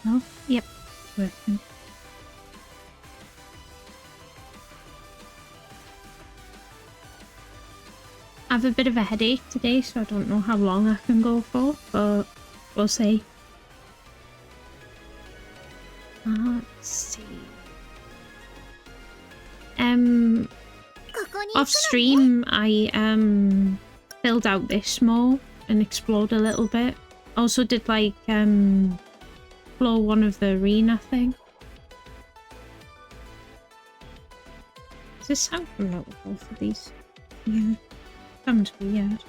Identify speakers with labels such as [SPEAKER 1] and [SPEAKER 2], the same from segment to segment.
[SPEAKER 1] Hello? Yep, working. I have a bit of a headache today, so I don't know how long I can go for, but we'll see. Let's see. Off stream, I filled out this more and explored a little bit. Also did like floor 1 of the arena thing. Does this sound familiar with both of these? Yeah, sounds weird.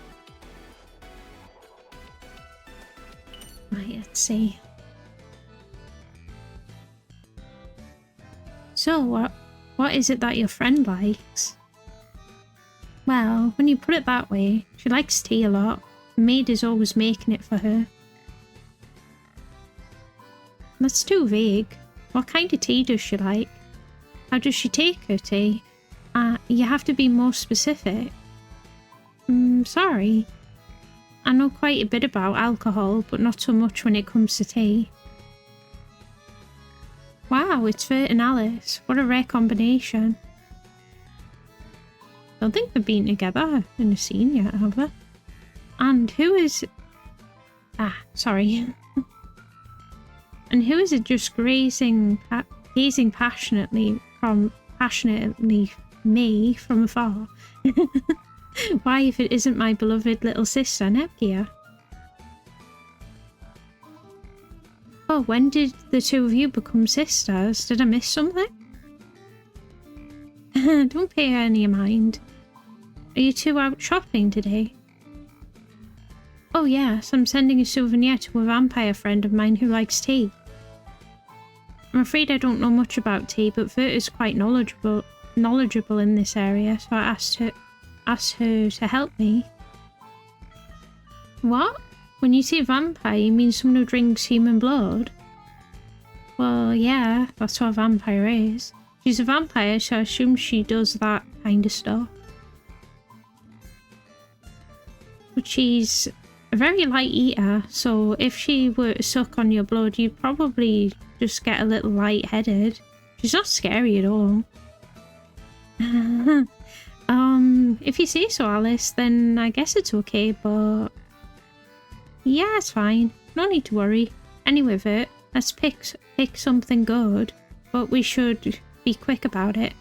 [SPEAKER 1] Right, let's see. So what is it that your friend likes? Well, when you put it that way, she likes tea a lot. The maid is always making it for her. That's too vague. What kind of tea does she like? How does she take her tea? You have to be more specific. Sorry. I know quite a bit about alcohol, but not so much when it comes to tea. Wow, it's Vert and Alice. What a rare combination. Don't think they've been together in a scene yet, have they? And who is... sorry. And who is it just gazing passionately me from afar? Why, if it isn't my beloved little sister, Nepgear? Oh, when did the two of you become sisters? Did I miss something? Don't pay any mind. Are you two out shopping today? Oh yes, I'm sending a souvenir to a vampire friend of mine who likes tea. I'm afraid I don't know much about tea, but Vert is quite knowledgeable in this area, so I asked her to help me. What? When you say vampire, you mean someone who drinks human blood? Well, yeah, that's what a vampire is. She's a vampire, so I assume she does that kind of stuff. But she's a very light eater, so if she were to suck on your blood, you'd probably just get a little lightheaded. She's not scary at all. If you say so, Alice, then I guess it's okay, but... yeah, it's fine. No need to worry. Anyway, Vert, let's pick something good, but we should be quick about it.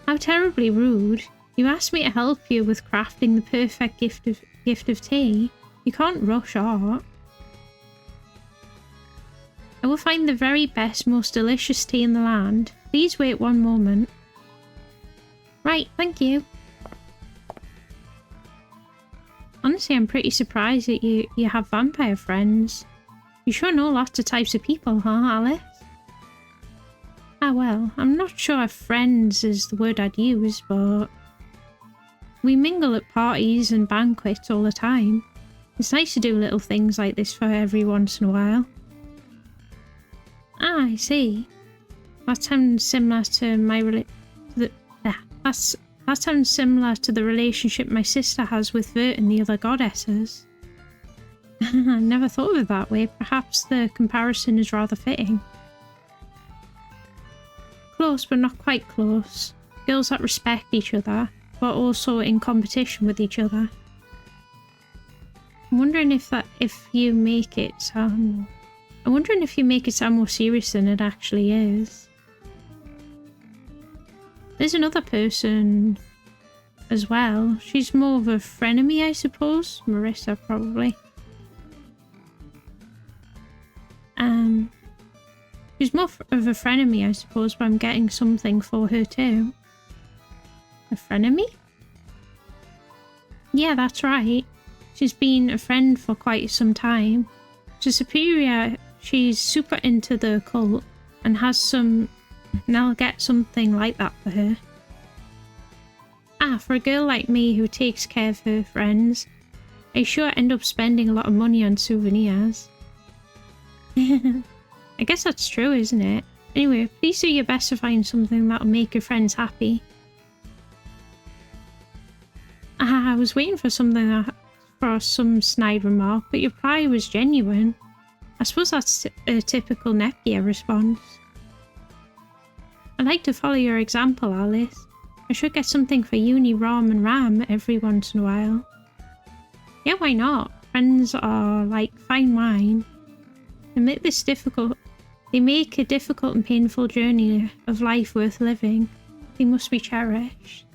[SPEAKER 1] How terribly rude. You asked me to help you with crafting the perfect gift of tea. You can't rush art. I will find the very best, most delicious tea in the land. Please wait one moment. Right, thank you. Honestly, I'm pretty surprised that you have vampire friends. You sure know lots of types of people, huh, Alice? Ah, well, I'm not sure if friends is the word I'd use, but... we mingle at parties and banquets all the time. It's nice to do little things like this for every once in a while. Ah, I see. That sounds similar to that sounds similar to the relationship my sister has with Vert and the other goddesses. I never thought of it that way. Perhaps the comparison is rather fitting. Close, but not quite close. Girls that respect each other, but also in competition with each other. I'm wondering if you make it sound more serious than it actually is. There's another person as well. She's more of a frenemy, I suppose. Marissa, probably. She's more of a frenemy, I suppose, but I'm getting something for her too. A frenemy? Yeah, that's right. She's been a friend for quite some time. She's superior. She's super into the occult and has some... and I'll get something like that for her. Ah, for a girl like me who takes care of her friends, I sure end up spending a lot of money on souvenirs. I guess that's true, isn't it? Anyway, please do your best to find something that'll make your friends happy. I was waiting for some snide remark, but your reply was genuine. I suppose that's a typical Nepgear response. I'd like to follow your example, Alice. I should get something for Uni, Rom and Ram every once in a while. Yeah, why not? Friends are like fine wine. They make this difficult. They make a difficult and painful journey of life worth living. They must be cherished.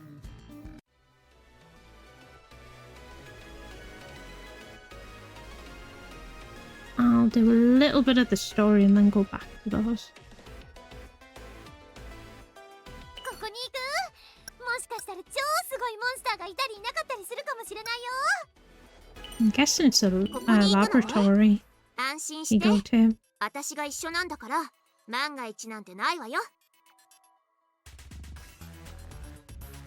[SPEAKER 1] I'll do a little bit of the story and then go back to those. I'm guessing it's a laboratory you go to.
[SPEAKER 2] 私が一緒なんだから万が一なんてないわよ。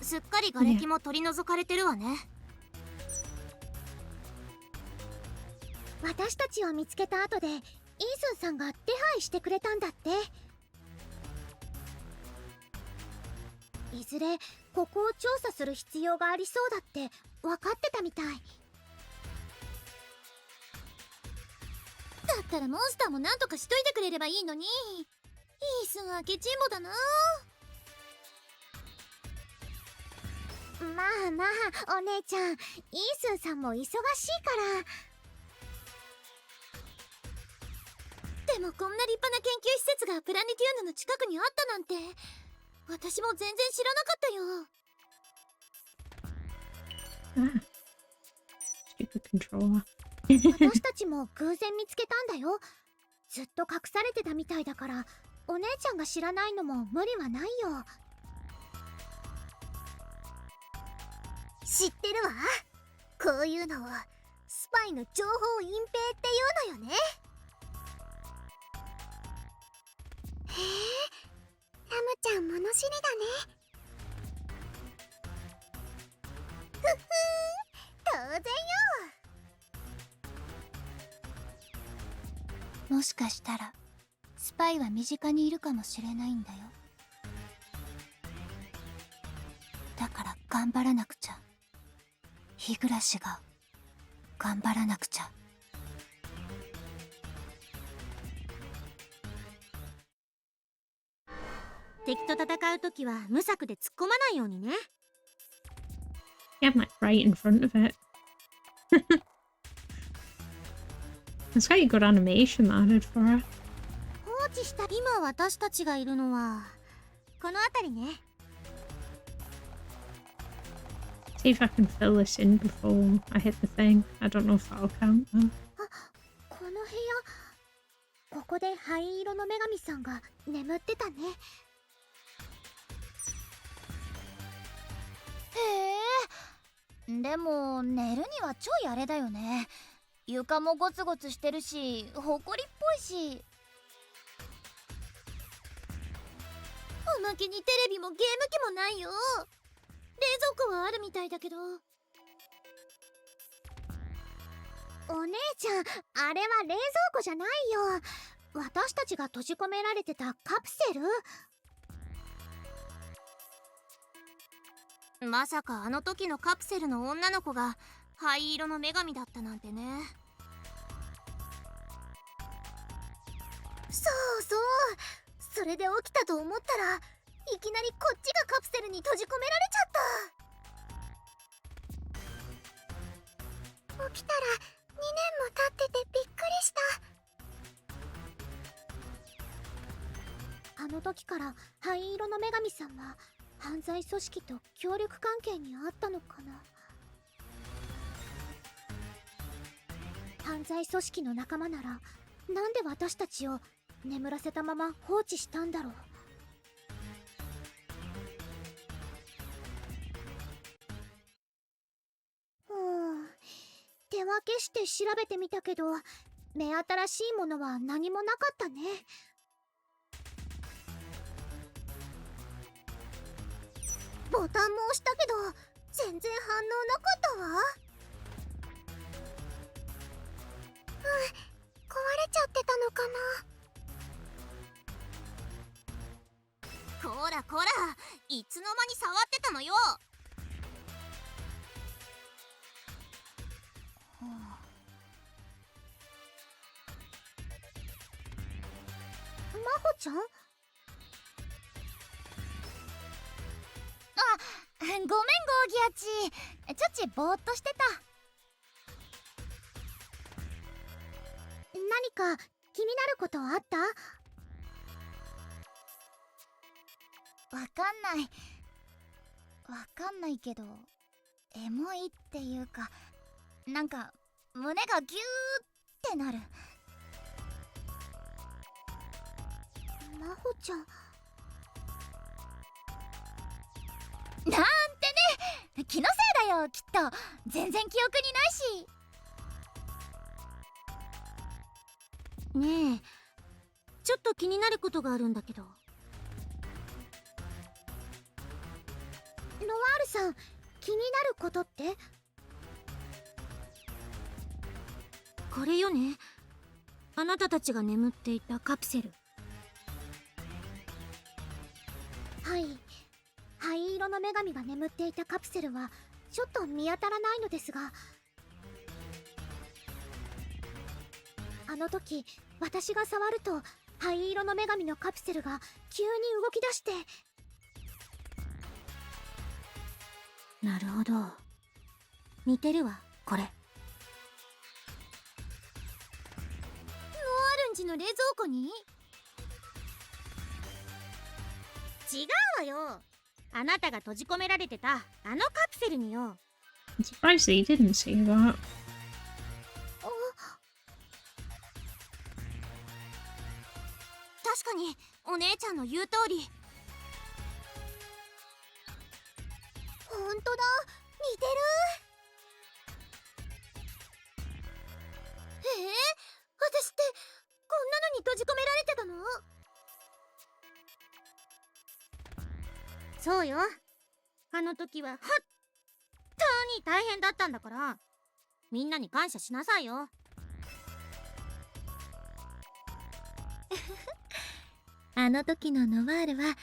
[SPEAKER 2] すっかり瓦礫も取り除かれてるわね。
[SPEAKER 3] 私たちを見つけた後でイースンさんが手配してくれたんだって。いずれここを調査する必要がありそうだって分かってたみたい。だったらモンスターも何とかしといてくれればいいのに。イースンはケチンボだな。まあまあお姉ちゃん、イースンさんも忙しいから。でもこんな立派な研究施設がプラネティウムの近くにあったなんて私も全然知らなかったよ。
[SPEAKER 1] Stupid controller.
[SPEAKER 3] 私たちも偶然見つけたんだよ。ずっと隠されてたみたいだからお姉ちゃんが知らないのも無理はないよ。知ってるわ。こういうのをスパイの情報隠蔽っていうのよね。へえ、ラムちゃん物知りだね。ふふん、当然よ。もしかしたらスパイは身近にいるかもしれないんだよ。だから頑張らなくちゃ。日暮が頑張らなくちゃ。敵と戦うときは無策で突っ込まないようにね。
[SPEAKER 1] Yeah, I'm like right in front of it. It's got a good animation that I did for her.
[SPEAKER 3] 放置した今私たちがいるのはこの辺りね。
[SPEAKER 1] See if I can fill this in before I hit the thing. I don't know if that'll count though.
[SPEAKER 3] この部屋、ここで灰色の女神さんが眠ってたね。へえ、でも寝るにはちょいあれだよね。床もゴツゴツしてるし、ほこりっぽいし。おまけにテレビもゲーム機もないよ。冷蔵庫はあるみたいだけど。お姉ちゃん、あれは冷蔵庫じゃないよ。私たちが閉じ込められてたカプセル？
[SPEAKER 2] まさかあの時のカプセルの女の子が灰色の女神だったなんてね。
[SPEAKER 3] そうそう、それで起きたと思ったらいきなりこっちがカプセルに閉じ込められちゃった。起きたら2年も経っててびっくりした。あの時から灰色の女神さんは犯罪組織と協力関係にあったのかな。犯罪組織の仲間ならなんで私たちを眠らせたまま放置したんだろう。手分けして調べてみたけど目新しいものは何もなかったね。ボタンも押したけど全然反応なかったわ。壊れちゃってたのか
[SPEAKER 2] こらこら、いつの間に触ってたのよ。
[SPEAKER 3] ちゃん？あ、ごめんゴーギアチ。ちょっちぼーっとしてた。何か気になることあった？わかんないけど、エモいっていうか、なんか胸がギューってなる。マホちゃんなんてね、気のせいだよきっと。全然記憶にないし。ねえ、ちょっと気になることがあるんだけど。ノワールさん、気になることって？これよね。あなたたちが眠っていたカプセル。はい、灰色の女神が眠っていたカプセルはちょっと見当たらないのですが、あの時私が触ると灰色の女神のカプセルが急に動き出して。なるほど、似てるわこれ。ノアルンジの冷蔵庫に？違うわよ、あなたが閉じ込められてたあのカプセルによ。
[SPEAKER 1] I'm surprised that he didn't say that.
[SPEAKER 2] 確かにお姉ちゃんの言う通り。
[SPEAKER 3] ほんとだ、似てる。私ってこんなのに閉じ込められてたの？
[SPEAKER 2] そうよ、あの時は本当に大変だったんだから、みんなに感謝しなさいよ。
[SPEAKER 3] あの時のノワールは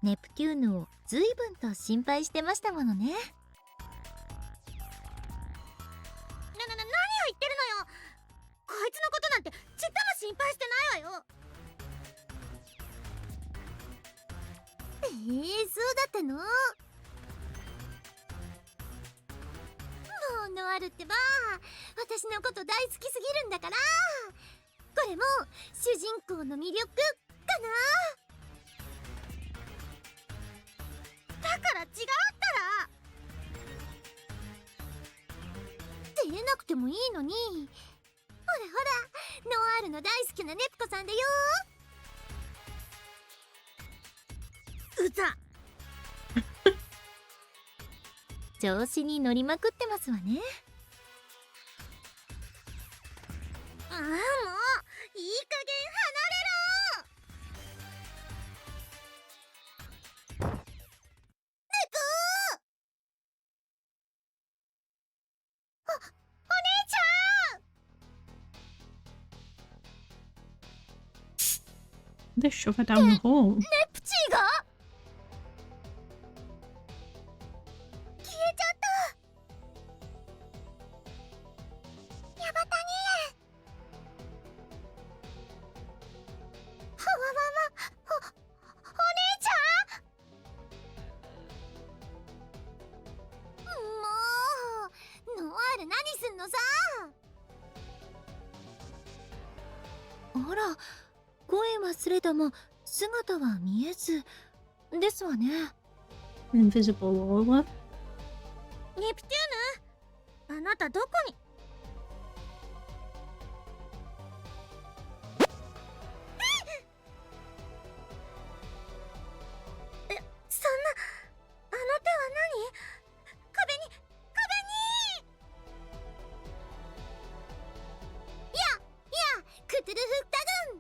[SPEAKER 3] ネプキューヌを随分と心配してましたものね。何を言
[SPEAKER 2] ってるのよ。こいつのことなんてちっとも心配してないわよ。そうだったの？もうノワールってば、私のこと大好きすぎるんだから。これも主人公の魅力かな。だから違ったら出なくてもいいのに。ほらほら、ノワールの大好きなネプコさんだよ。うざ
[SPEAKER 3] 調子に乗りまくってますわね。
[SPEAKER 2] もういい加減離れろ。ネクお姉ちゃん。
[SPEAKER 1] They shove her down the hole.
[SPEAKER 3] ネプチーが消えちゃった。ヤバタニはわわわ、お姉ちゃん。もうノワール何すんのさ。あら、声忘れたも姿は見えずですわね。
[SPEAKER 1] Invisible Lola.
[SPEAKER 2] ネプテューヌ、あなたどこに？そんな、あの手は何？壁にいやクトゥルフタグン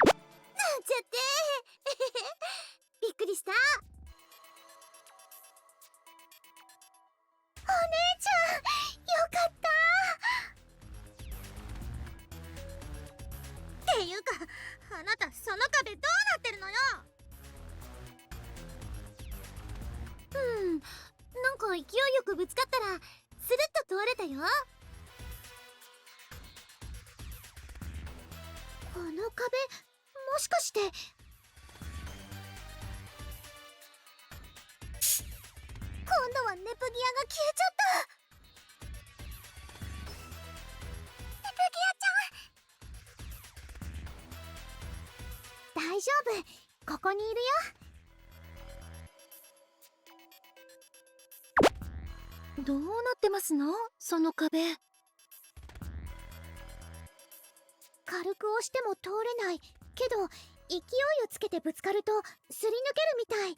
[SPEAKER 2] なんちゃってびっくりした。お姉ちゃん、よかったっていうか、あなたその壁どうなってるのよ。なんか勢いよくぶつかったらスルッと通れたよ。この壁、もしかして。今度はネプギアが消えちゃった。ネプギアちゃん、大丈夫、ここにいるよ。どうなってますの、その壁。軽く押しても通れないけど、勢いをつけてぶつかるとすり抜けるみたい。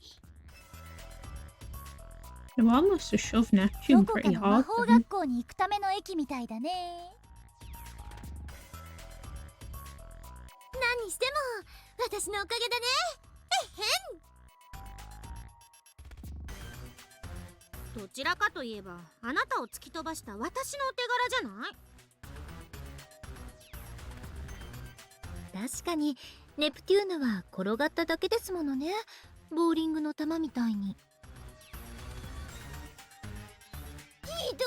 [SPEAKER 1] Well, I must have shoved
[SPEAKER 3] ど
[SPEAKER 1] Neptune
[SPEAKER 3] こか
[SPEAKER 1] pretty
[SPEAKER 3] の魔
[SPEAKER 1] hard
[SPEAKER 3] 法
[SPEAKER 1] then.
[SPEAKER 3] 学校に行くための駅みたいだね。
[SPEAKER 2] 何しても私のおかげだね。
[SPEAKER 4] どちらかといえばあなたを突き飛ばした私のお手柄じゃない。
[SPEAKER 3] 確かにネプテューヌは転がっただけですものね。ボーリングの球みたいに。
[SPEAKER 2] ひど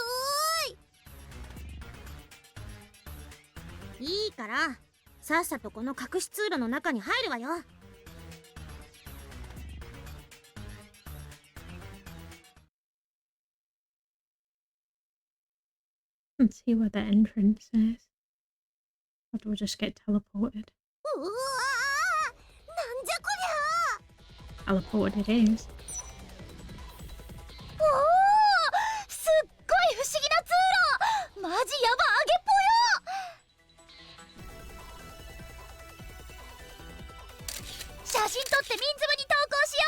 [SPEAKER 4] いいからさっさとこの隠し通路の中に入るわよ。
[SPEAKER 1] Let's see where the entrance is. Or do we just get teleported?
[SPEAKER 2] うわー、なんじゃこりゃ。
[SPEAKER 1] Teleported it is.
[SPEAKER 3] おお、すっごい不思議な通路。マジヤバあげぽよ。写真撮って民ズ部に投稿しよ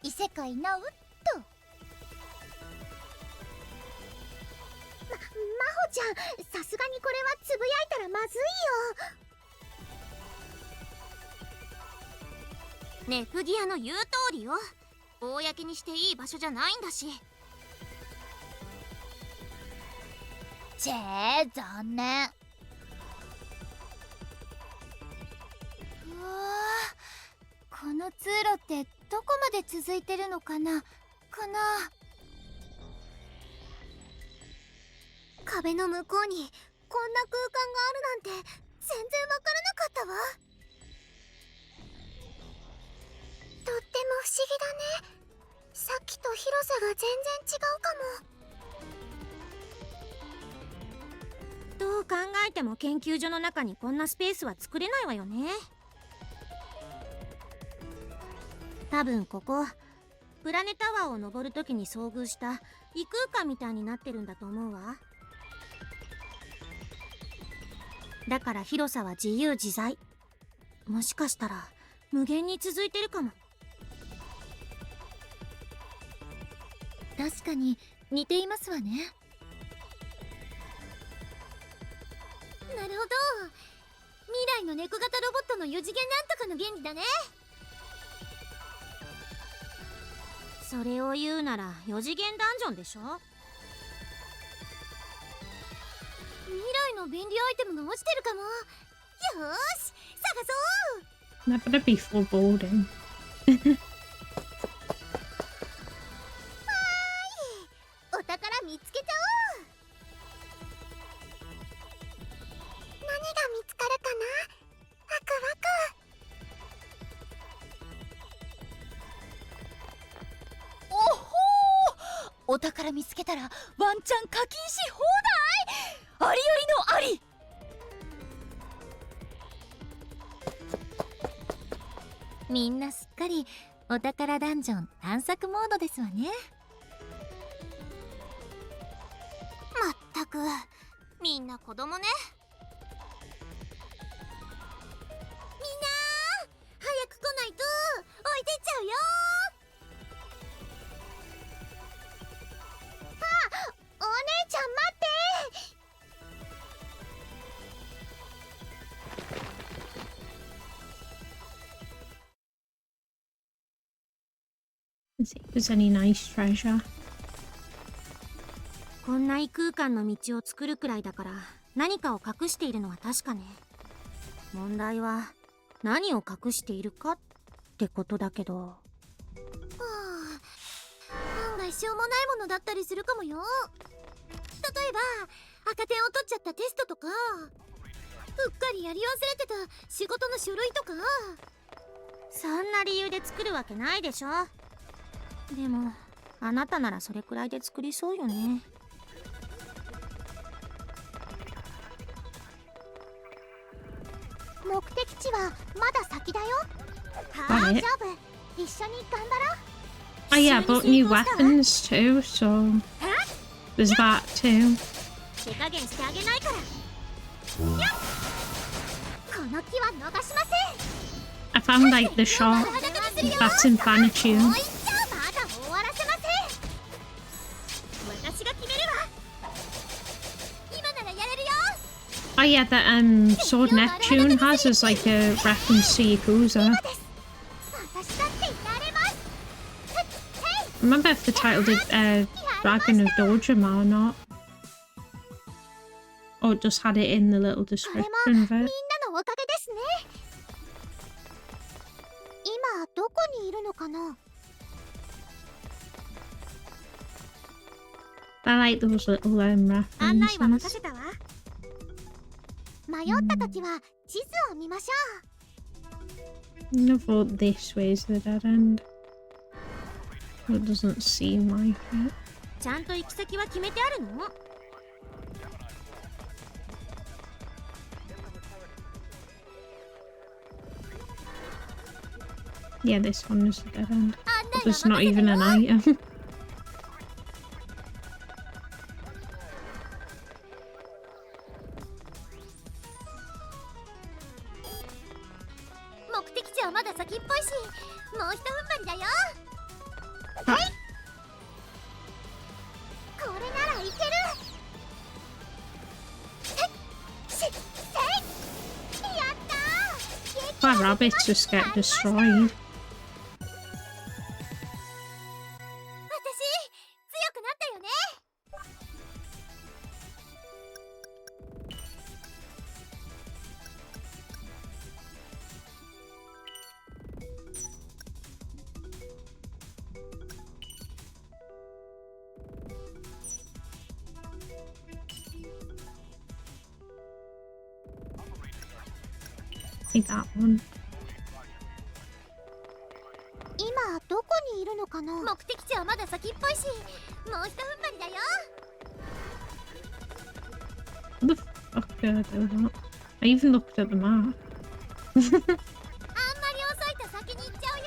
[SPEAKER 3] う。異世界なうっと。
[SPEAKER 2] まほちゃん、さすがにこれはつぶやいたらまずいよ。
[SPEAKER 4] ネプギアの言う通りよ。公にしていい場所じゃないんだし。
[SPEAKER 3] 残念。うわー、この通路ってどこまで続いてるのかな。
[SPEAKER 2] 壁の向こうにこんな空間があるなんて全然わからなかったわ。とっても不思議だね。さっきと広さが全然違うかも。
[SPEAKER 4] どう考えても研究所の中にこんなスペースは作れないわよね。多分ここプラネタワーを登るときに遭遇した異空間みたいになってるんだと思うわ。だから広さは自由自在。もしかしたら無限に続いてるかも。
[SPEAKER 3] 確かに似ていますわね。
[SPEAKER 2] なるほど、未来の猫型ロボットの4次元なんとかの原理だね。
[SPEAKER 4] それを言うなら4次元ダンジョンでしょ。
[SPEAKER 2] 未来の便利アイテムが落ちてるかも。よーし、探そう。
[SPEAKER 1] That better be foreboding.
[SPEAKER 2] お宝見つけちゃおう。何が見つかるかな、ワクワク。
[SPEAKER 3] おほー、お宝見つけたらワンチャン課金し放題。ありありのあり。みんなすっかりお宝ダンジョン探索モードですわね。
[SPEAKER 4] まったくみんな子供ね。
[SPEAKER 2] みんな早く来ないと置いてっちゃうよ。あ、お姉ちゃん待って。
[SPEAKER 1] Let's see if there's any nice treasure.
[SPEAKER 4] こんな異空間の道を作るくらいだから何かを隠しているのは確かね。問題は何を隠しているかってことだけど。
[SPEAKER 2] はあ、案外しょうもないものだったりするかもよ。例えば赤点を取っちゃったテストとか。うっかりやり忘れてた仕事の書類とか。
[SPEAKER 4] そんな理由で作るわけないでしょ。でもあなたならそれくらいで作りそうよね。
[SPEAKER 3] 目的地はまだ先だよ。
[SPEAKER 1] Right.
[SPEAKER 3] 大丈夫、一緒に頑張ろう。
[SPEAKER 1] Oh yeah, I bought new weapons too, so there's that too.
[SPEAKER 4] 手加減してあげないから。
[SPEAKER 3] この気は逃しません。
[SPEAKER 1] I found like the shop that's in Planitude.
[SPEAKER 3] もう一丁まだ終わらせません。
[SPEAKER 4] 私が決めるわ。
[SPEAKER 2] 今ならやれるよ。
[SPEAKER 1] Oh yeah, that sword Neptune has is like a reference to Yakuza.
[SPEAKER 3] 私だってやれます。
[SPEAKER 1] I remember if the title did Dragon of Dojima or not. Or it just had it in the little
[SPEAKER 3] これ
[SPEAKER 1] description
[SPEAKER 3] も
[SPEAKER 1] of
[SPEAKER 3] みん
[SPEAKER 1] it.
[SPEAKER 3] なのおかげですね。今どこにいるのかな。
[SPEAKER 1] I like those little
[SPEAKER 4] 案内は任
[SPEAKER 1] references.
[SPEAKER 4] せたわ。
[SPEAKER 3] 迷った時は地図を見ましょ
[SPEAKER 1] I thought this way is the dead end. It doesn't seem like it.
[SPEAKER 4] ちゃんと行き先は決めてあるの？
[SPEAKER 1] Yeah, this one is the dead end.
[SPEAKER 2] 案内は
[SPEAKER 1] There's
[SPEAKER 2] 任
[SPEAKER 1] not
[SPEAKER 2] せた
[SPEAKER 1] even
[SPEAKER 2] よ。
[SPEAKER 1] an item.
[SPEAKER 2] 目的地はまだ先っぽいし、もうひと踏ん張りだよ。
[SPEAKER 3] う。これならいける。せいやったー。
[SPEAKER 1] My rabbits just get destroyed.
[SPEAKER 2] 私強くなったよね。
[SPEAKER 1] Take that one.
[SPEAKER 3] 今どこにいるのかな。
[SPEAKER 2] 目的地はまだ先っぽいし、もうひと踏ん張りだよ。
[SPEAKER 1] What the fuck did I do that? I even looked at the map.
[SPEAKER 2] あんまり遅いと先に行っちゃうよ。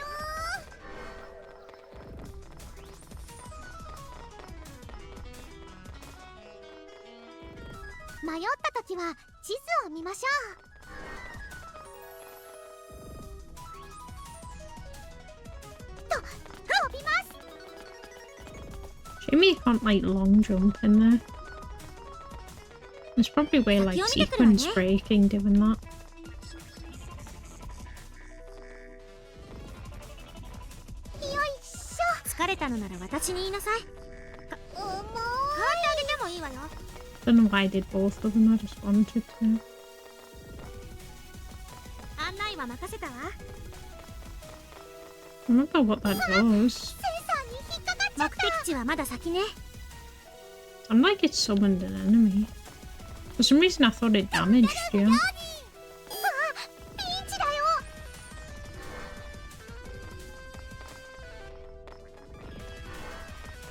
[SPEAKER 3] 迷った時は地図を見ましょう。 飛びます。
[SPEAKER 1] Shame you can't like long jump in there. There's probably way like sequence breaking doing that.
[SPEAKER 3] よいしょ。
[SPEAKER 4] 疲れたのなら私に言いなさい。
[SPEAKER 3] 重い。
[SPEAKER 4] 代わってあげてもいいわよ。
[SPEAKER 1] Don't know why I did both of them, I just wanted to.
[SPEAKER 4] 案内は任せたわ。
[SPEAKER 1] I don't know what that does.
[SPEAKER 3] センサーに引っかかっちゃ
[SPEAKER 4] 目的地はまだ先ね。
[SPEAKER 1] I'm like it summoned an enemy. For some reason I thought it damaged you.
[SPEAKER 3] う。ピンチだよ。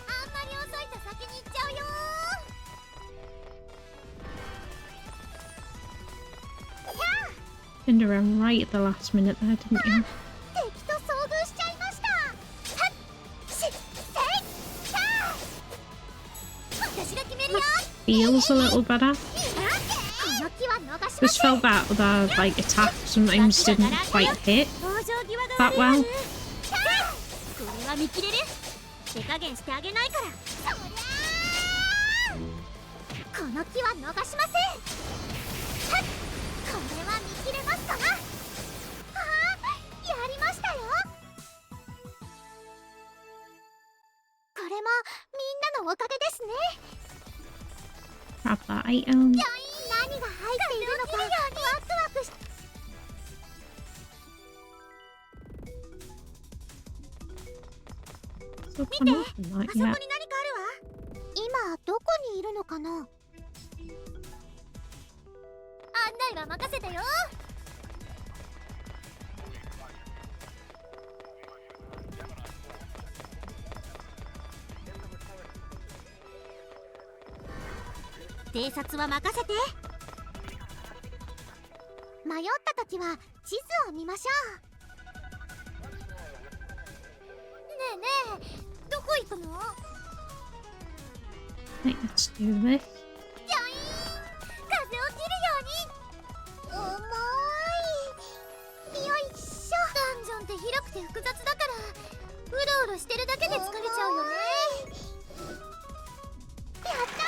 [SPEAKER 2] あんまり遅いと先に行っちゃうよ。
[SPEAKER 1] Turned around right at the last minute there, didn't you?
[SPEAKER 3] 敵と遭遇しちゃいました。はっせいやー。
[SPEAKER 2] 私が決めるよ。
[SPEAKER 1] Feels a little better.
[SPEAKER 3] この気は逃しま
[SPEAKER 1] This
[SPEAKER 3] せん。
[SPEAKER 1] felt that other like attack sometimes didn't quite hit
[SPEAKER 4] 往生際が
[SPEAKER 1] that
[SPEAKER 4] 悪い
[SPEAKER 1] well.
[SPEAKER 4] これは見切れる。手加減してあげないから。
[SPEAKER 3] そりゃー。この気は逃しません。はっこれは見切れますかな。あーやりましたよ。これもみんなのおかげですね。
[SPEAKER 1] Grab that item.
[SPEAKER 3] 何が入っているのかワクワクし。
[SPEAKER 1] So
[SPEAKER 4] 見て、
[SPEAKER 1] can
[SPEAKER 4] あ
[SPEAKER 1] open
[SPEAKER 4] そこに
[SPEAKER 1] that
[SPEAKER 4] 何か
[SPEAKER 1] yet.
[SPEAKER 4] あるわ。
[SPEAKER 3] 今どこにいるのかな。
[SPEAKER 2] 案内内は任せてよ。
[SPEAKER 4] 偵察は任せて。
[SPEAKER 3] 迷った時は地図を見ましょ
[SPEAKER 2] ねえねえ、どこ行くの？
[SPEAKER 1] Right, let's do this.
[SPEAKER 2] 風を切るように。
[SPEAKER 3] う。重い。よいしょ。
[SPEAKER 2] ダンジョンって広くて複雑だから、うろうろしてるだけで疲れちゃうよね。
[SPEAKER 3] やった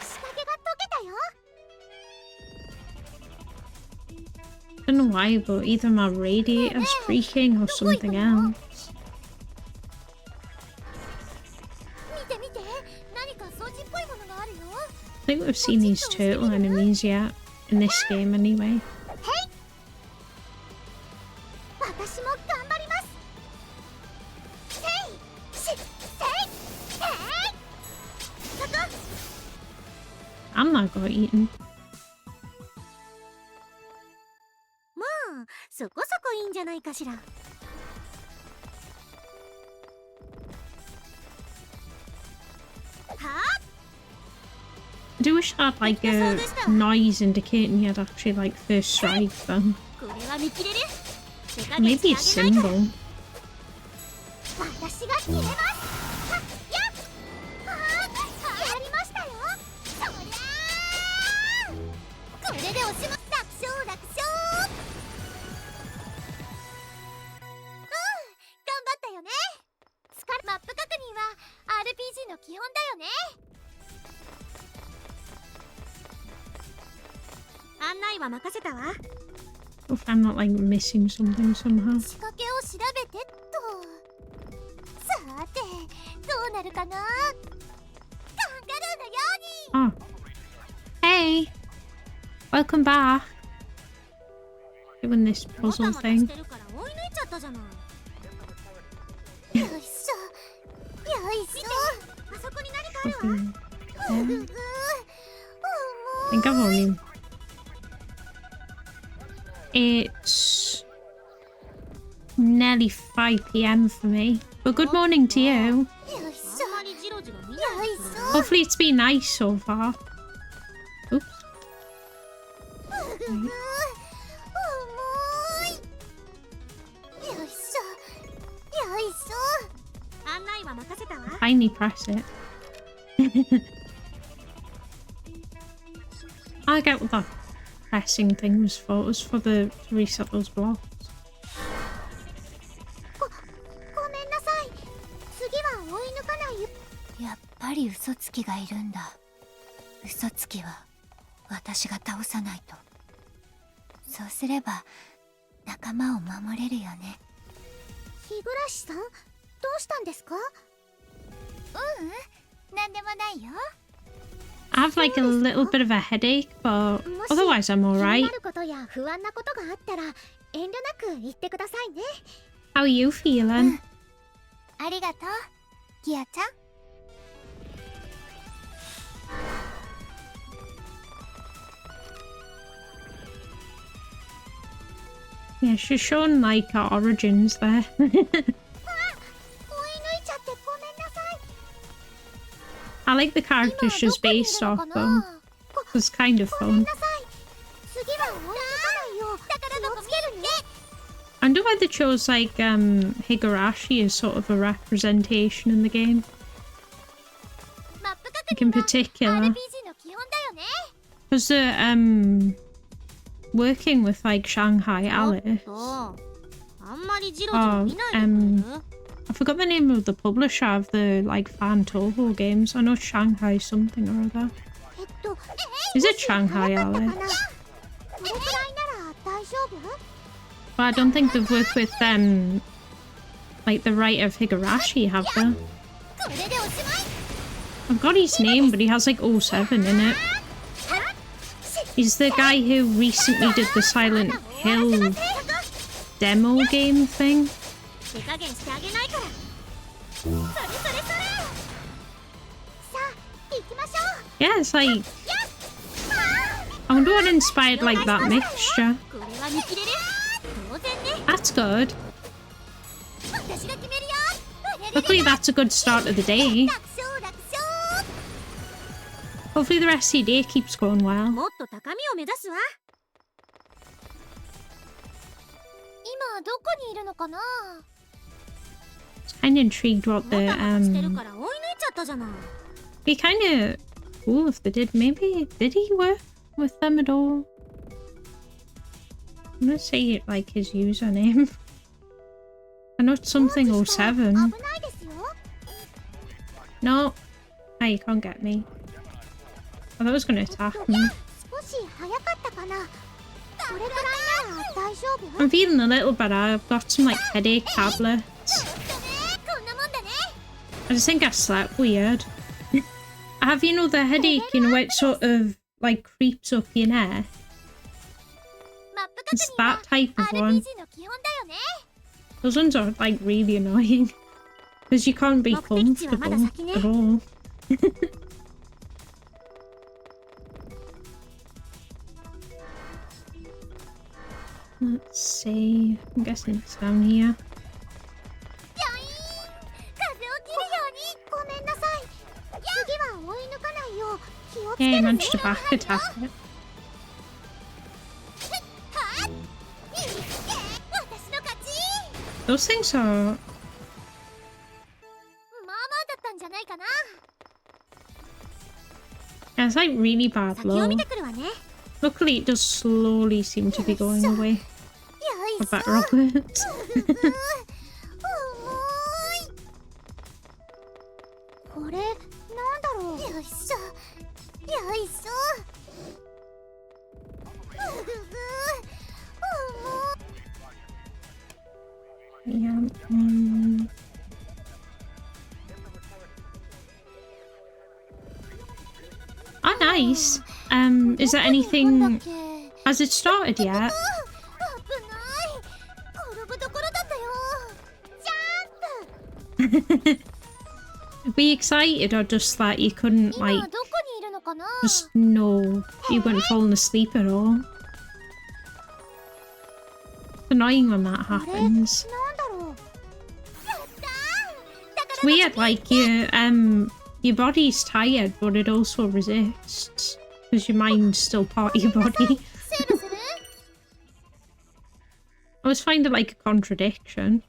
[SPEAKER 3] 仕掛けが解けたよ。
[SPEAKER 1] Don't know why, but either my radiator's creaking or something else.
[SPEAKER 2] 見て見て、何か装置っぽいものがあるよ。
[SPEAKER 1] I think we've seen these turtle enemies yet. In this game anyway.
[SPEAKER 3] 私も頑張ります。せいしせいえい。そこ。
[SPEAKER 1] And that got eaten.
[SPEAKER 4] まあそこそこいいんじゃないかしら。は
[SPEAKER 1] I do wish I had like a noise indicating you had actually like first strike then.
[SPEAKER 4] これは見切れる。手加減
[SPEAKER 1] Maybe
[SPEAKER 4] し
[SPEAKER 1] a
[SPEAKER 4] てあげないから。
[SPEAKER 1] symbol.
[SPEAKER 3] 私が決めます。はっやっやりましたよ。そりゃー。
[SPEAKER 2] これでおしまい。楽勝楽勝。頑張ったよね。マップ確認は RPG の基本だよね。
[SPEAKER 4] 案内は任せたわ。
[SPEAKER 1] If I'm not like missing something somehow.
[SPEAKER 2] 仕掛けを調べてっと。さて、どうなるかな。カンガルーのように。
[SPEAKER 1] Oh. Hey! Welcome back. Doing this
[SPEAKER 4] も
[SPEAKER 1] puzzle
[SPEAKER 4] たもたし
[SPEAKER 1] thing.
[SPEAKER 4] てるから追い抜いちゃったじゃない。
[SPEAKER 2] よいしょ。よいしょ。
[SPEAKER 4] あそこに何かあるわ。
[SPEAKER 1] Something there. I think I've only... It's nearly 5 PM for me. But good morning to you.
[SPEAKER 2] よいし
[SPEAKER 4] あんまりジロジロ見ない
[SPEAKER 2] ょ。よい
[SPEAKER 4] で
[SPEAKER 2] し
[SPEAKER 4] くれ。
[SPEAKER 1] Hopefully it's been nice so far. Oops.
[SPEAKER 2] ょ。重い。よいしょ。よいしょ。
[SPEAKER 4] 案内は任せたわ。
[SPEAKER 1] Finally press it. I get what that pressing thing was for. It was for the to reset those blocks.
[SPEAKER 3] ごめんなさい。次は追い抜かないよ。
[SPEAKER 2] やっぱり嘘つきがいるんだ。嘘つきは私が倒さないと。そうすれば仲間を守れるよね。
[SPEAKER 3] 日暮さん、どうしたんですか？
[SPEAKER 2] なんでもないよ。
[SPEAKER 1] I have like a little bit of a headache, but otherwise I'm
[SPEAKER 3] 気に
[SPEAKER 1] alright.
[SPEAKER 3] なることや不安なことがあったら遠慮なく言ってくださいね。
[SPEAKER 1] How are you feeling?
[SPEAKER 2] ありがとう、ギアちゃん。
[SPEAKER 1] Yeah, she's shown like her origins there.
[SPEAKER 3] 追い抜いちゃってごめんなさい。
[SPEAKER 1] I like the character she's based off though. It's kind of
[SPEAKER 3] ごめん
[SPEAKER 1] fun.
[SPEAKER 3] なさい。次は追い抜かないよう気をつけるね。
[SPEAKER 1] I wonder why they chose like Higurashi as sort of a representation in the game.
[SPEAKER 2] マップ
[SPEAKER 1] Like
[SPEAKER 2] 確
[SPEAKER 1] in
[SPEAKER 2] 認は
[SPEAKER 1] particular.
[SPEAKER 2] RPG の基本だよね。
[SPEAKER 1] Because they're working with like Shanghai
[SPEAKER 4] おっ
[SPEAKER 1] Alice.
[SPEAKER 4] とあんまりジロジロ見ないでくれる。
[SPEAKER 1] I forgot the name of the publisher of the like fan Toho games. I know Shanghai something or other. Is it Shanghai Alice?
[SPEAKER 3] これくらいなら大丈夫？
[SPEAKER 1] But I don't think they've worked with like the writer of Higurashi, have they?
[SPEAKER 2] これでおしまい。
[SPEAKER 1] I've got his name, but he has like 07 in it. He's the guy who recently did the Silent Hill demo game thing.
[SPEAKER 4] 手加減してあげないから。
[SPEAKER 2] それそれそれ。
[SPEAKER 3] さあ行きましょう。
[SPEAKER 1] Yeah, it's like I wonder what inspired like that mixture.
[SPEAKER 3] これは見切れる。当然ね。
[SPEAKER 1] That's good.
[SPEAKER 3] 私が決めるよ。
[SPEAKER 1] Luckily that's a good start of the day.
[SPEAKER 3] 楽勝楽勝。
[SPEAKER 1] Hopefully the rest of your day keeps going well.
[SPEAKER 4] もっと高みを目指すわ。
[SPEAKER 3] 今どこにいるのかな。
[SPEAKER 1] Kind of intrigued what
[SPEAKER 4] もた
[SPEAKER 1] the
[SPEAKER 4] もたしてるから追い抜いちゃったじゃない。
[SPEAKER 1] be kind of cool if they did. Maybe did he work with them at all? I'm gonna say like his username. I know it's something 07.
[SPEAKER 3] 危ないですよ。
[SPEAKER 1] No. Ah, you can't get me. I thought it was gonna attack me.
[SPEAKER 3] 少し早かったかな。これくらいなら大丈夫。
[SPEAKER 1] I'm feeling a little better. I've got some like headache tablets.
[SPEAKER 3] こんなもんだね。
[SPEAKER 1] I just think I slept weird. I have, you know, the headache, you know, where it sort of like creeps up your neck.
[SPEAKER 3] マップ
[SPEAKER 1] It's
[SPEAKER 3] 確認は
[SPEAKER 1] that type of one.
[SPEAKER 3] RPG の基本だよね。
[SPEAKER 1] Those ones are like really annoying because you can't be comfortable at all. Let's see. I'm guessing it's down here.
[SPEAKER 3] 風を切るように。ごめんなさい。次は追い抜かないよう気をつけ
[SPEAKER 1] Yeah,
[SPEAKER 3] る
[SPEAKER 1] I
[SPEAKER 3] ね。
[SPEAKER 1] managed to back attack it.
[SPEAKER 3] はっ。私の勝ち。
[SPEAKER 1] Those things are.
[SPEAKER 3] まあまあだったんじゃないかな。
[SPEAKER 1] Yeah, it's like really bad
[SPEAKER 4] 先を
[SPEAKER 1] low.
[SPEAKER 4] 見てくるわね。
[SPEAKER 1] Luckily, it does slowly seem to be going away.
[SPEAKER 3] よい
[SPEAKER 1] A
[SPEAKER 3] しょ。
[SPEAKER 1] better of it.
[SPEAKER 3] 重い。これなんだろう。よいしょ。よいしょ。
[SPEAKER 1] Yeah. Oh, nice. Is there anything? Has it started yet?
[SPEAKER 3] 危ない。転ぶところだったよ。ジャンプ。
[SPEAKER 1] Be excited or just that you couldn't
[SPEAKER 3] 今
[SPEAKER 1] like
[SPEAKER 3] どこにいるのかな。
[SPEAKER 1] just know you weren't falling asleep at all? It's annoying when that
[SPEAKER 3] あれ
[SPEAKER 1] happens.
[SPEAKER 3] なんだろう。やったー。
[SPEAKER 1] It's weird, like your body's tired, but it also resists because your mind's still part of your body.
[SPEAKER 3] セーブする。
[SPEAKER 1] I always find it like a contradiction.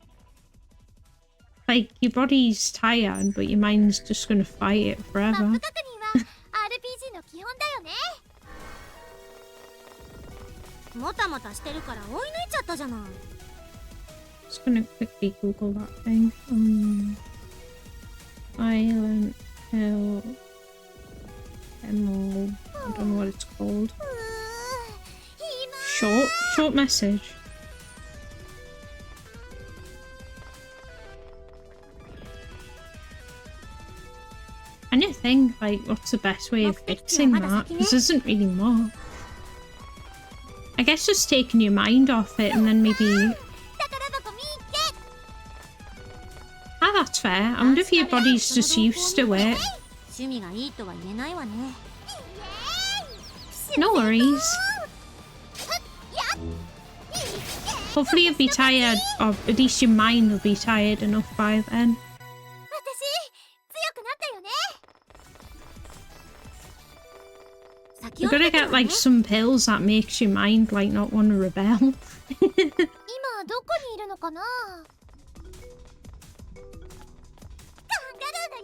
[SPEAKER 1] Like your body's tired, but your mind's just gonna fight it
[SPEAKER 3] マッ
[SPEAKER 1] forever.
[SPEAKER 3] プ確認は RPG の基本だよね。
[SPEAKER 4] もたもたしてるから追い抜いちゃったじゃない。
[SPEAKER 1] Just gonna quickly Google that thing. Silent Hill Emerald. I don't know what it's called.
[SPEAKER 3] 今
[SPEAKER 1] Short message. I need to think, like, what's the best way of fixing that? Because there isn't really more. I guess just taking your mind off it and then maybe...
[SPEAKER 3] 宝箱見っけ。
[SPEAKER 1] Ah, that's fair. I wonder if your body's just used to it.
[SPEAKER 4] 趣味がいいとは言えないわね。
[SPEAKER 1] No worries. Hopefully you'll be tired, or at least your mind will be tired enough by then.
[SPEAKER 3] 私強くなったよね。
[SPEAKER 4] 先
[SPEAKER 1] You're
[SPEAKER 4] を見
[SPEAKER 1] gonna
[SPEAKER 4] てくる
[SPEAKER 1] get
[SPEAKER 4] わ
[SPEAKER 1] like
[SPEAKER 4] ね。
[SPEAKER 1] some pills that makes your mind like not want to rebel.
[SPEAKER 3] 今どこにいるのかな。カンガルーのよ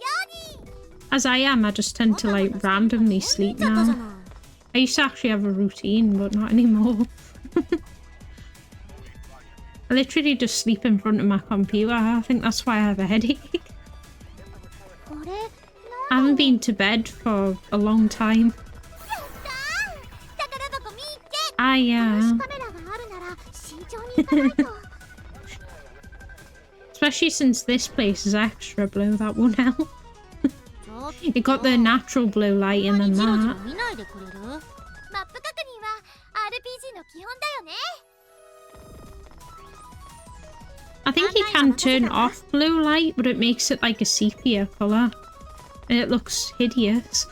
[SPEAKER 3] うに。
[SPEAKER 1] As I am, I just tend to like randomly sleep
[SPEAKER 4] 追い抜いちゃったじゃ
[SPEAKER 1] now.
[SPEAKER 4] ない。
[SPEAKER 1] I used to actually have a routine, but not anymore. I literally just sleep in front of my computer. I think that's why I have a headache.
[SPEAKER 3] これ
[SPEAKER 1] I haven't been to bed for a long time.
[SPEAKER 3] 宝箱見っけ。
[SPEAKER 1] I
[SPEAKER 3] カメラがあるなら慎重に行かないと。
[SPEAKER 1] especially since this place is extra blue, that won't help.
[SPEAKER 4] ちょっと
[SPEAKER 1] It got the natural blue light
[SPEAKER 4] あん
[SPEAKER 1] and
[SPEAKER 4] まり
[SPEAKER 1] then
[SPEAKER 4] ジロジロ
[SPEAKER 1] that.
[SPEAKER 4] 見ないでくれる？
[SPEAKER 3] マップ確認は RPG の基本だよね。
[SPEAKER 1] I think you can turn off blue light, but it makes it like a sepia colour. And it looks hideous.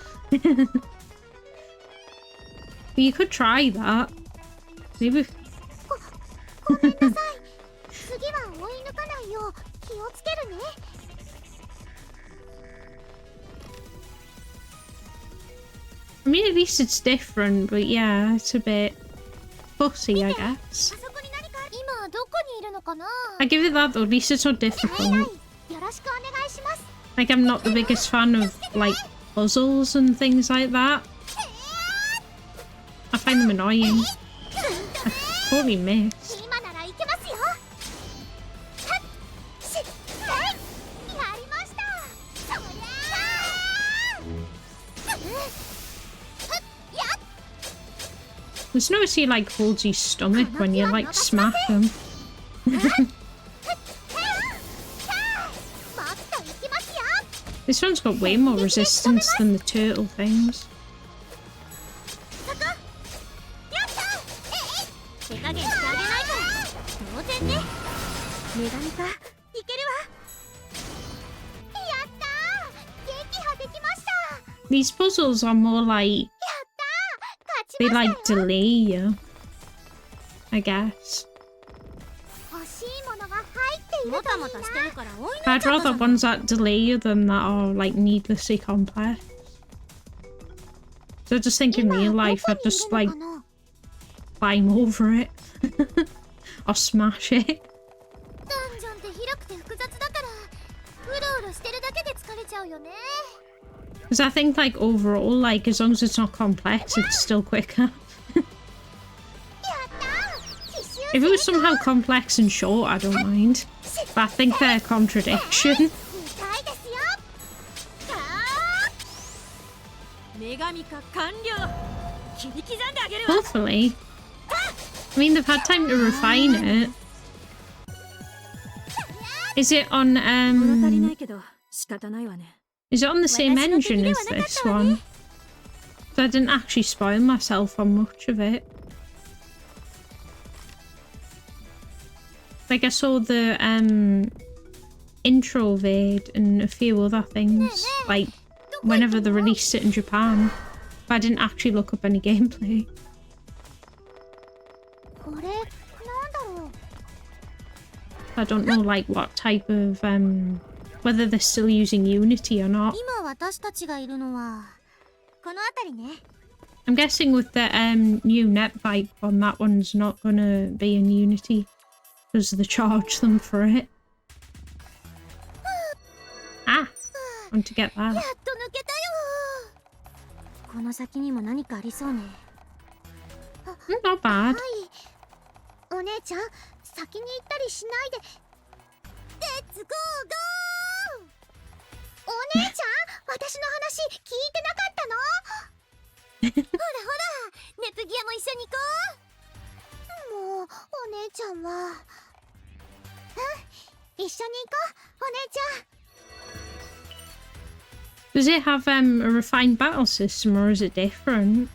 [SPEAKER 1] You But you could try that. Maybe.
[SPEAKER 3] ごめんなさい。次は追い抜かないよう気をつけるね。
[SPEAKER 1] I mean, at least it's different, but yeah, it's a bit fussy, I guess.
[SPEAKER 3] あそこに何か今どこにいるのかな。
[SPEAKER 1] I give it that though, at least it's not difficult.
[SPEAKER 3] よろしくお願いします。
[SPEAKER 1] Like, I'm not the biggest fan of, like, puzzles and things like that. I find them annoying. I totally missed.
[SPEAKER 3] 今ならいけますよ。はっしっはいやりました。そりゃあやっ
[SPEAKER 1] Just notice he, like, holds his stomach when you, like, smack him.
[SPEAKER 3] もっといきますよ。
[SPEAKER 1] This one's got way more resistance than the turtle things.
[SPEAKER 3] そこやった
[SPEAKER 4] 手加減してあげないから当然ね。女神かいけるわ。
[SPEAKER 3] やった撃破できました。
[SPEAKER 1] These puzzles are more like,
[SPEAKER 3] やった勝ち
[SPEAKER 1] they
[SPEAKER 3] ましたよ。
[SPEAKER 1] like delay you, I guess.
[SPEAKER 3] 欲しいものが入っているといいな。
[SPEAKER 4] もたもたしてるから追い抜いち
[SPEAKER 1] I'd
[SPEAKER 4] ゃった
[SPEAKER 1] rather ones that delay you than that are, like, needlessly complex. So I just think in real life I'd just, like, climb over it. Or smash it.
[SPEAKER 3] ダンジョンって広くて複雑だからうろうろしてるだけで疲れちゃうよね。
[SPEAKER 1] Because I think, like, overall, like, as long as it's not complex, it's still quicker.
[SPEAKER 3] やった奇襲
[SPEAKER 1] If it was somehow complex and short, I don't mind. But I think they're a contradiction.
[SPEAKER 3] 見たいですよ。さあ
[SPEAKER 4] 女神化完了。切り刻んであげるわ。
[SPEAKER 1] Hopefully. I mean, they've had time to refine it. Is it on,
[SPEAKER 4] 物足りないけど仕方ないわね。
[SPEAKER 1] is it on the same engine as this one? So I didn't actually spoil myself on much of it. Like, I saw the, intro vid and a few other things, like, whenever they released it in Japan. But I didn't actually look up any gameplay.
[SPEAKER 3] これなんだろう。
[SPEAKER 1] I don't know, like, what type of, whether they're still using Unity or not.
[SPEAKER 4] 今私たちがいるのは
[SPEAKER 3] この辺りね。
[SPEAKER 1] I'm guessing with the, new Nepgear one, that one's not gonna be in Unity. Because they charge them for it. Ah! I want to get
[SPEAKER 3] やっ
[SPEAKER 1] that.
[SPEAKER 3] と抜けたよ。
[SPEAKER 4] この先にも何かありそうね。
[SPEAKER 1] Not bad.
[SPEAKER 3] はい。お姉ちゃん、先に行ったりしないで。レッツゴーゴー。お姉ちゃん、私の話聞いてなかったの？ほらほら、ネプギアも一緒に行こう。もう、お姉ちゃんは。うん、一緒に行こう、お姉ちゃん。
[SPEAKER 1] Does it have, a refined battle system or is it different?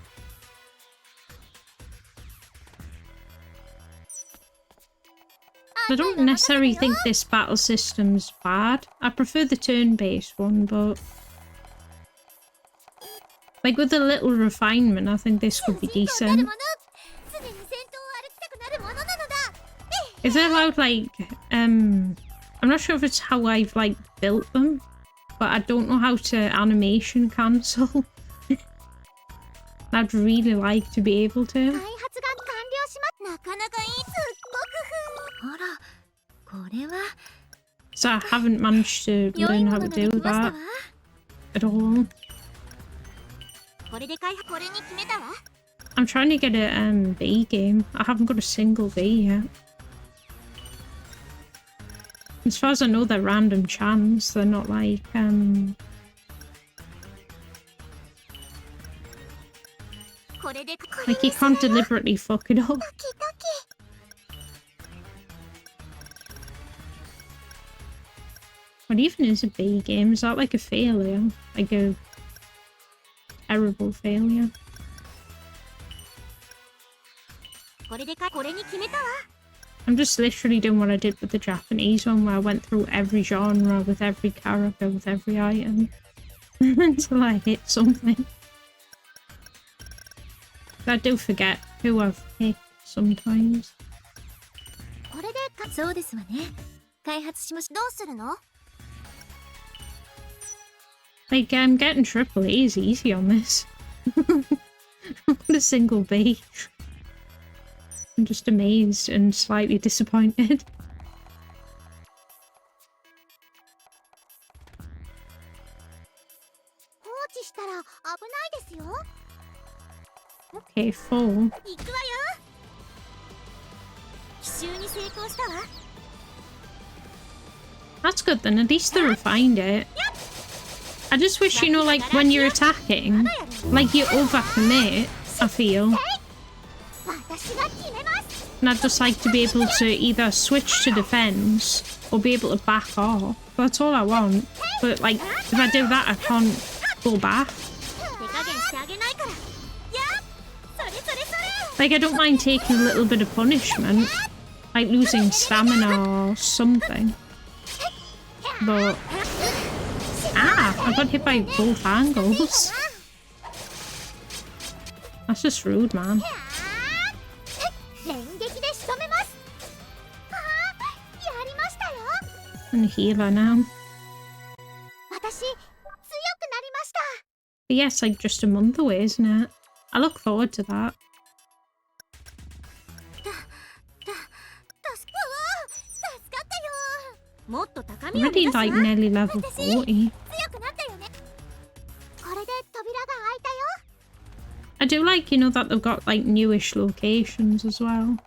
[SPEAKER 1] I don't necessarily think this battle system's bad. I prefer the turn-based one, but... Like, with a little refinement, I think this could be decent. Is it allowed, like, I'm not sure if it's how I've, like, built them, but I don't know how to animation cancel. I'd really like to be able to.
[SPEAKER 3] 開発が完了しまなかなかいいすっごく
[SPEAKER 4] あら、これは
[SPEAKER 1] So I haven't managed to
[SPEAKER 4] 良い
[SPEAKER 1] learn
[SPEAKER 4] も
[SPEAKER 1] how
[SPEAKER 4] の
[SPEAKER 1] to
[SPEAKER 4] がで
[SPEAKER 1] do
[SPEAKER 4] きましたわ。
[SPEAKER 1] that at all.
[SPEAKER 3] これで開発これに決めたわ。
[SPEAKER 1] I'm trying to get a B game. I haven't got a single B yet. As far as I know, they're random chance. They're not like,
[SPEAKER 3] これでこれ
[SPEAKER 1] like you can't deliberately fuck it up.
[SPEAKER 3] ドキドキ。
[SPEAKER 1] What even is a B game? Is that like a failure? Like a terrible failure?
[SPEAKER 3] これでこれに決めたわ。
[SPEAKER 1] I'm just literally doing what I did with the Japanese one, where I went through every genre with every character, with every item until I hit something. I do forget who I've picked sometimes.
[SPEAKER 2] これでそうですわね。開発しましょう。どうするの？
[SPEAKER 1] Like, getting triple A is easy on this. Not a single B. I'm just amazed and slightly disappointed. Okay, full.
[SPEAKER 2] 行くわよ。奇襲に成功したわ。
[SPEAKER 1] That's good then, at least they refined it. I just wish, you know, like, when you're attacking, like, you overcommit, I feel. And I'd just like to be able to either switch to defense or be able to back off. That's all I want. But, like, if I do that, I can't go back. Like, I don't mind taking a little bit of punishment. Like losing stamina or something. But... Ah! I got hit by both angles. That's just rude, man. I'm a healer now. But yeah, it's like just a month away, isn't it? I look forward to that. Already like nearly level 40. I do like, you know, that they've got like newish locations as well.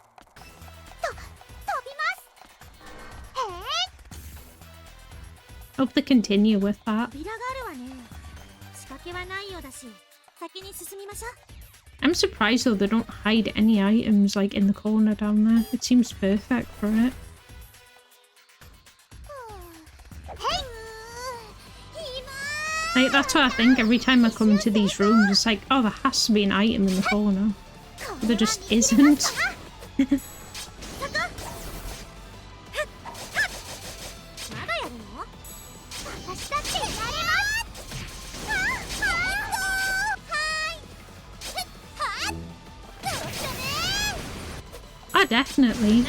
[SPEAKER 1] Hope they continue with that. I'm surprised though they don't hide any items like in the corner down there. It seems perfect for it. Like, that's what I think every time I come into these rooms. It's like, oh, there has to be an item in the corner. But there just isn't. Ah, definitely.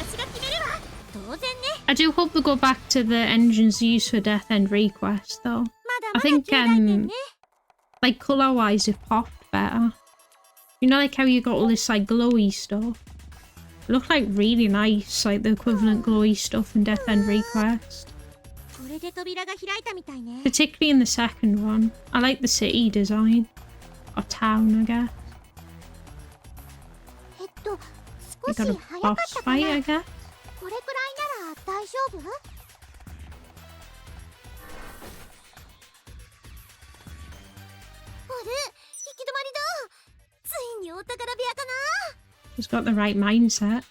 [SPEAKER 1] I do hope they go back to the engines used for Death End Request, though. I think, like, colour-wise, it popped better. You know, like how you got all this, like, glowy stuff? It looked, like, really nice, like, the equivalent glowy stuff in Death End Request. Particularly in the second one. I like the city design. Or town, I guess. We got a boss fight, I guess. He's got the right mindset.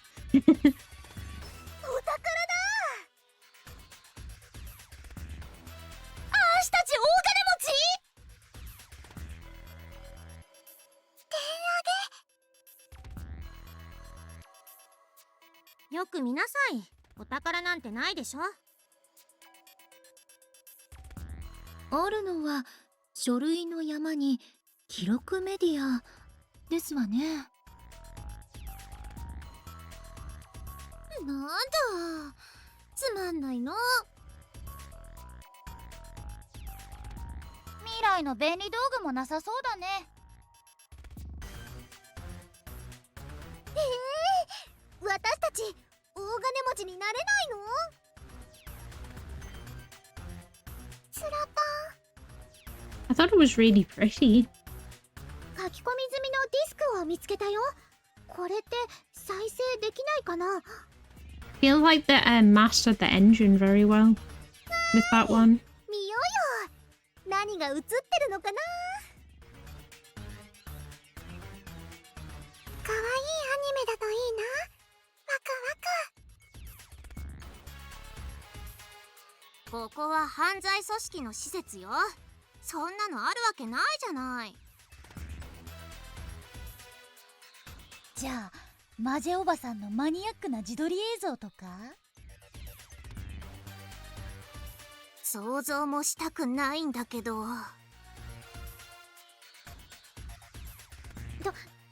[SPEAKER 1] I thought it was really pretty. Feel like they mastered the engine very well with that one.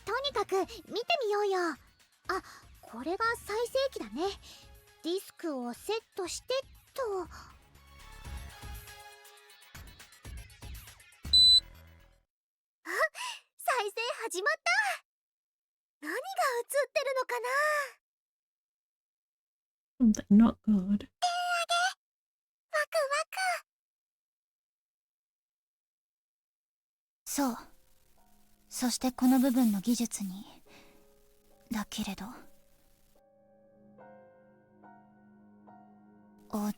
[SPEAKER 3] とにかく見てみようよ。あ、これが再生機だね。ディスクをセットしてっと。あ、再生始まった。何が映ってるのかな。
[SPEAKER 1] Something not good.
[SPEAKER 3] ワクワク。
[SPEAKER 2] そう。そしてこの部分の技術にだけれど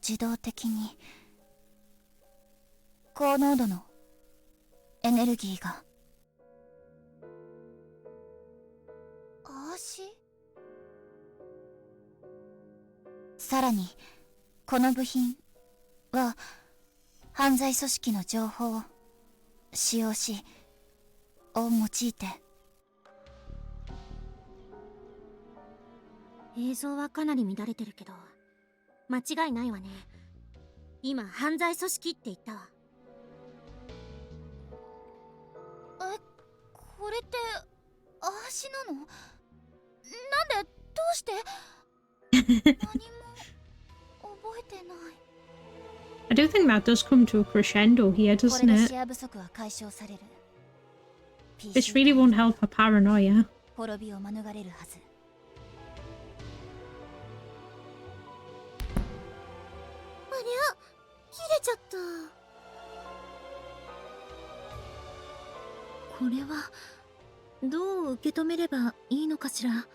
[SPEAKER 2] 自動的に高濃度のエネルギーが
[SPEAKER 3] 足。
[SPEAKER 2] さらにこの部品は犯罪組織の情報を使用しを用いて。
[SPEAKER 4] 映像はかなり乱れてるけど間違いないわね。今犯罪組織って言ったわ。
[SPEAKER 3] これって足なの？なんで？どうして？何も覚えてない。
[SPEAKER 1] I do think that does come to a crescendo here,
[SPEAKER 2] こ
[SPEAKER 1] doesn't
[SPEAKER 2] れで
[SPEAKER 1] it?
[SPEAKER 2] 視野不足は解消される。
[SPEAKER 1] This really won't help her paranoia.
[SPEAKER 2] 滅びを免れるはず。
[SPEAKER 3] ありゃ、切れちゃった。
[SPEAKER 4] これはどう受け止めればいいのかしら。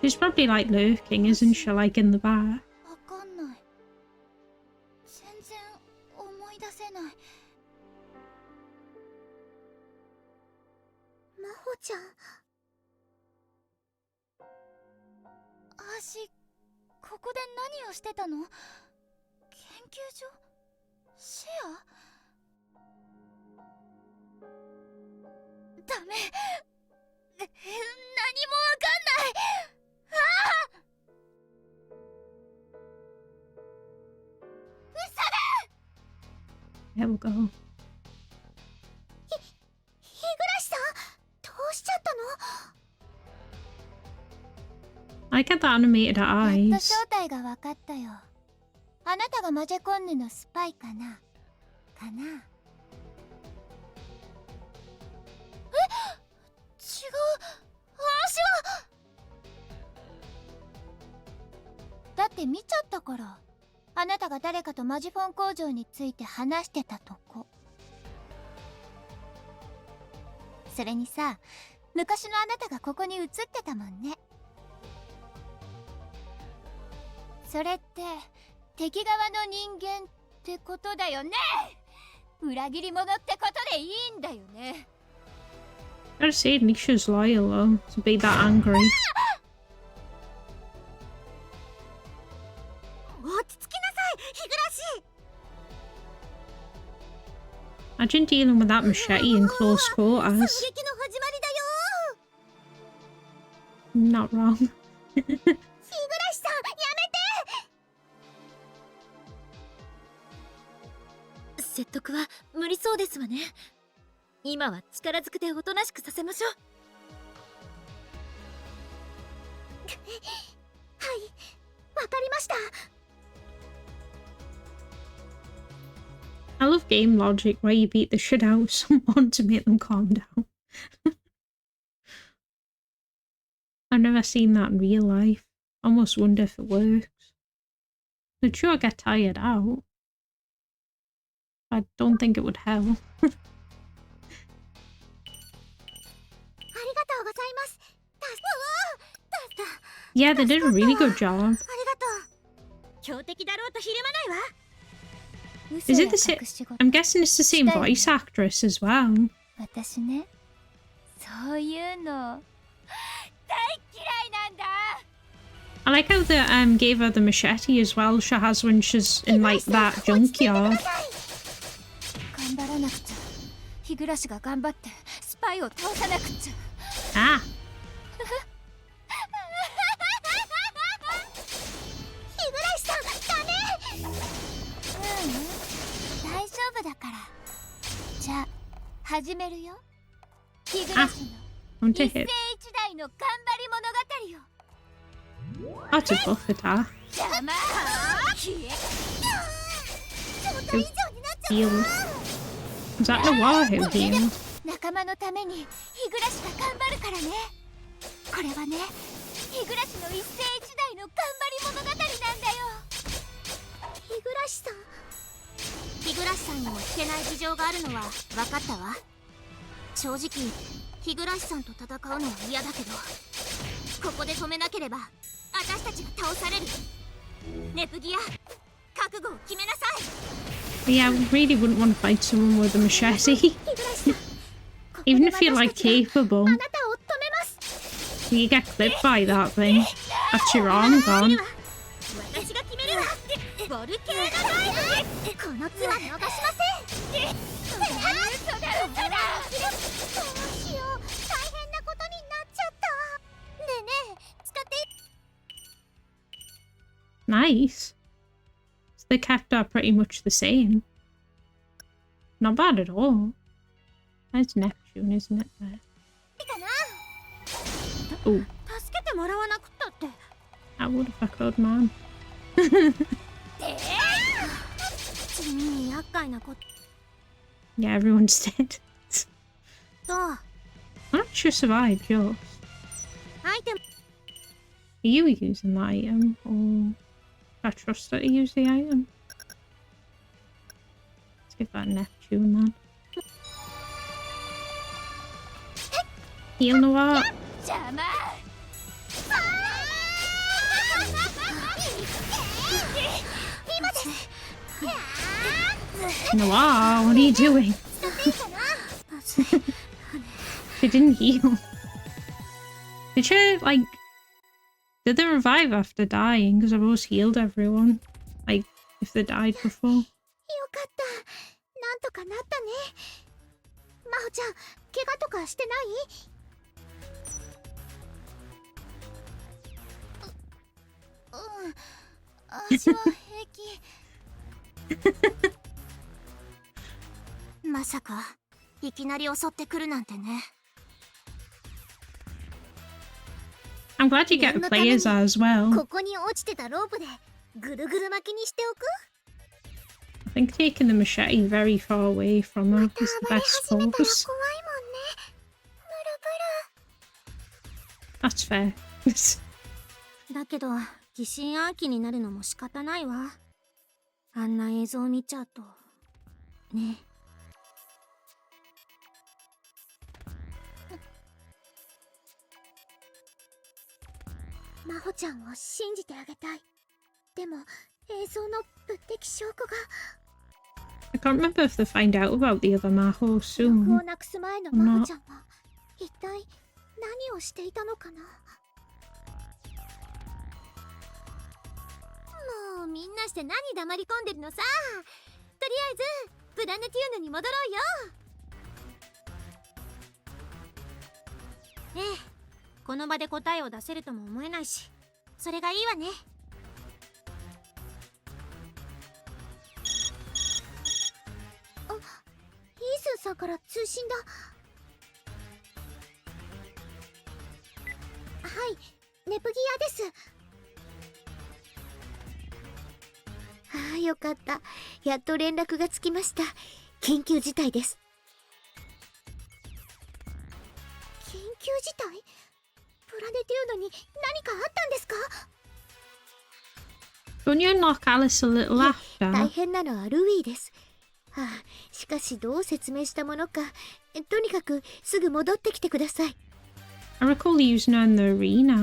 [SPEAKER 1] She's probably like lurking, isn't she? Like in the bar.
[SPEAKER 3] わかんない。全然思い出せない。マホちゃん。足、ここで何をしてたの？研究所？シェア？ダメ。何もわかんない。ああ！嘘だ！
[SPEAKER 1] There we go.
[SPEAKER 3] 日暮さん、どうしちゃったの？
[SPEAKER 1] I get the animated
[SPEAKER 3] やっと
[SPEAKER 1] eyes.
[SPEAKER 3] 正体が分かったよ。あなたがマジェコンヌのスパイかな？かな？違う。足は。だって見ちゃったから。あなたが誰かとマジフォン工場について話してたとこ。それにさ、昔のあなたがここに映ってたもんね。それって敵側の人間ってことだよね。裏切り者ってことでいいんだよね。
[SPEAKER 1] Gotta say, at least she's loyal though, to be that angry.
[SPEAKER 3] 落ち着きなさい、日暮。
[SPEAKER 1] Imagine dealing with that machete in close
[SPEAKER 3] 惨
[SPEAKER 1] quarters.
[SPEAKER 3] 劇の始まりだよ。
[SPEAKER 1] Not wrong.
[SPEAKER 3] 日暮さん、やめて。
[SPEAKER 4] 説得は無理そうですわね。今は力ずくでおとなしくさせましょう。
[SPEAKER 3] はい、わかりました。
[SPEAKER 1] I love game logic where you beat the shit out of someone to make them calm down. I've never seen that in real life. I almost wonder if it works. I'm sure I get tired out. I don't think it would help.
[SPEAKER 3] ありがとうございます。
[SPEAKER 1] Yeah, they did a really good job.
[SPEAKER 3] ありがとう。
[SPEAKER 4] 強敵だろうとひるまないわ。
[SPEAKER 1] Is it the same? I'm guessing it's the same voice actress as well.
[SPEAKER 3] 私ね、そういうの大嫌いなんだ。
[SPEAKER 1] I like how they gave her the machete as well she has when she's in like that junkyard.
[SPEAKER 3] 頑張らなくちゃ。日暮が頑張ってスパイを倒さなくちゃ。
[SPEAKER 1] Ah,
[SPEAKER 3] 日暮さん、ダメ。大丈夫だから。じゃあ始めるよ。
[SPEAKER 1] Ah, I'm to hit.
[SPEAKER 2] 一代の頑張り物語よ。
[SPEAKER 1] That's a buff attack.
[SPEAKER 2] 邪魔。
[SPEAKER 1] Healed. Was that the Wahoo healed?
[SPEAKER 2] 仲間のために日暮が頑張るからね。これはね、日暮の一世一代の頑張り物語なんだよ。
[SPEAKER 3] 日暮さん、
[SPEAKER 4] 日暮さんにも聞けない事情があるのは分かったわ。正直日暮さんと戦うのは嫌だけど、ここで止めなければ私たちが倒される。ネプギア、覚悟を決めなさい。
[SPEAKER 1] Yeah, I really wouldn't want to fight someone with a machete. Even if you're like capable,
[SPEAKER 3] あなたを止めます。
[SPEAKER 1] you get clipped by that thing. That's your arm gone.
[SPEAKER 4] 私が決めるわ。ボルケーノダイブ。
[SPEAKER 3] このツは逃しません。
[SPEAKER 2] 嘘だ嘘だ。
[SPEAKER 3] どうしよう、大変なことになっちゃった。ねえねえ、使って。
[SPEAKER 1] Nice. So they kept her pretty much the same. Not bad at all. That's Neptune, isn't it? There. Oh,
[SPEAKER 4] 助けてもらわなくったって。
[SPEAKER 1] I would if I could, man.
[SPEAKER 4] 地味に厄介なこと。
[SPEAKER 1] Yeah, everyone's dead.
[SPEAKER 4] と、ア
[SPEAKER 1] I'm not sure survived yours.
[SPEAKER 4] イテム。
[SPEAKER 1] Are you using the item? Or I trust that to use the item? Let's give that Neptune, man. Heal Noir.
[SPEAKER 2] 邪魔。
[SPEAKER 1] Noir, what are you doing? She didn't heal. Did she, like... Did they revive after dying? Because I've always healed everyone. Like, if they died before.
[SPEAKER 3] よかった。なんとかなったね。真帆ちゃん、怪我とかしてない？足は平気。
[SPEAKER 4] まさかいきなり襲ってくるなんてね。
[SPEAKER 1] I'm glad you get a player's as well.
[SPEAKER 3] ここに落ちてたロープでぐるぐる巻きにしておく。
[SPEAKER 1] I think taking the machete very far away from her is the best
[SPEAKER 3] 始めたら怖いもんね。
[SPEAKER 1] course.
[SPEAKER 3] ブルブル。
[SPEAKER 1] That's fair.
[SPEAKER 4] だけど疑心暗鬼になるのも仕方ないわ。あんな映像見ちゃうとね。
[SPEAKER 3] 真帆ちゃんを信じてあげたい。でも映像の物的証拠が。
[SPEAKER 1] I can't remember if they find out about the other Maho
[SPEAKER 3] 記憶
[SPEAKER 1] soon.
[SPEAKER 3] をなくす前の真帆ちゃんは一体何をしていたのかな。もうみんなして何黙り込んでるのさ。とりあえずプラネティウヌに戻ろうよ。
[SPEAKER 4] ええ、この場で答えを出せるとも思えないし、それがいいわね。
[SPEAKER 3] あ、イースーさんから通信だ。はい、ネプギアです。ああ、よかった。やっと連絡がつきました。緊急事態です。緊急事態？プラネティウヌに何かあったんですか？
[SPEAKER 1] Don't you unlock Alice a little
[SPEAKER 3] 大
[SPEAKER 1] after?
[SPEAKER 3] 変なのはルイです。はあ、しかしどう説明したものか。とにかくすぐ戻ってきてください。
[SPEAKER 1] I recall using her in the arena.
[SPEAKER 3] ルイが？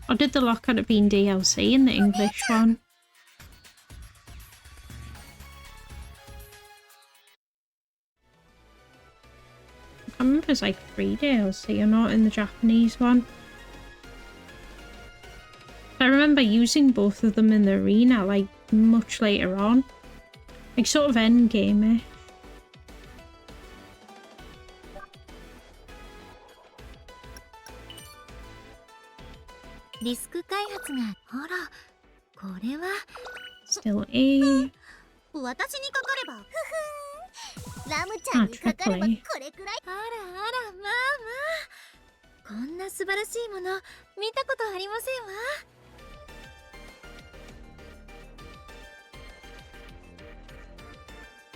[SPEAKER 1] Or did the lockout have been DLC in the English one? I remember it's like 3 DLC or not in the Japanese one. I remember using both of them in the arena like much later on. Like sort of endgame-ish.
[SPEAKER 3] リスク開発が。あら、これは
[SPEAKER 1] Still A.
[SPEAKER 4] 私にかかれば。
[SPEAKER 3] ラムちゃんにかかればこ
[SPEAKER 1] Technically.
[SPEAKER 3] れくらい。
[SPEAKER 2] あらあら、まあまあ、こんな素晴らしいもの見たことありませんわ。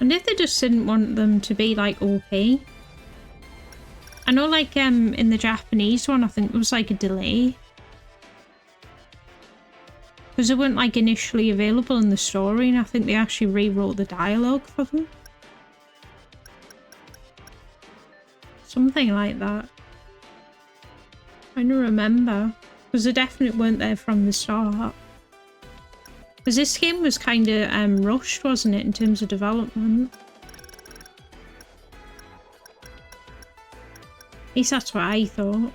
[SPEAKER 1] And if they just didn't want them to be like OP. I know like in the Japanese one I think there was like a delay. Because they weren't like initially available in the story and I think they actually rewrote the dialogue for them. Something like that. I don't remember. Because they definitely weren't there from the start. Because this game was kind of rushed, wasn't it, in terms of development? At least that's what I thought.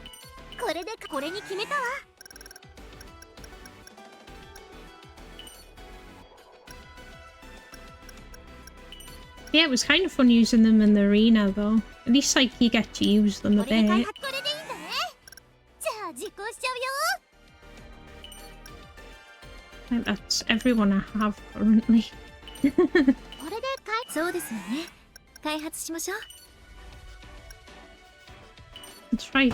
[SPEAKER 3] これでこれに決めたわ。
[SPEAKER 1] Yeah, it was kind of fun using them in the arena though. At least like you get to use them a
[SPEAKER 3] これで開
[SPEAKER 1] bit.
[SPEAKER 3] 発これでいいんだね。じゃあ実行しちゃうよ。
[SPEAKER 1] I think that's everyone I have currently.
[SPEAKER 3] これで
[SPEAKER 2] そうですよね。開発しましょう。
[SPEAKER 1] Let's try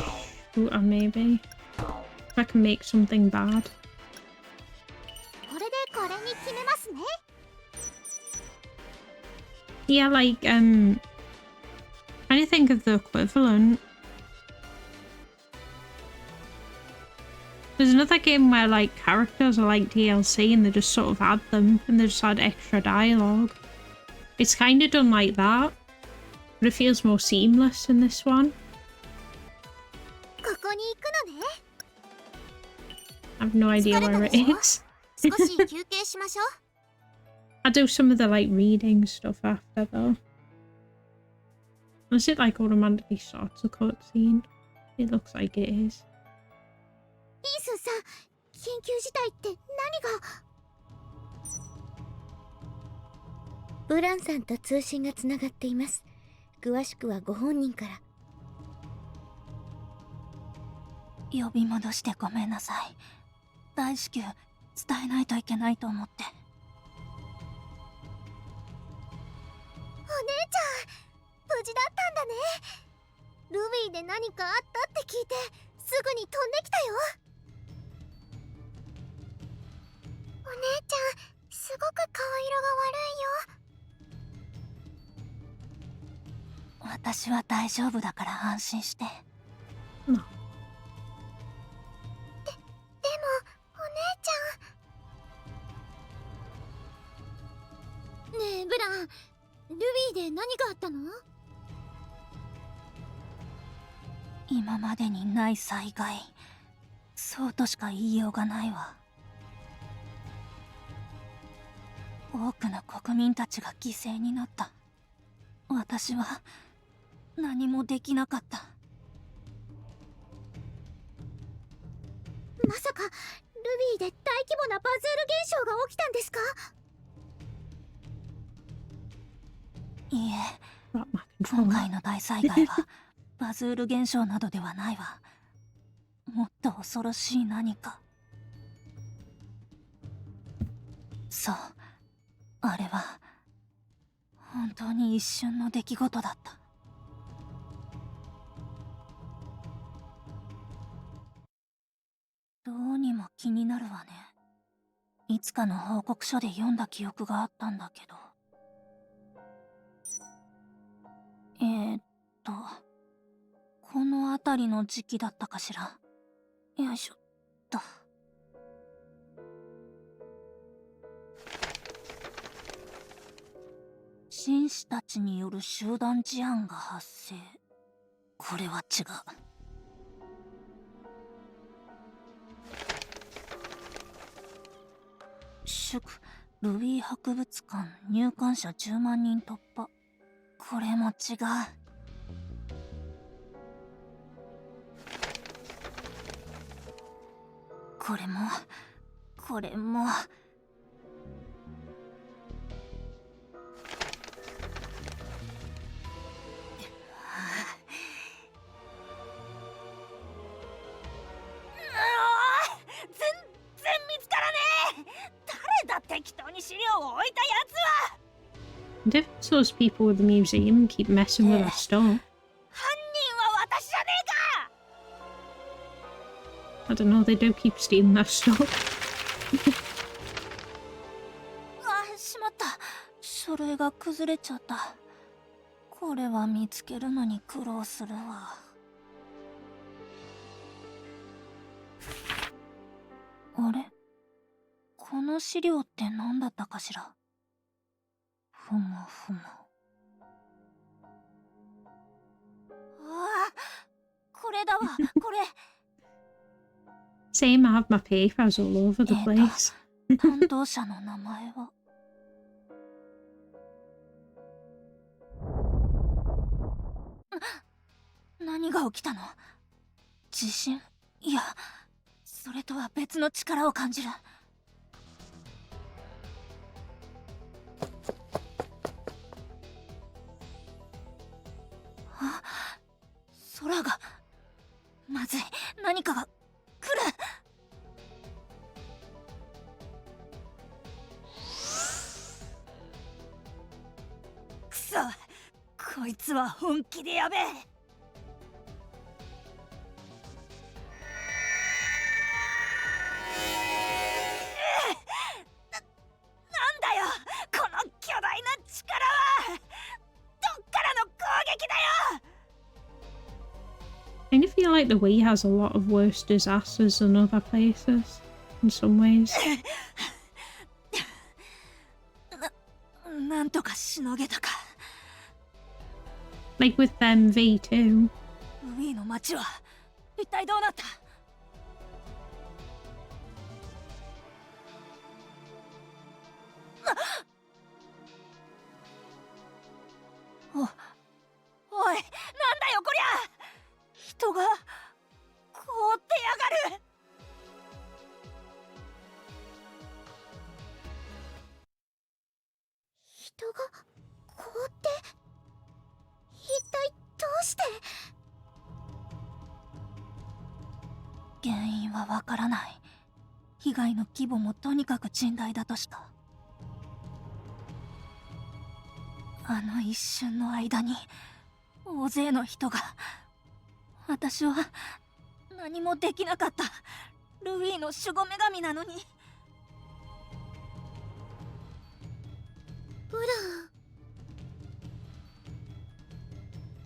[SPEAKER 1] shooter maybe. If I can make something bad.
[SPEAKER 3] これでこれに決めますね。
[SPEAKER 1] Yeah, like trying to think of the equivalent. There's another game where like characters are like DLC and they just sort of add them and they just add extra dialogue. It's kind of done like that, but it feels more seamless in this one.
[SPEAKER 3] ここに行くのね。
[SPEAKER 1] I have no idea where it is.
[SPEAKER 4] 少し休憩しましょう。
[SPEAKER 1] I do some of the like reading stuff after though. Unless it like automatically starts a cutscene. It looks like it is.
[SPEAKER 3] イースさん、緊急事態って何が。
[SPEAKER 2] ブランさんと通信がつながっています。詳しくはご本人から。呼び戻してごめんなさい。大至急伝えないといけないと思って。
[SPEAKER 3] お姉ちゃん、無事だったんだね。ルビーで何かあったって聞いてすぐに飛んできたよ。お姉ちゃん、すごく顔色が悪いよ。
[SPEAKER 2] 私は大丈夫だから安心して。
[SPEAKER 1] No.
[SPEAKER 3] でもお姉ちゃん。ねえブラン、ルビーで何があったの？
[SPEAKER 2] 今までにない災害。そうとしか言いようがないわ。多くの国民たちが犠牲になった。私は何もできなかった。
[SPEAKER 3] まさかルビーで大規模なバズール現象が起きたんですか？
[SPEAKER 2] いいえ、
[SPEAKER 1] Not my
[SPEAKER 2] 今
[SPEAKER 1] controller.
[SPEAKER 2] 回の大災害はバズール現象などではないわ。もっと恐ろしい何か。そう、あれは本当に一瞬の出来事だった。どうにも気になるわね。いつかの報告書で読んだ記憶があったんだけど。この辺りの時期だったかしら。よいしょっと。紳士たちによる集団事案が発生。これは違う。祝ルビー博物館入館者10万人突破。これも違う。これもこれも。全然見つからねえ。誰だ適当に資料を置いたやつは。
[SPEAKER 1] And if it's those people with the museum keep messing with our stuff,
[SPEAKER 2] 犯人は私じゃねえか。
[SPEAKER 1] I don't know, they do keep stealing that stuff.
[SPEAKER 2] あ、しまった。書類が崩れちゃった。これは見つけるのに苦労するわ。あれ？この資料って何だったかしら。ふむふむ。ああ、これだわ、これ。
[SPEAKER 1] Same, I have my papers all over the place.
[SPEAKER 2] 担当者の名前は。何が起きたの？地震？いや、それとは別の力を感じる。あ、空が。まずい、何かが来る。くそ、こいつは本気でやべえ。なんだよ、この巨大な力は。どっからの攻撃だよ。
[SPEAKER 1] I kind of feel like the Wii has a lot of worse disasters than other places, in some ways.
[SPEAKER 2] なんとかしのげたか。
[SPEAKER 1] Like with vtube.
[SPEAKER 2] ウィーの町は一体どうなった？おい、なんだよこりゃ。人が凍ってやがる。
[SPEAKER 3] 人が凍って一体どうして？
[SPEAKER 2] 原因はわからない。被害の規模もとにかく甚大だとした。あの一瞬の間に大勢の人が。私は何もできなかった。ルイーの守護女神なのに。
[SPEAKER 3] ブラン。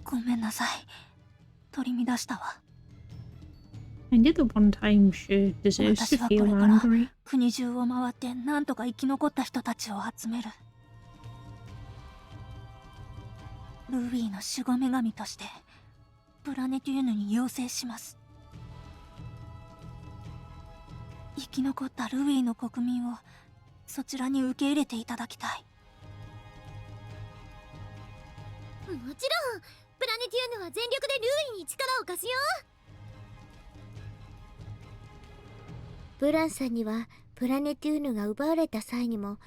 [SPEAKER 2] ごめんなさい。取り乱したわ。
[SPEAKER 1] I did the one time she deserves
[SPEAKER 2] 私
[SPEAKER 1] to
[SPEAKER 2] はこれ
[SPEAKER 1] feel
[SPEAKER 2] から
[SPEAKER 1] angry.
[SPEAKER 2] 国中を回ってなんとか生き残った人たちを集める。ルイーの守護女神としてプラネテューヌに要請します。生き残ったルイーの国民をそちらに受け入れていただきたい。
[SPEAKER 3] もちろんプラネティウヌは全力でルーイに力を貸すよ。
[SPEAKER 5] ブランさんにはプラネテューヌが奪われた際にも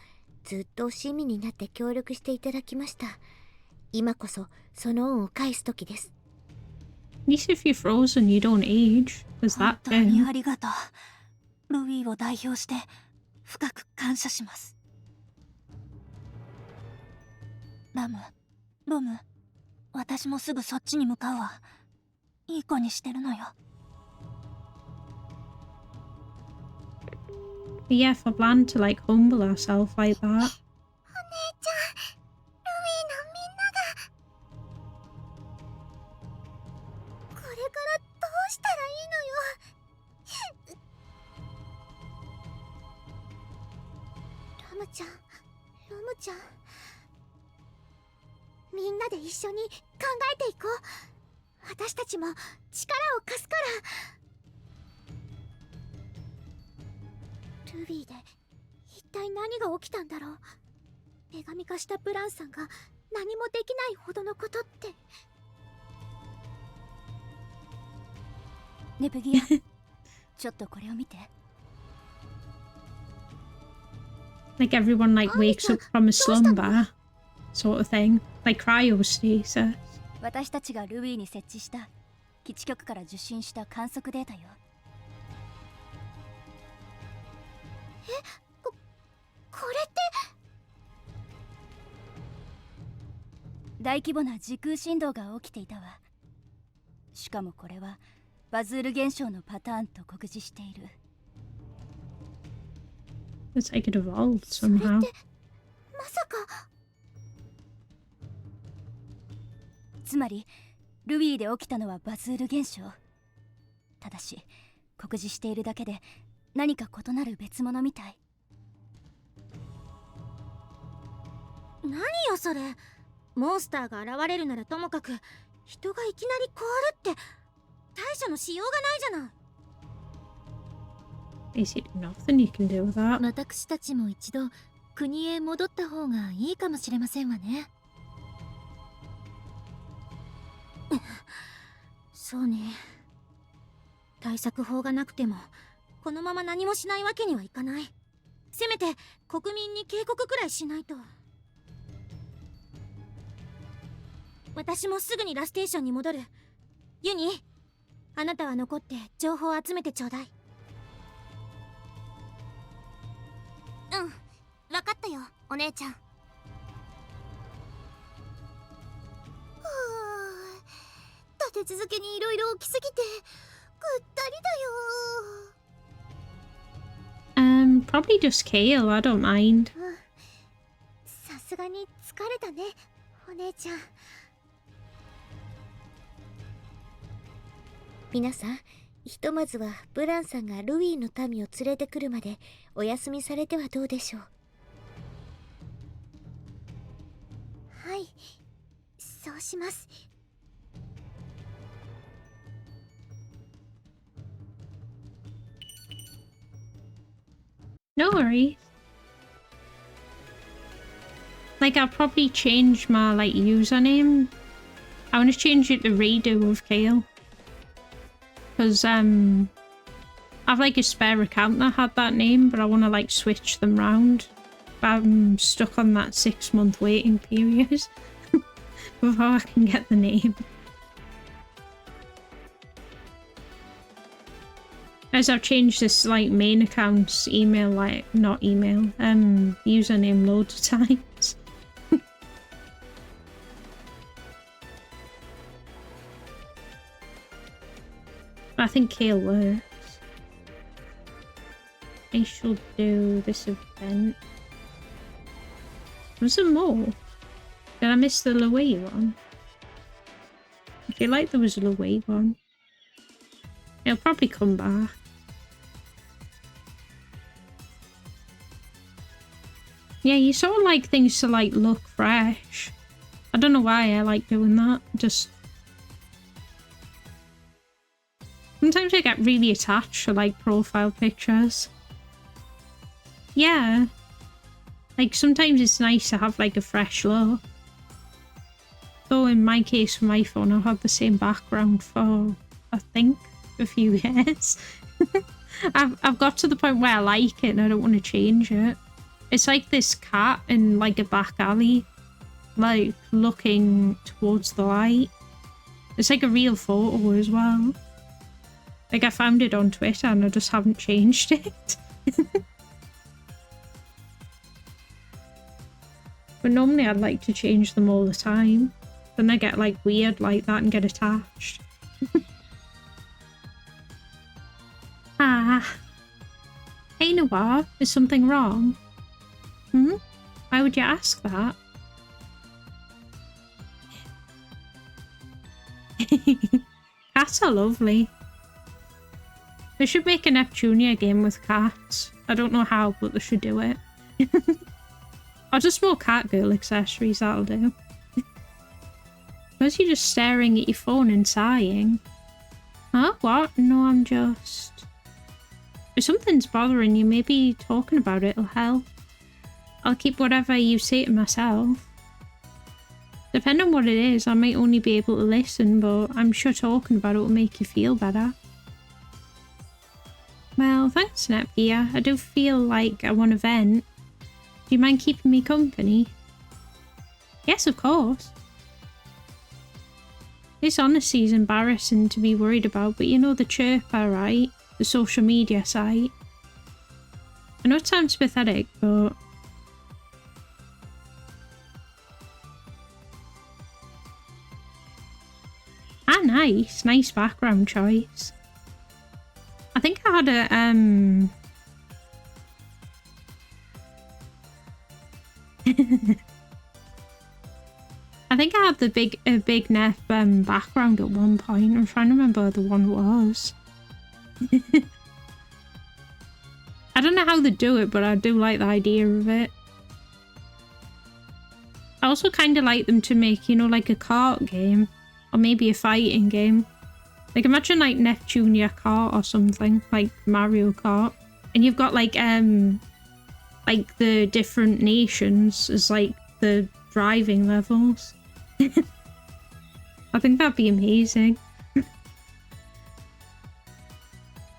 [SPEAKER 5] ずっと親身になって協力していただきました。今こそその恩を返す時です。
[SPEAKER 1] At least if you're frozen, you don't age. There's
[SPEAKER 2] 本
[SPEAKER 1] that
[SPEAKER 2] 当に
[SPEAKER 1] thing.
[SPEAKER 2] ありがとう。ルイーを代表して深く感謝します。ラム、ロム、私もすぐそっちに向かうわ。いい子にしてるのよ。
[SPEAKER 1] But yeah, for Bland to like humble herself like that.
[SPEAKER 3] お姉ちゃん、ルイのみんなが。これからどうしたらいいのよ。ラムちゃん、ロムちゃん。みんなで一緒に考えていこう。私たちも力を貸すから。ルビーで一体何が起きたんだろう。女神化したブランさんが何もできないほどのことって。
[SPEAKER 2] ネプギアちょっとこれを見て。
[SPEAKER 1] Like everyone like wakes up from a slumber, sort of thing. Like cryostasis.
[SPEAKER 6] 私たちがルビーに設置した基地局から受信した観測データよ。
[SPEAKER 3] これって。
[SPEAKER 6] 大規模な時空振動が起きていたわ。しかもこれはバズール現象のパターンと酷似している。
[SPEAKER 1] It's like it evolved
[SPEAKER 3] それって
[SPEAKER 1] somehow.
[SPEAKER 3] まさか。
[SPEAKER 6] つまりルビーで起きたのはバズール現象。ただし酷似しているだけで何か異なる別物みたい。
[SPEAKER 3] 何よそれ。モンスターが現れるならともかく、人がいきなり変わるって対処のしようがないじゃない。
[SPEAKER 1] Basically nothing you can do with that.
[SPEAKER 3] 私たちも一度国へ戻った方がいいかもしれませんわね。そうね。対策法がなくてもこのまま何もしないわけにはいかない。せめて国民に警告くらいしないと。私もすぐにラステーションに戻る。ユニ、あなたは残って情報を集めてちょうだい。
[SPEAKER 4] うん、分かったよお姉ちゃん。
[SPEAKER 3] 立て続けにいろいろ起きすぎてぐったりだよ。
[SPEAKER 1] Probably just Kale, I don't mind.
[SPEAKER 3] さすがに疲れたね、お姉ちゃん。
[SPEAKER 5] 皆さん、ひとまずはブランさんがルイーの民を連れてくるまでお休みされてはどうでしょう。
[SPEAKER 3] はい、そうします。
[SPEAKER 1] No worries. Like, I'll probably change my, like, username. I want to change it to Redo of Kale. Because, I've, like, a spare account that had that name, but I want to, like, switch them round. I'm stuck on that 6-month waiting period before I can get the name. As I've changed this, like, main account's email, like, not email, username loads of times. I think Kale works. I shall do this event. Was there more? Did I miss the Luwei one? I feel like there was a Luwei one. It'll probably come back. Yeah, you sort of like things to like look fresh. I don't know why I like doing that. Just sometimes I get really attached to like profile pictures. Yeah. Like sometimes it's nice to have like a fresh look. Though in my case with my phone I've had the same background for I think a few years. I've got to the point where I like it and I don't want to change it. It's like this cat in like a back alley, like looking towards the light. It's like a real photo as well. Like I found it on Twitter and I just haven't changed it. But normally I'd like to change them all the time. Then I get like weird like that and get attached. Ah. Hey Noir, is something wrong? Hmm? Why would you ask that? Cats are lovely. They should make a Neptunia game with cats. I don't know how, but they should do it. Or just more cat girl accessories, that'll do. Because you're just staring at your phone and sighing. Huh? What? No, I'm just... If something's bothering you, maybe talking about it will help. I'll keep whatever you say to myself. Depending on what it is, I might only be able to listen, but I'm sure talking about it will make you feel better. Well, thanks, Nepgear. I do feel like I want to vent. Do you mind keeping me company? Yes, of course. This honesty is embarrassing to be worried about, but you know the chirper, right? The social media site. I know it sounds pathetic, but... Nice background choice. I think I had a I think I had the big Nep background at one point. I'm trying to remember the one it was. I don't know how they do it, but I do like the idea of it. I also kind of like them to make, you know, like a kart game. Or maybe a fighting game. Like, imagine like Neptunia Kart or something. Like Mario Kart. And you've got like the different nations as like the driving levels. I think that'd be amazing.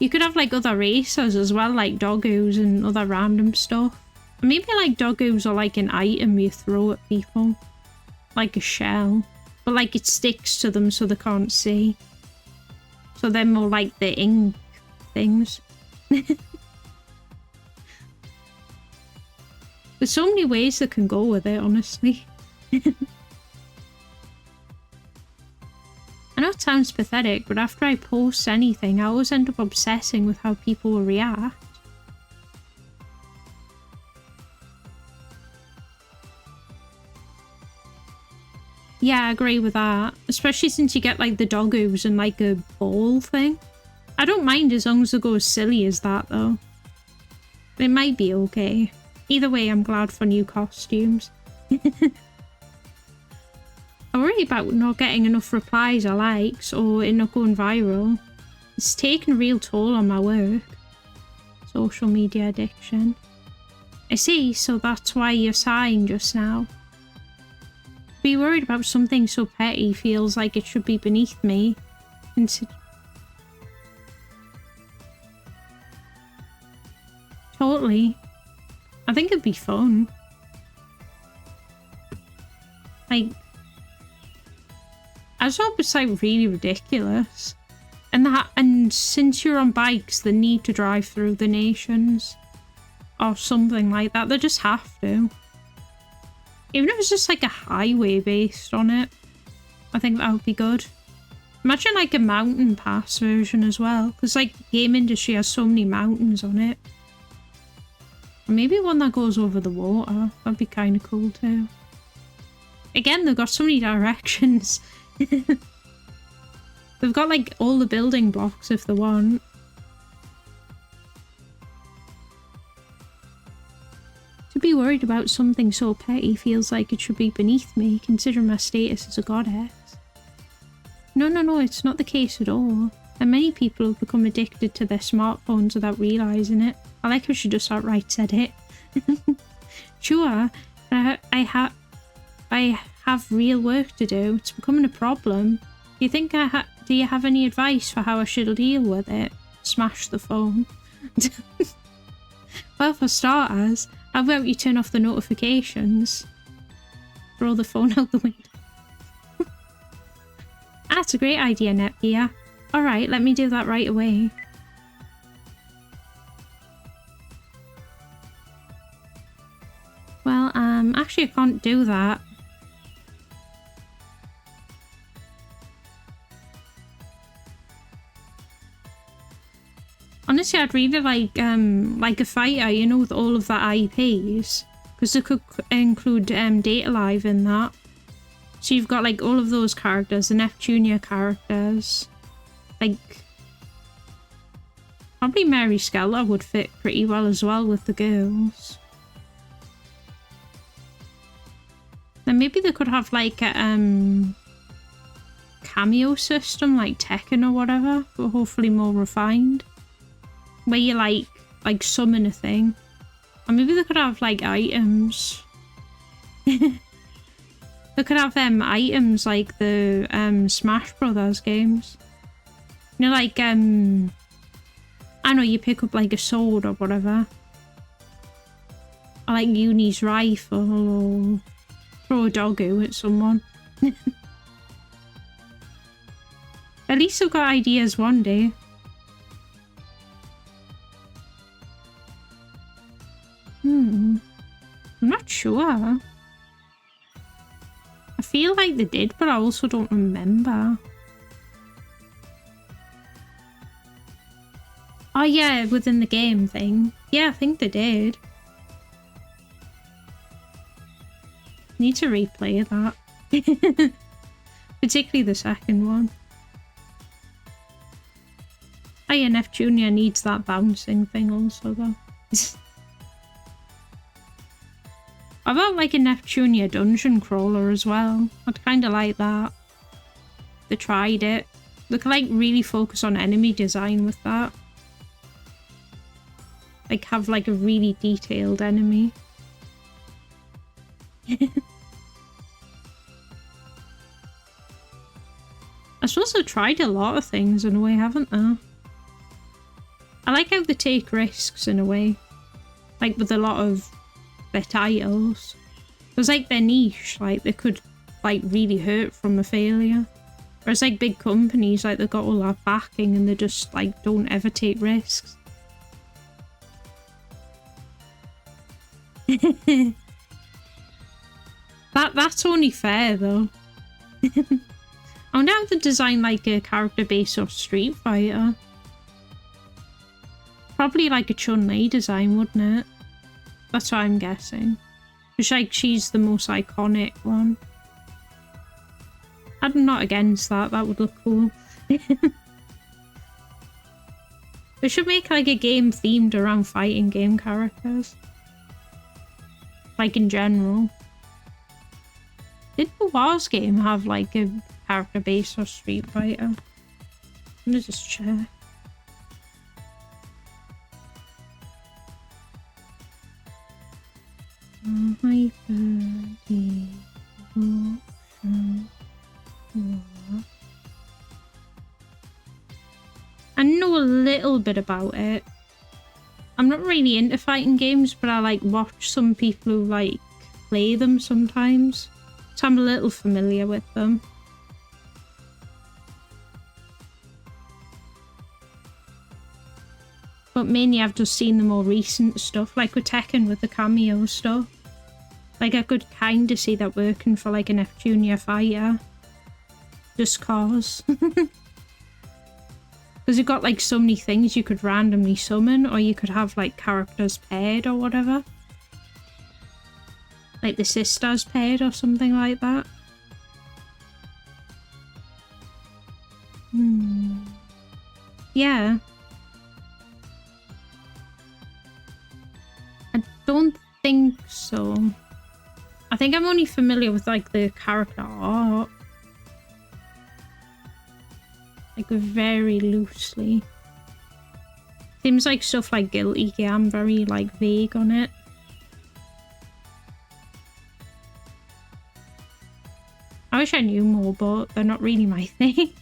[SPEAKER 1] You could have like other racers as well, like doggos and other random stuff. Maybe like doggos are like an item you throw at people. Like a shell. But like it sticks to them so they can't see. So they're more like the ink things. There's so many ways that can go with it, honestly. I know it sounds pathetic, but after I post anything, I always end up obsessing with how people will react. Yeah, I agree with that. Especially since you get like the doggos and like a ball thing. I don't mind as long as they go as silly as that though. It might be okay. Either way, I'm glad for new costumes. I worry about not getting enough replies or likes or it not going viral. It's taken a real toll on my work. Social media addiction. I see, so that's why you're sighing just now. Be worried about something so petty feels like it should be beneath me. Totally. I think it'd be fun. Like, I just hope it's like really ridiculous. And since you're on bikes, they need to drive through the nations. Or something like that. They just have to. Even if it's just like a highway based on it. I think that would be good. Imagine like a mountain pass version as well. Because like game industry has so many mountains on it. Or maybe one that goes over the water. That'd be kind of cool too. Again, they've got so many directions. They've got like all the building blocks if they want. To be worried about something so petty feels like it should be beneath me, considering my status as a goddess. No, it's not the case at all. And many people have become addicted to their smartphones without realising it. I like how she just outright said it. Sure, I have real work to do. It's becoming a problem. Do you have any advice for how I should deal with it? Smash the phone. Well, for starters, how about you turn off the notifications? Throw the phone out the window. That's a great idea, Nepgear. Alright, let me do that right away. Well, actually I can't do that. Honestly, I'd really like a fighter, you know, with all of the IPs. Because they could include Data Live in that. So you've got like all of those characters, the Neptunia characters. Like, probably Mary Skeller would fit pretty well as well with the girls. Then maybe they could have like a cameo system like Tekken or whatever, but hopefully more refined. Where you like summon a thing. Or maybe they could have like items. They could have items like the Smash Brothers games. You know, like I know you pick up like a sword or whatever. Or like Uni's rifle or throw a doggo at someone. At least I've got ideas one day. I'm not sure. I feel like they did, but I also don't remember. Oh yeah, within the game thing. Yeah, I think they did. Need to replay that. Particularly the second one. Oh yeah, Neptunia needs that bouncing thing also though. What about like a Neptunia dungeon crawler as well? I'd kind of like that. They tried it. They could like really focus on enemy design with that. Like have like a really detailed enemy. I suppose they've tried a lot of things in a way, haven't they? I like how they take risks in a way. Like with a lot of their titles. It's like their niche, like they could like really hurt from a failure. Whereas like big companies, like they've got all that backing and they just like don't ever take risks. That's only fair though. I wonder how to design like a character based off Street Fighter. Probably like a Chun-Li design, wouldn't it? That's what I'm guessing. Because like she's the most iconic one. I'm not against that, that would look cool. They should make like a game themed around fighting game characters. Like in general. Did the Wars game have like a character based on Street Fighter? Let me just check. I know a little bit about it. I'm not really into fighting games, but I like watch some people who like play them sometimes. So I'm a little familiar with them. But mainly I've just seen the more recent stuff, like with Tekken with the cameo stuff. Like I could kind of see that working for like an Neptunia fighter. Just cause. Because you've got like so many things you could randomly summon, or you could have like characters paired or whatever. Like the sisters paired or something like that. Yeah. I don't think so. I think I'm only familiar with like the character art. Like very loosely. Seems like stuff like Guilty Gear, I'm very like vague on it. I wish I knew more, but they're not really my thing.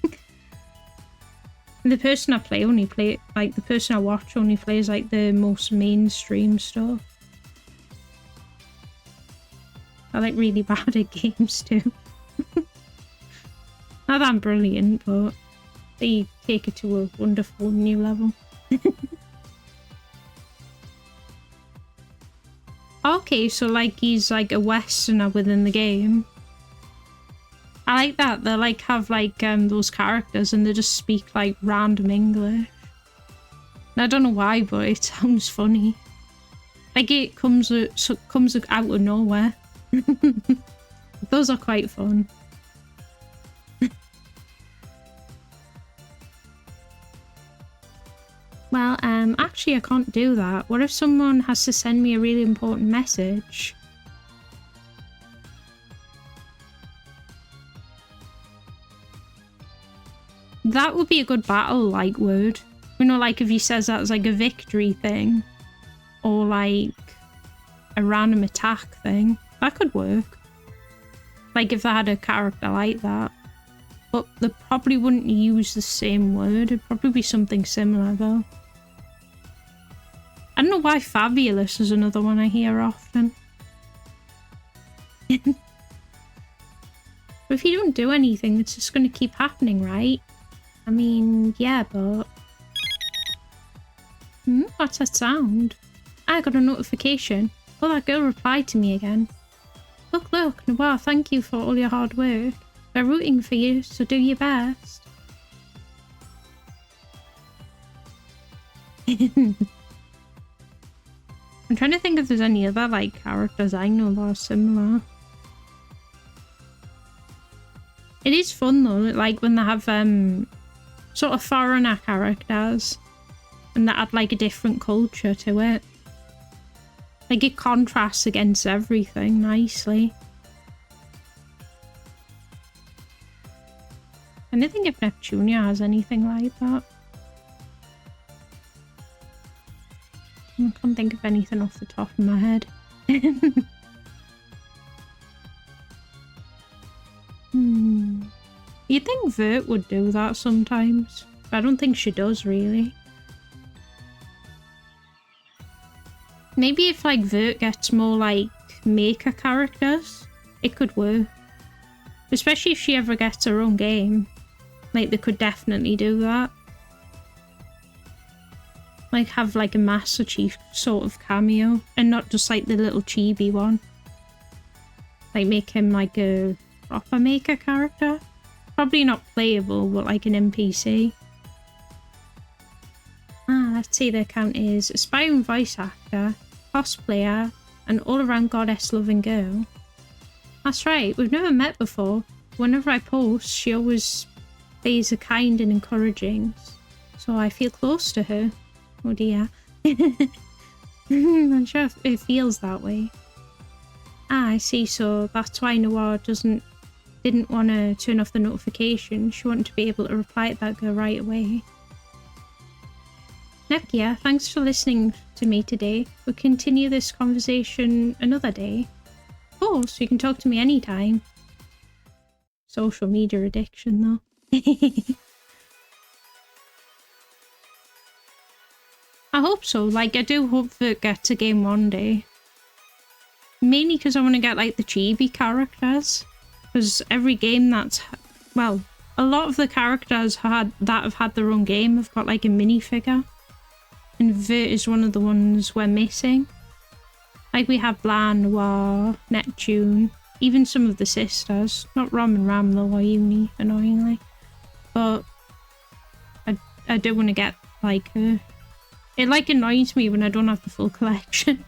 [SPEAKER 1] The person I play only play, like the person I watch only plays like the most mainstream stuff. I like really bad at games too. Not that I'm brilliant, but they take it to a wonderful new level. Okay, so like he's like a Westerner within the game. I like that. They like have like those characters and they just speak like random English. And I don't know why, but it sounds funny. Like it comes out of nowhere. Those are quite fun. Well, actually I can't do that. What if someone has to send me a really important message? That would be a good battle, like, word. You know, like if he says that as like a victory thing. Or like a random attack thing. That could work. Like if I had a character like that. But they probably wouldn't use the same word. It'd probably be something similar though. I don't know why fabulous is another one I hear often. But if you don't do anything, it's just going to keep happening, right? I mean, yeah, but... What's that sound? I got a notification. Oh, that girl replied to me again. Look, Noir, thank you for all your hard work. We're rooting for you, so do your best. I'm trying to think if there's any other like characters I know that are similar. It is fun though, like when they have sort of foreigner characters and that add like a different culture to it. Like it contrasts against everything nicely. I don't think if Neptunia has anything like that. I can't think of anything off the top of my head. You'd think Vert would do that sometimes, but I don't think she does really. Maybe if like Vert gets more like mecha characters, it could work. Especially if she ever gets her own game. Like they could definitely do that. Like have like a Master Chief sort of cameo and not just like the little chibi one. Like make him like a proper mecha character. Probably not playable, but like an NPC. Let's see, their account is aspiring voice actor, cosplayer, and all-around goddess-loving girl. That's right, we've never met before. Whenever I post, she always plays a kind and encouraging, so I feel close to her. Oh dear. I'm sure it feels that way. I see, so that's why Noir didn't want to turn off the notification. She wanted to be able to reply to that girl right away. Nepgear, thanks for listening to me today. We'll continue this conversation another day. Of course, you can talk to me anytime. Social media addiction, though. I hope so. Like, I do hope that it gets a game one day. Mainly because I want to get, like, the chibi characters. Because every game that's... Well, a lot of the characters that have had their own game have got, like, a minifigure. And Vert is one of the ones we're missing. Like, we have Blan, Noir, Neptune, even some of the sisters. Not Rom and Ram, though, or Uni, annoyingly. But I do want to get, like, her. It, like, annoys me when I don't have the full collection.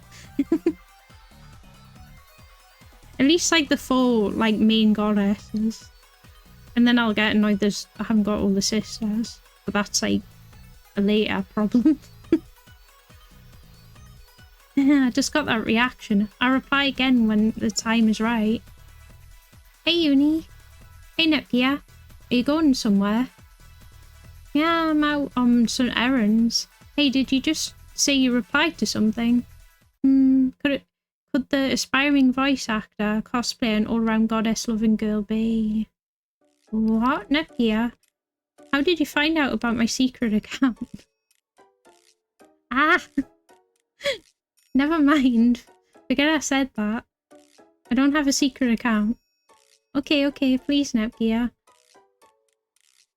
[SPEAKER 1] At least, like, the 4, like, main goddesses. And then I'll get annoyed that I haven't got all the sisters. But that's, like, a later problem. I just got that reaction. I'll reply again when the time is right. Hey, Uni. Hey, Nepgear. Are you going somewhere? Yeah, I'm out on some errands. Hey, did you just say you replied to something? Could the aspiring voice actor, cosplayer, and all-round goddess-loving girl be... What, Nepgear? How did you find out about my secret account? Ah! Never mind. Forget I said that. I don't have a secret account. Okay, please, Nepgear.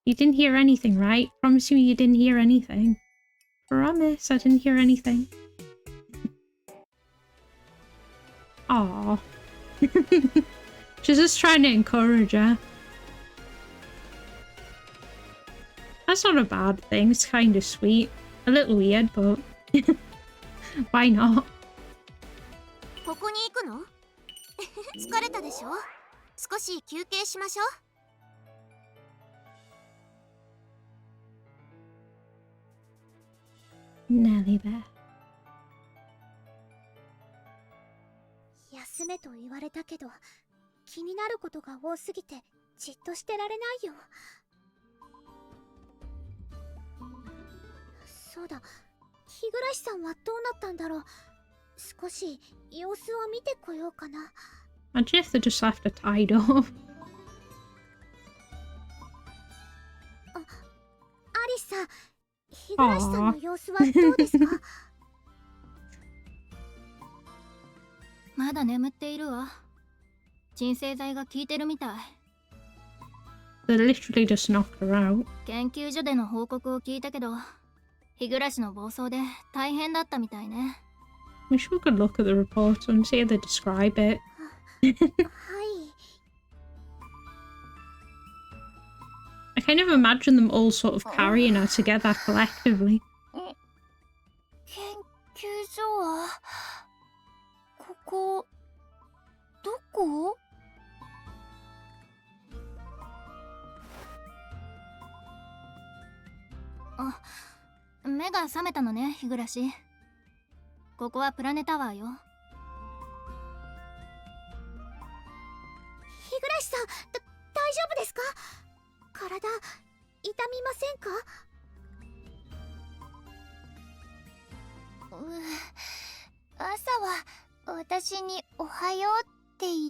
[SPEAKER 1] You didn't hear anything, right? Promise me you didn't hear anything. Promise I didn't hear anything. Aww. She's just trying to encourage her. That's not a bad thing. It's kind of sweet. A little weird, but... Why not?
[SPEAKER 4] ここに行くの？疲れたでしょ？少し休憩しましょう。
[SPEAKER 1] Nelly Bear.
[SPEAKER 3] 休めと言われたけど、気になることが多すぎてじっとしてられないよ。そうだ、日暮さんはどうなったんだろう。少し様子を見てこようかな。
[SPEAKER 1] Imagine if they just left her tied up.
[SPEAKER 3] アリスさん、日暮さんの様子はどうですか？
[SPEAKER 6] まだ眠っているわ。鎮静剤が効いてるみたい。
[SPEAKER 1] They literally just knocked her out.
[SPEAKER 6] 研究所での報告を聞いたけど、日暮の暴走で大変だったみたいね。
[SPEAKER 1] Wish we could look at the report and see how they describe it.
[SPEAKER 3] はい。
[SPEAKER 1] I kind of imagine them all sort of carrying her together collectively.
[SPEAKER 2] 研究所はここどこ？
[SPEAKER 4] あ、目が覚めたのね、日暮。ここはプラネタワーよ。
[SPEAKER 3] 日暮さん、大丈夫ですか？体痛みませんか？
[SPEAKER 5] 朝は私におはようって言っ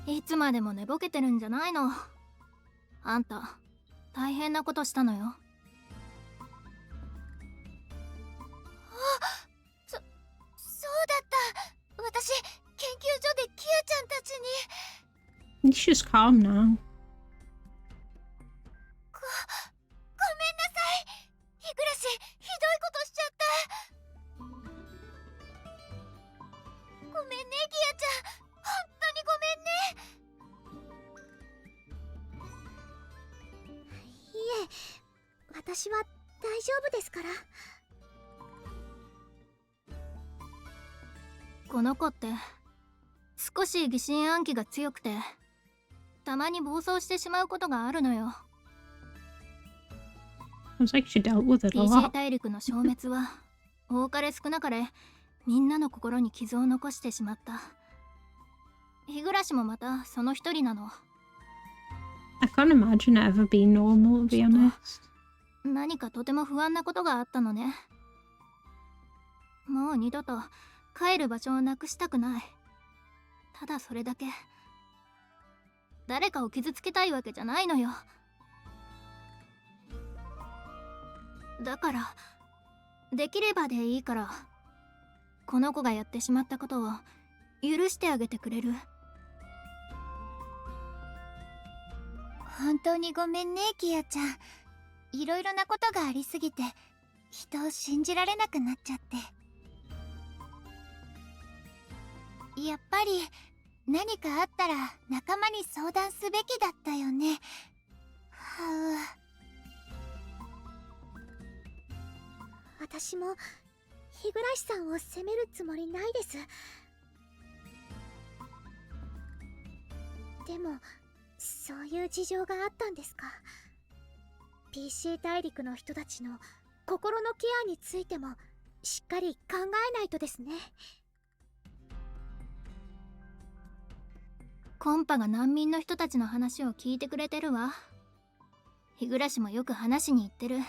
[SPEAKER 5] て。
[SPEAKER 4] いつまでも寝ぼけてるんじゃないの。あんた、大変なことしたのよ。
[SPEAKER 5] そうだった。私、研究所でキアちゃんたちに。
[SPEAKER 1] He's just calm now.
[SPEAKER 5] ごめんなさい。日暮、ひどいことしちゃった。ごめんね、ギアちゃん。本当にごめんね。
[SPEAKER 3] いえ、私は大丈夫ですから。
[SPEAKER 4] この子って少し疑心暗鬼が強くて、たまに暴走してしまうことがあるのよ。
[SPEAKER 1] Sounds like she dealt with it a
[SPEAKER 4] PG
[SPEAKER 1] lot.
[SPEAKER 4] 大陸の消滅は多かれ少なかれみんなの心に傷を残してしまった。日暮もまたその一人なの。
[SPEAKER 1] I can't imagine it ever being normal, to be honest.
[SPEAKER 4] 何かとても不安なことがあったのね。もう二度と帰る場所をなくしたくない。ただそれだけ。誰かを傷つけたいわけじゃないのよ。だからできればでいいから、この子がやってしまったことを許してあげてくれる？
[SPEAKER 5] 本当にごめんね、キアちゃん。いろいろなことがありすぎて、人を信じられなくなっちゃって。やっぱり何かあったら仲間に相談すべきだったよね。
[SPEAKER 3] 私も日暮さんを責めるつもりないです。でもそういう事情があったんですか。 PC 大陸の人たちの心のケアについてもしっかり考えないとですね。
[SPEAKER 4] コンパが難民の人たちの話を聞いてくれてるわ。日暮もよく話しに行ってる。
[SPEAKER 5] コ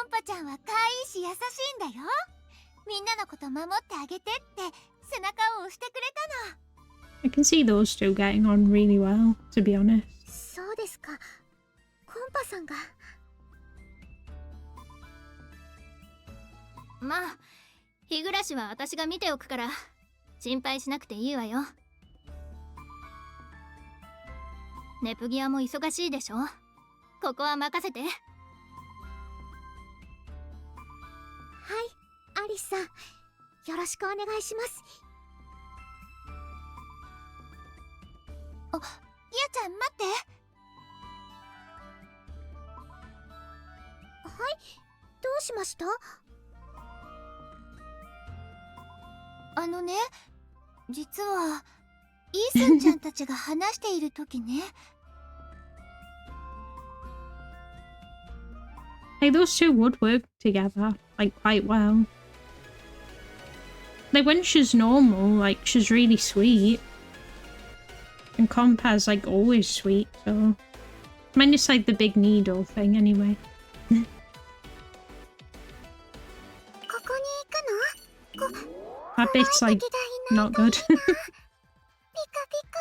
[SPEAKER 5] ンパちゃんは可愛いし優しいんだよ。みんなのこと守ってあげてって背中を押してくれたの。
[SPEAKER 1] I can see those two getting on really well, to be honest.
[SPEAKER 3] そうですか。コンパさんが。
[SPEAKER 4] まあ日暮は私が見ておくから心配しなくていいわよ。ネプギアも忙しいでしょ。ここは任せて。
[SPEAKER 3] はい、アリスさん、よろしくお願いします。
[SPEAKER 5] ギアちゃん待って。
[SPEAKER 3] はい、どうしました？
[SPEAKER 5] 実はイースンちゃんたちが話している時ね。
[SPEAKER 1] Like those two would work together, like quite well. Like when she's normal, like she's really sweet. And Compa's like always sweet, so minus like the big needle thing anyway.
[SPEAKER 3] ここに行くの？
[SPEAKER 1] That bit's like not good.
[SPEAKER 3] ピカピカ。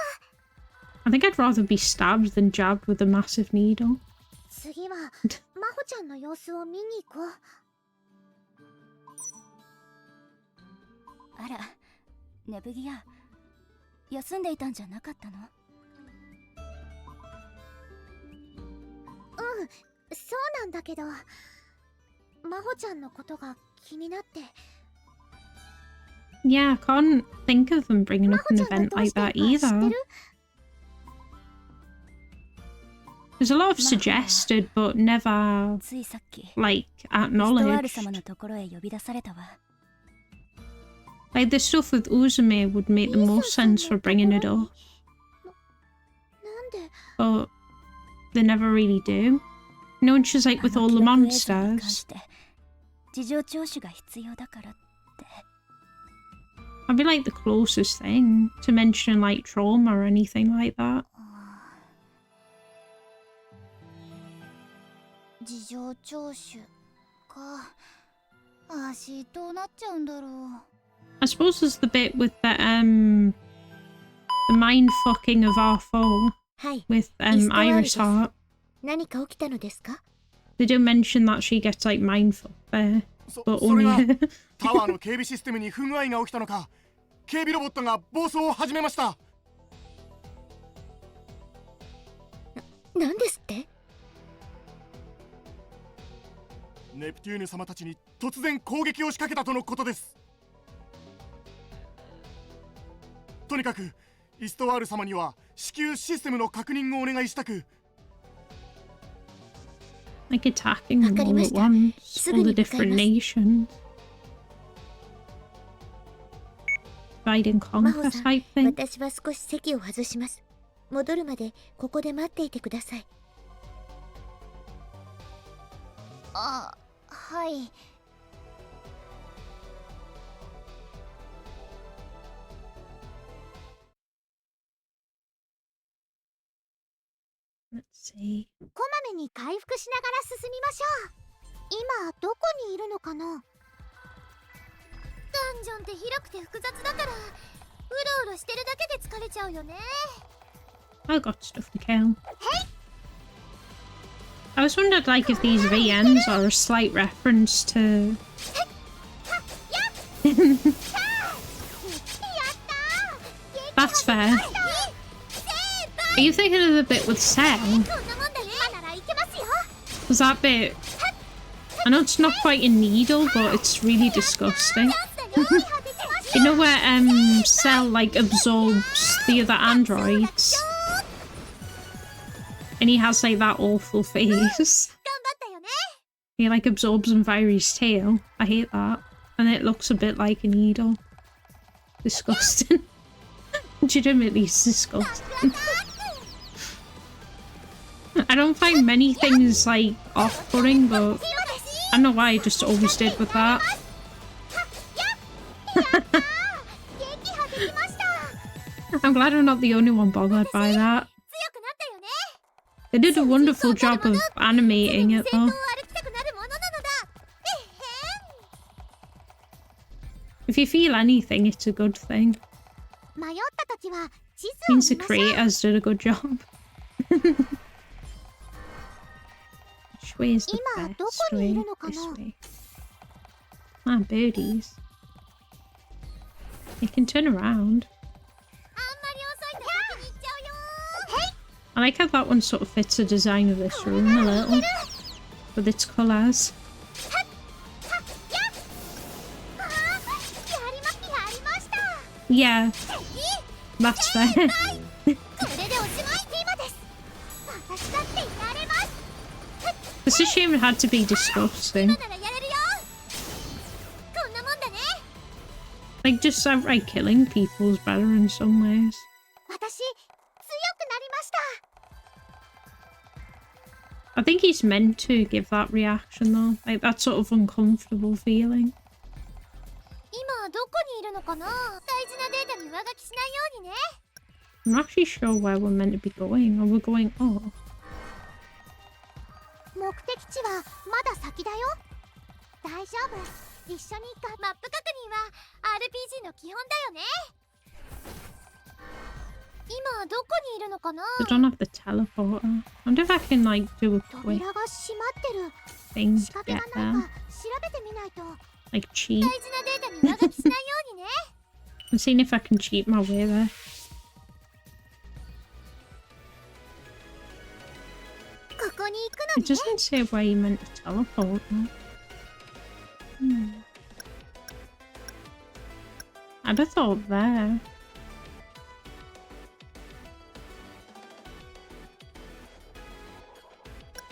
[SPEAKER 1] I think I'd rather be stabbed than jabbed with a massive needle.
[SPEAKER 3] 次はマホちゃんの様子を見に行こう。
[SPEAKER 6] あら、ネブギア、休んでいたんじゃなかったの？
[SPEAKER 3] うん、そうなんだけど、マホちゃんのことが気になって。
[SPEAKER 1] Yeah, I can't think of them bringing
[SPEAKER 3] マ
[SPEAKER 1] up
[SPEAKER 3] ホ
[SPEAKER 1] an
[SPEAKER 3] ちゃんが
[SPEAKER 1] event
[SPEAKER 3] どうし
[SPEAKER 1] like
[SPEAKER 3] てる
[SPEAKER 1] that
[SPEAKER 3] か知って
[SPEAKER 1] either.
[SPEAKER 3] る？
[SPEAKER 1] There's a lot of suggested, but never
[SPEAKER 6] ついさっき
[SPEAKER 1] like
[SPEAKER 6] ストワール
[SPEAKER 1] acknowledged.
[SPEAKER 6] 様のところへ呼び出されたわ。
[SPEAKER 1] Like the stuff with Uzume would make the most sense for bringing it up,
[SPEAKER 3] なんで
[SPEAKER 1] but they never really do. You know, when she's like with all the
[SPEAKER 6] あの記録映像に関
[SPEAKER 1] monsters.
[SPEAKER 6] して事情聴取が必要だからって。
[SPEAKER 1] I'd be like the closest thing to mentioning like trauma or anything like that.
[SPEAKER 3] 事情聴取か。足どうなっちゃうんだろう。
[SPEAKER 1] I suppose there's the bit with the mind fucking of our foe
[SPEAKER 5] はい、
[SPEAKER 1] with Iris Heart.
[SPEAKER 5] 何か起きたのですか？
[SPEAKER 1] They do mention that she gets like mind fucked there, but
[SPEAKER 7] それが
[SPEAKER 1] only
[SPEAKER 7] タワーの警備システムに不具合が起きたのか、警備ロボットが暴走を始めました。
[SPEAKER 5] 何ですって？
[SPEAKER 7] ネプテューヌ様たちに突然攻撃を仕掛けたとのことです。とにかくイストワール様には至急システムの確認をお願いしたく。
[SPEAKER 1] like attacking them all at once, all the different nations. Divide and
[SPEAKER 5] マホ
[SPEAKER 1] conquer
[SPEAKER 5] さん、
[SPEAKER 1] type thing.
[SPEAKER 5] 私は少し席を外します。戻るまでここで待っていてください。
[SPEAKER 3] あ、はい。
[SPEAKER 1] Let's see.
[SPEAKER 3] こまめに回復しながら進みましょう。今どこにいるのかな。ダンジョンって広くて複雑だから、うろうろしてるだけで疲れちゃうよね。
[SPEAKER 1] I got stuff to kill. I was wondering like if these VMs are a slight reference to
[SPEAKER 3] やったー。
[SPEAKER 1] That's fair. Are you thinking of the bit with Cell?
[SPEAKER 3] こんなもんだね。今ならいけますよ。
[SPEAKER 1] Was that bit? I know it's not quite a needle, but it's really disgusting. You know where Cell like absorbs the other androids, and he has like that awful face.
[SPEAKER 3] 頑張ったよね。
[SPEAKER 1] He like absorbs them via his tail. I hate that, and it looks a bit like a needle. Disgusting. Legitimately disgusting. I don't find many things like off-putting, but I don't know why I just always did with that. I'm glad I'm not the only one bothered by that. They did a wonderful job of animating it though. If you feel anything, it's a good thing.
[SPEAKER 3] 迷った時は地図を
[SPEAKER 1] Means the
[SPEAKER 3] 見ましょう。
[SPEAKER 1] creators did a good job. Which way is the
[SPEAKER 3] 今
[SPEAKER 1] best
[SPEAKER 3] どこにい
[SPEAKER 1] way?
[SPEAKER 3] るのかな。
[SPEAKER 1] This way. Ah, birdies. You can turn around.
[SPEAKER 3] あんまり遅いと先に行っちゃうよ。
[SPEAKER 1] I like how that one sort of fits the design of this room a little. With its colours.
[SPEAKER 3] やりました。
[SPEAKER 1] Yeah. That's fair.
[SPEAKER 3] これでおしまい。今です。私だってやれます。
[SPEAKER 1] It's a shame it had to be disgusting.
[SPEAKER 3] ならやれるよ。こんなもんだね。
[SPEAKER 1] Like, just outright killing people is better in some ways.
[SPEAKER 3] 私強くなりました。
[SPEAKER 1] I think he's meant to give that reaction though. Like, that sort of uncomfortable feeling.
[SPEAKER 3] 今どこにいるのかな。大事なデータに上書きしないようにね。
[SPEAKER 1] I'm not actually sure where we're meant to be going. Are we going up?
[SPEAKER 3] 目的地はまだ先だよ。大丈夫。一緒にマップ確認は RPG の基本だよね。今どこにいるのかな。
[SPEAKER 1] I don't have the teleporter. I wonder if I can like do a quick
[SPEAKER 3] 扉が閉まってる。
[SPEAKER 1] thing
[SPEAKER 3] 仕
[SPEAKER 1] to
[SPEAKER 3] 掛け
[SPEAKER 1] get
[SPEAKER 3] がない
[SPEAKER 1] there.
[SPEAKER 3] か調べてみないと。
[SPEAKER 1] Like cheat.
[SPEAKER 3] 大事なデータに上書きしないようにね。
[SPEAKER 1] I'm seeing if I can cheat my way there.
[SPEAKER 3] ここに行くの
[SPEAKER 1] It
[SPEAKER 3] ね。
[SPEAKER 1] doesn't say where you meant to teleport though. I'd have thought there.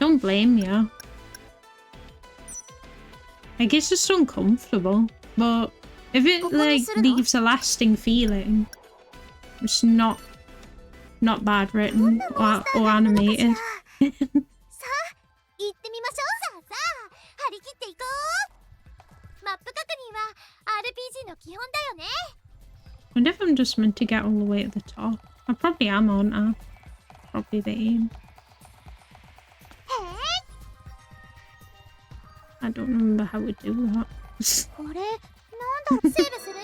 [SPEAKER 1] Don't blame you. I guess it's uncomfortable, but if it like leaves a lasting feeling, it's not bad written or animated.
[SPEAKER 3] さあ行ってみましょう。さあさあ張り切っていこう。マップ確認は RPG の基本だよね。
[SPEAKER 1] I wonder if I'm just meant to get all the way at the top. I probably am, aren't I? Probably the aim. I don't remember how to do that.
[SPEAKER 3] これなんだセーブする？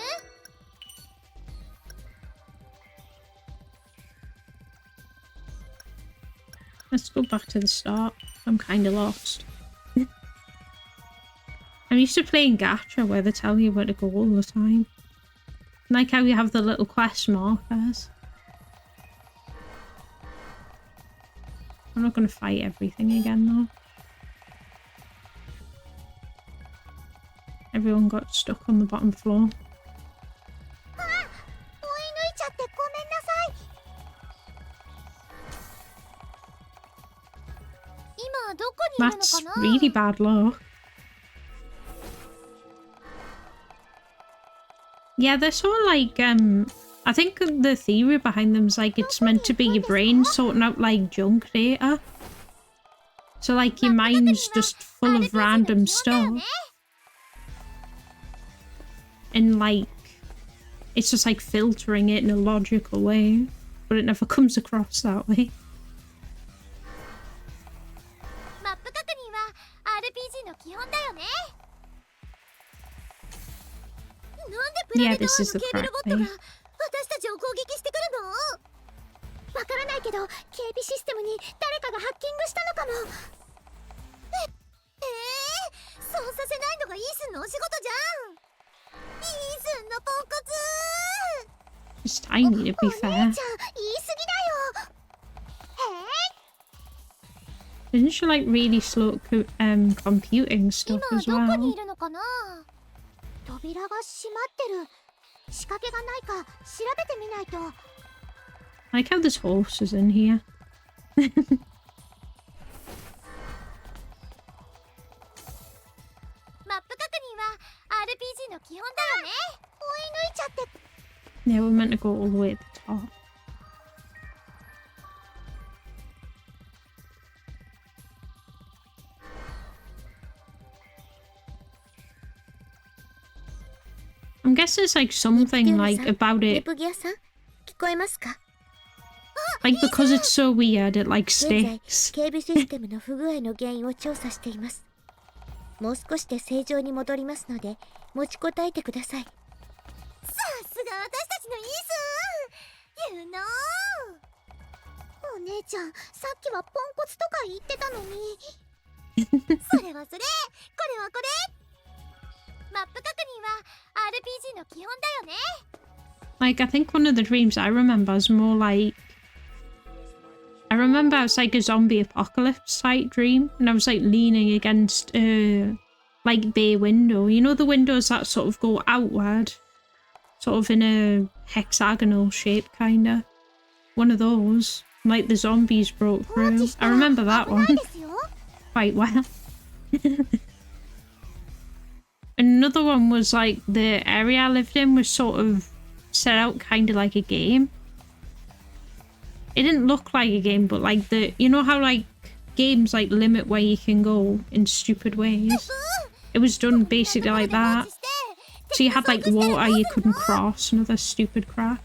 [SPEAKER 1] Let's go back to the start. I'm kind of lost. I'm used to playing gacha where they tell you where to go all the time. Like how you have the little quest markers. I'm not going to fight everything again though. Everyone got stuck on the bottom floor.
[SPEAKER 3] あ、追い抜いちゃってごめんなさい。今どこにいるの
[SPEAKER 1] That's
[SPEAKER 3] かな？
[SPEAKER 1] really bad luck. Yeah, they're sort of like, I think the theory behind them is like it's meant to be your brain sorting out like junk data. So like your mind's just full of random stuff. And like, it's just like filtering it in a logical way. But it never comes across that way.
[SPEAKER 3] マップ確認は RPG の基本だよね。なんでプラネタワーのケーブルボットが私たちを攻撃してくるの？わからないけど警備システムに誰かがハッキングしたのかも。そうさせないのがイースンのお仕事じゃん。イースンのポンコツ。
[SPEAKER 1] It's tiny to be
[SPEAKER 3] お
[SPEAKER 1] fair.
[SPEAKER 3] 姉ちゃん言い過ぎだよ。
[SPEAKER 1] Isn't she like really slow at computing stuff
[SPEAKER 3] 今
[SPEAKER 1] as
[SPEAKER 3] どこに
[SPEAKER 1] well?
[SPEAKER 3] いるのかな？扉が閉まってる。仕掛けがないか調べてみないと。
[SPEAKER 1] I like how there's horses in here.
[SPEAKER 3] マップ確認は RPG の基本だよね。追い抜いちゃって。
[SPEAKER 1] Yeah, we're meant to go all the way at the top. I'm guessing it's like something like about
[SPEAKER 5] ネ
[SPEAKER 1] it,
[SPEAKER 5] プギアさん、聞こえますか？
[SPEAKER 1] like because it's so weird, it like
[SPEAKER 5] 現在
[SPEAKER 1] sticks.
[SPEAKER 5] 警備システムの不具合の原因を調査しています。もう少しで正常に戻りますので持ちこたえてください。
[SPEAKER 3] さすが私たちのイースン。You know。お姉ちゃん、さっきはポンコツとか言ってたのに。それはそれ、これはこれ。マップ確認は RPG の基本だよね。
[SPEAKER 1] Like I think one of the dreams I remember is more like, I remember it was like a zombie apocalypse type dream, and I was like leaning against like bay window. You know the windows that sort of go outward, sort of in a hexagonal shape, kinda. One of those. Like the zombies broke through. I remember that one quite well. Another one was like the area I lived in was sort of set out kind of like a game. It didn't look like a game, but like the, you know how like games like limit where you can go in stupid ways? It was done basically like that. So you had like water you couldn't cross and other stupid crap.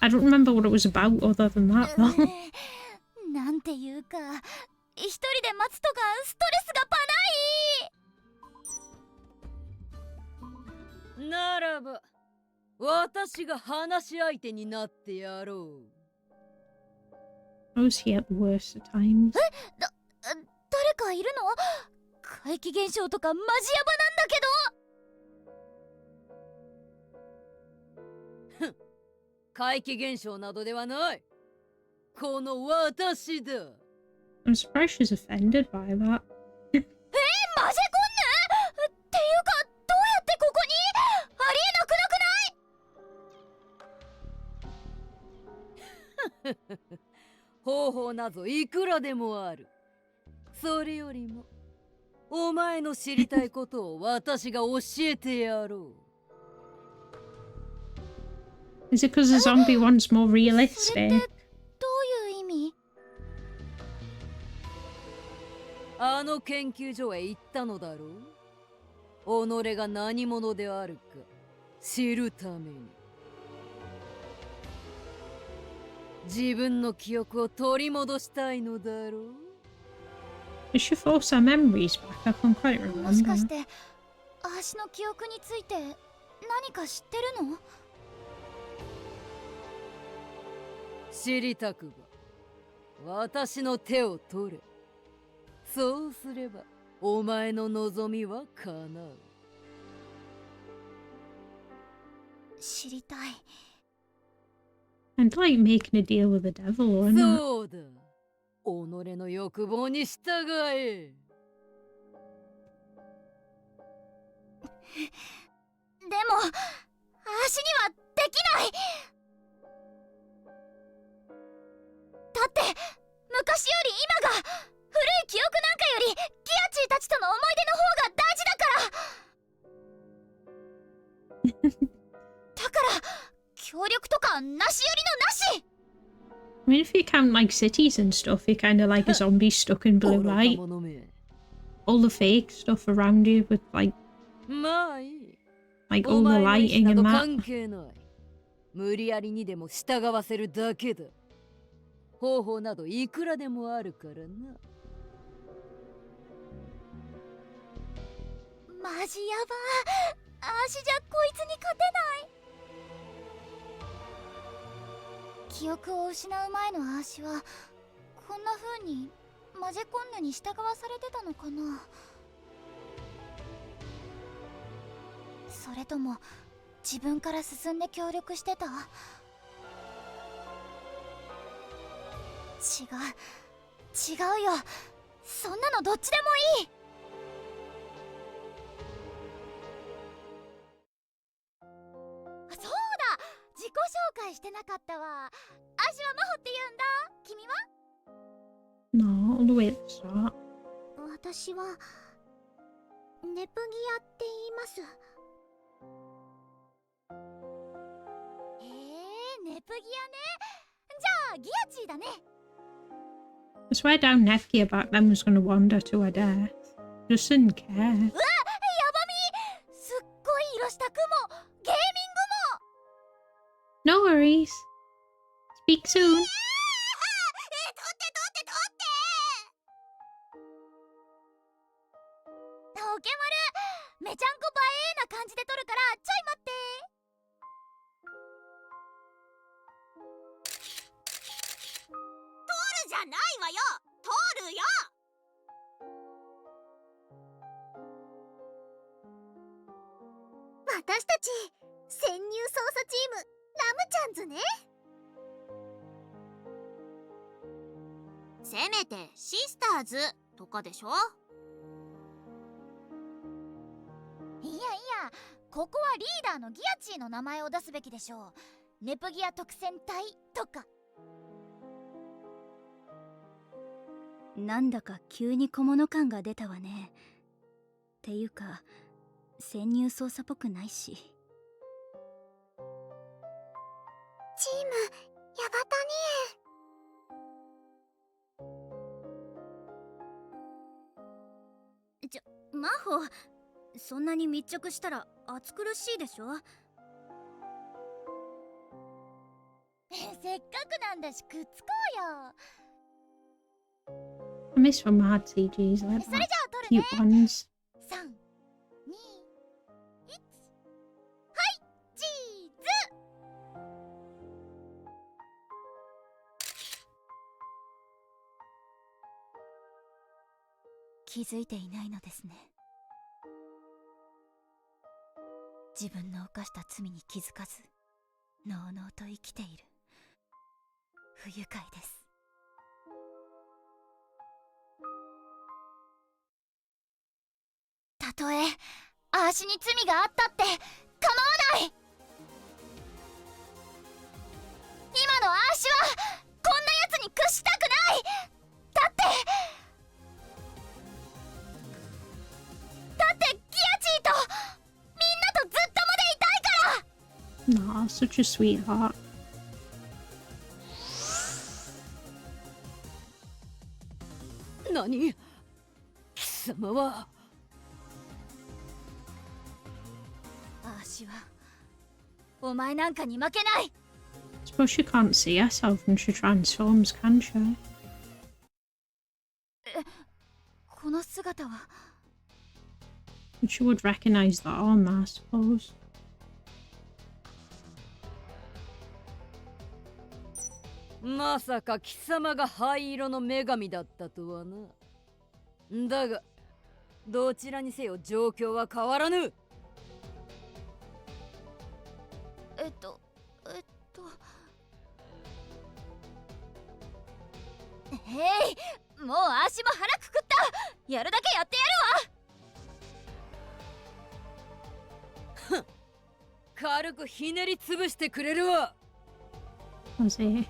[SPEAKER 1] I don't remember what it was about other than that though.
[SPEAKER 3] なんていうか、一人で待つとかストレスがパない。
[SPEAKER 8] ならば私が話し相手になってやろう。
[SPEAKER 1] I was here at the worst of times.
[SPEAKER 3] 誰かいるの？怪奇現象とかマジヤバなんだけど。
[SPEAKER 8] 怪奇現象などではない。この私だ。
[SPEAKER 1] I'm surprised she's offended by that.
[SPEAKER 3] マジこんね？っていうかどうやってここに？ありえなくない？
[SPEAKER 8] 方法なぞいくらでもある。それよりもお前の知りたいことを私が教えてやろう。
[SPEAKER 1] Is it because the zombie one's more
[SPEAKER 6] それって
[SPEAKER 1] realistic?
[SPEAKER 6] どういう意味？
[SPEAKER 8] あの研究所へ行ったのだろう。己が何者であるか知るために。自分の記憶を取り戻したいのだろう。
[SPEAKER 1] Does she force her memories back? I can't quite
[SPEAKER 6] もしか
[SPEAKER 1] remember.
[SPEAKER 6] して足の記憶について何か知ってるの？
[SPEAKER 8] 知りたくば私の手を取れ。そうすればお前の望みは叶う。
[SPEAKER 6] 知りたい。
[SPEAKER 1] And like making a deal with the devil, or not?
[SPEAKER 8] そうだ。己の欲望に従え。
[SPEAKER 6] でも足にはできない。だって昔より今が、古い記憶なんかよりギアチーたちとの思い出の方が大事だからだから協力とかなしよりのなし。
[SPEAKER 1] I mean, if you count like cities and stuff, you're kind of like a zombie stuck in blue
[SPEAKER 8] 愚か
[SPEAKER 1] light.
[SPEAKER 8] 者め。
[SPEAKER 1] All the fake stuff around you with like
[SPEAKER 8] まあいい。
[SPEAKER 1] all
[SPEAKER 8] お
[SPEAKER 1] the
[SPEAKER 8] 前の意
[SPEAKER 1] lighting
[SPEAKER 8] 思な
[SPEAKER 1] and
[SPEAKER 8] ど
[SPEAKER 1] that.
[SPEAKER 8] 関係ない。無理やりにでも従わせるだけだ。方法などいくらでもあるからな。
[SPEAKER 6] マジやば。足じゃこいつに勝てない。記憶を失う前の足はこんな風にマジェコンヌに従わされてたのかな。それとも自分から進んで協力してた？違うよ。そんなのどっちでもいい。そうだ、自己紹介してなかったわ。足はマホって言うんだ。君は？
[SPEAKER 1] No, all the way at the start.
[SPEAKER 3] 私はネプギアって言います。
[SPEAKER 6] ネプギアね。じゃあギアチーだね。
[SPEAKER 1] I swear down Nepgear back then was going to wander to her death. Just didn't care.
[SPEAKER 6] うわ、やばみ。すっごい色した雲。ゲーミングも。
[SPEAKER 1] No worries. Speak soon.
[SPEAKER 6] 取ってオケマル、めちゃんこ映えな感じで撮るからちょい待って。
[SPEAKER 4] 撮るじゃないわよ。撮るよ。
[SPEAKER 3] 私たち潜入捜査チームラムちゃんズね。
[SPEAKER 4] せめてシスターズとかでしょ。
[SPEAKER 6] いや、ここはリーダーのギアチーの名前を出すべきでしょう。ネプギア特戦隊とか。なんだか急に小物感が出たわね。っていうか潜入捜査っぽくないし。
[SPEAKER 3] チームヤバタ
[SPEAKER 6] ニエ。マホ、そんなに密着したら暑苦しいでしょ。せっかくなんだしくっつこうよ。
[SPEAKER 1] I miss from hard CGs like
[SPEAKER 6] それ
[SPEAKER 1] that.
[SPEAKER 6] じゃあ撮るね。
[SPEAKER 1] Cute ones.
[SPEAKER 6] 3、2、1。はいチーズ。気づいていないのですね。自分の犯した罪に気づかずのうのうと生きている不愉快です。たとえ足に罪があったって構わない。今の足はこんなやつに屈したくない。だって
[SPEAKER 1] Nah, such a sweetheart.
[SPEAKER 8] Nani? 貴様は
[SPEAKER 6] 私はお前なんかに負けない。
[SPEAKER 1] Suppose she can't see herself when she transforms, can she?
[SPEAKER 6] この姿は
[SPEAKER 1] But she would recognize that armor, I suppose.
[SPEAKER 8] まさか貴様が灰色の女神だったとはな。だがどちらにせよ状況は変わらぬ。
[SPEAKER 6] もう足も腹くくった。やるだけやってやるわ。
[SPEAKER 8] 軽くひねりつぶしてくれるわ。
[SPEAKER 1] Was it?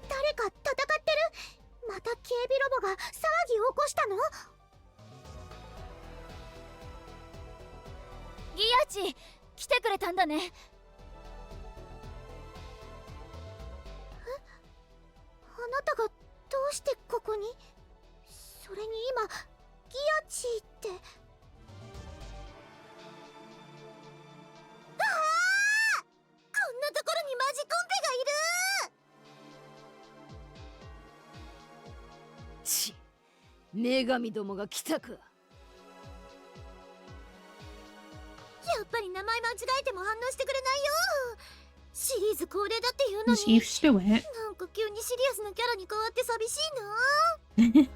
[SPEAKER 3] 誰か戦ってる。また警備ロボが騒ぎを起こしたの？
[SPEAKER 6] ギアチ来てくれたんだね。
[SPEAKER 3] あなたがどうしてここに？それに今ギアチって。ああ！こんなところにマジコンペがいる！
[SPEAKER 8] ち、女神どもが来たか。
[SPEAKER 3] やっぱり名前間違えても反応してくれないよ。シリーズ恒例だっていうの
[SPEAKER 1] He's
[SPEAKER 3] に
[SPEAKER 1] used to it.
[SPEAKER 3] なんか急にシリアスなキャラに変わって寂しい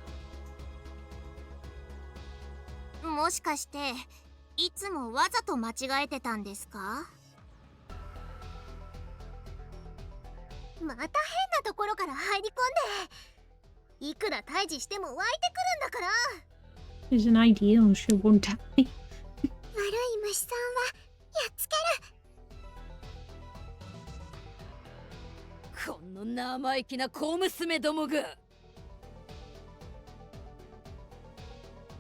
[SPEAKER 3] な。
[SPEAKER 4] もしかしていつもわざと間違えてたんですか？
[SPEAKER 3] また変なところから入り込んで、いくら退治しても湧いてくるんだから。
[SPEAKER 1] There's an ideal she won't die.
[SPEAKER 3] 悪い虫さんはやっつける。
[SPEAKER 8] この生意気な小娘どもが。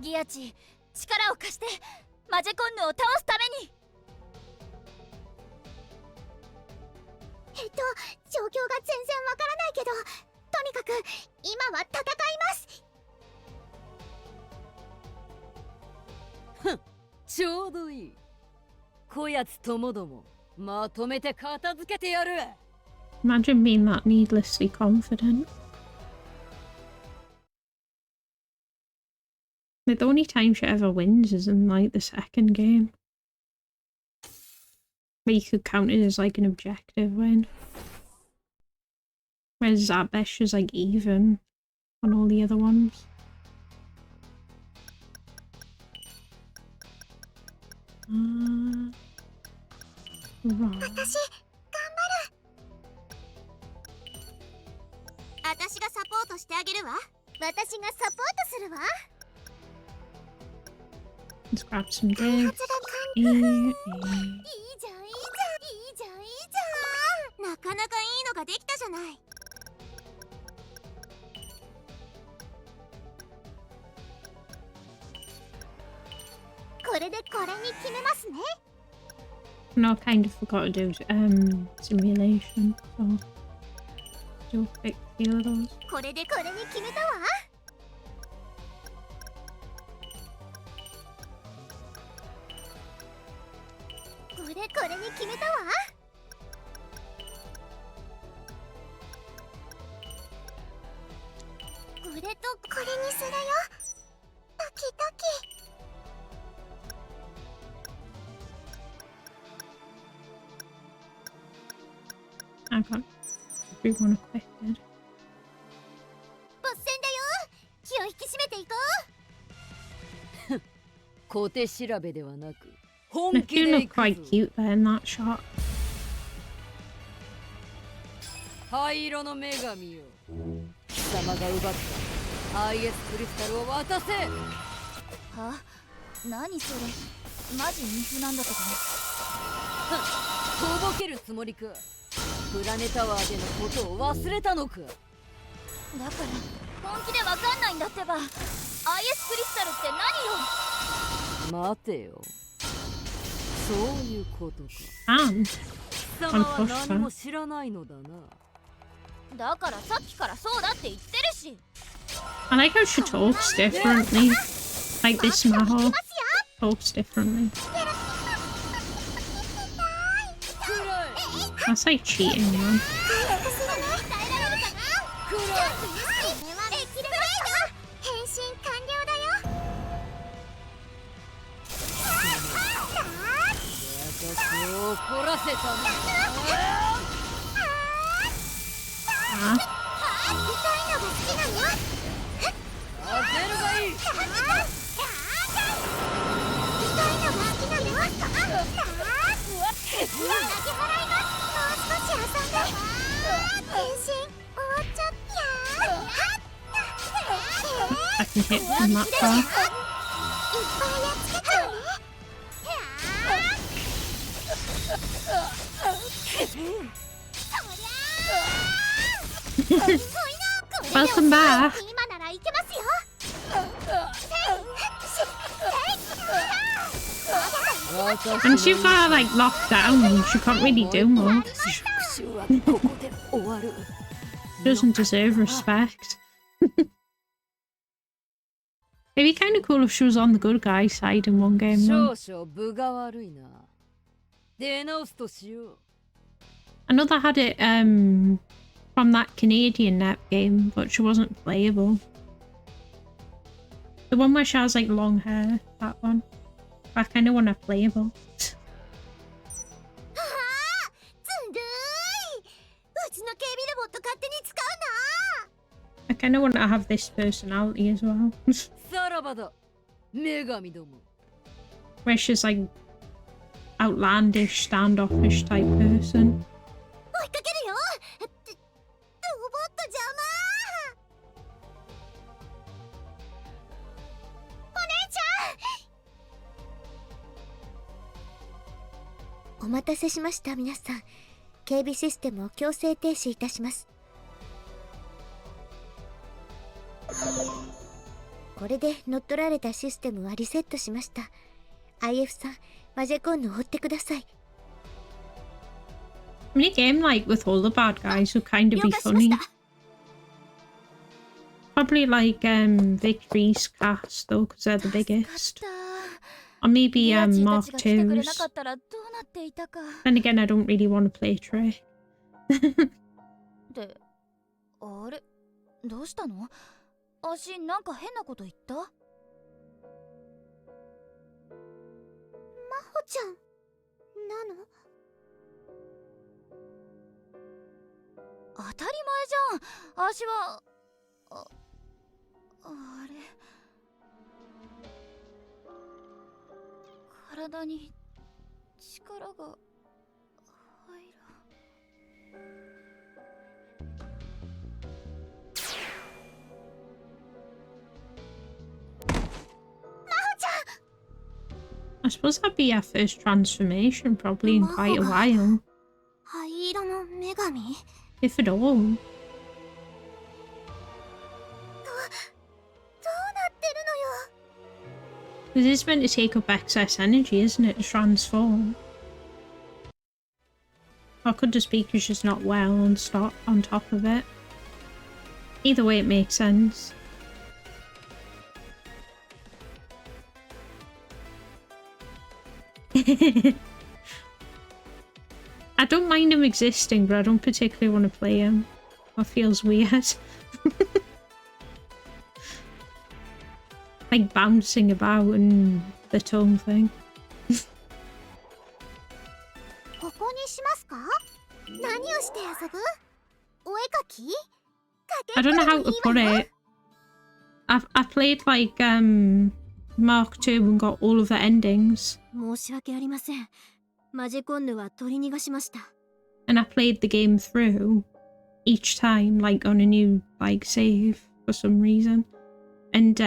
[SPEAKER 6] ギアチ力を貸して、マジェコンヌを倒すために。
[SPEAKER 3] 状況が全然わからないけど、とにかく今は戦います。
[SPEAKER 8] ふん、ちょうどいい。こやつともどもまとめて片付けてやる。
[SPEAKER 1] Imagine being that needlessly confident. Like, the only time she ever wins is in like the second game. Where you could count it as like an objective win. Whereas at best she's like even on all the other ones. Right.
[SPEAKER 4] 私がサポートしてあげるわ。
[SPEAKER 3] 私がサポートするわ。
[SPEAKER 1] Let's grab some
[SPEAKER 3] 開
[SPEAKER 1] digs.
[SPEAKER 3] 発がカンクフー。いいじゃんいいじゃんいいじゃんいいじゃん。
[SPEAKER 4] なかなかいいのができたじゃない。
[SPEAKER 3] これでこれに決めますね。
[SPEAKER 1] No, I kind of forgot to do simulation. So do a quick few of those.
[SPEAKER 3] これでこれに決めたわ。これこれに決めたわ。これとこれにするよ。ドキドキ。
[SPEAKER 1] I got everyone equipped.
[SPEAKER 3] ボス戦だよ。気を引き締めていこう。
[SPEAKER 8] 小手調べではなく本
[SPEAKER 1] They
[SPEAKER 8] 気
[SPEAKER 1] do
[SPEAKER 8] で
[SPEAKER 1] look
[SPEAKER 8] 行く
[SPEAKER 1] quite
[SPEAKER 8] ぞ。
[SPEAKER 1] cute there in that shot.
[SPEAKER 8] 灰色の女神よ、貴様が奪った IS クリスタルを渡せ。
[SPEAKER 6] は？何それ？マジ人気なんだけどね。
[SPEAKER 8] とぼけるつもりか。プラネタワーでのことを忘れたのか。
[SPEAKER 6] だから本気でわかんないんだってば。 IS クリスタルって何よ。
[SPEAKER 8] 待てよ、そういうことか。
[SPEAKER 1] And
[SPEAKER 8] 貴様は何も知らないのだな。
[SPEAKER 6] だからさっきからそうだって言ってるし。
[SPEAKER 1] I like how she talks differently. Like this Maho talks differently. That's like cheating, man.
[SPEAKER 3] 変身完了だよ。
[SPEAKER 8] 私を怒らせたの。
[SPEAKER 1] Ah.
[SPEAKER 3] 痛いのが好きなの？
[SPEAKER 8] 焦るがいい。
[SPEAKER 3] 痛いのが好きなの？泣き払います。もう少し遊んで。変身終わっちゃった。
[SPEAKER 1] I can hit from that far.
[SPEAKER 3] いっぱいやっつけちゃうね。
[SPEAKER 1] Welcome back.
[SPEAKER 3] 今ならいけますよ。
[SPEAKER 1] And she got like locked down. She can't really do much.
[SPEAKER 8] 復讐はここで終わる。
[SPEAKER 1] Doesn't deserve respect. It'd be kind of cool if she was on the good guy side in one game,
[SPEAKER 8] 少
[SPEAKER 1] though.
[SPEAKER 8] 々分が悪いな。出直すとしよう。
[SPEAKER 1] I know they had it from that Canadian Nep game, but she wasn't playable. The one where she has like long hair, that one. I kind of want her playable.
[SPEAKER 3] ずるい。うちの警備ロボット勝手に使う
[SPEAKER 1] I kind of want to have this personality as well.
[SPEAKER 8] さらばだ、女神ども。
[SPEAKER 1] Where she's like outlandish, standoffish type person.
[SPEAKER 3] な。追いかけるよ。ロボット邪魔。お姉ちゃん。
[SPEAKER 5] お待たせしました。皆さん、警備システムを強制停止いたします。これで乗っ取られたシステムはリセットしました。 IF さん、マジェコンヌを追ってください。
[SPEAKER 1] I mean, a game like with all the bad guys would kind of be funny. Probably like Victory's cast though, because they're the biggest. Or maybe Mark 2's.
[SPEAKER 6] かったらどうなっていたか。
[SPEAKER 1] Then again, I don't really want to play Trey.
[SPEAKER 6] で、あれ、どうしたの？足なんか変なこと言った？
[SPEAKER 3] マホちゃんなの？
[SPEAKER 6] 当たり前じゃん。足はあれ、体に力が入る。
[SPEAKER 1] I suppose that'd be our first transformation, probably in quite a while.
[SPEAKER 3] 灰色の女神？
[SPEAKER 1] If at all.
[SPEAKER 3] どうなってるのよ。
[SPEAKER 1] It is meant to take up excess energy, isn't it, to transform? Or it could just be because she's not well and start on top of it. Either way, it makes sense. I don't mind him existing, but I don't particularly want to play him. That feels weird. Like bouncing about and the tongue thing.
[SPEAKER 3] ここにしますか？何をして遊ぶ？お絵かき？
[SPEAKER 1] I don't know how to put it. I played like Mark 2 and got all of the endings.
[SPEAKER 2] 申し訳ありません。マジコンヌは取り逃がしました。
[SPEAKER 1] And I played the game through each time, like on a new like save for some reason. And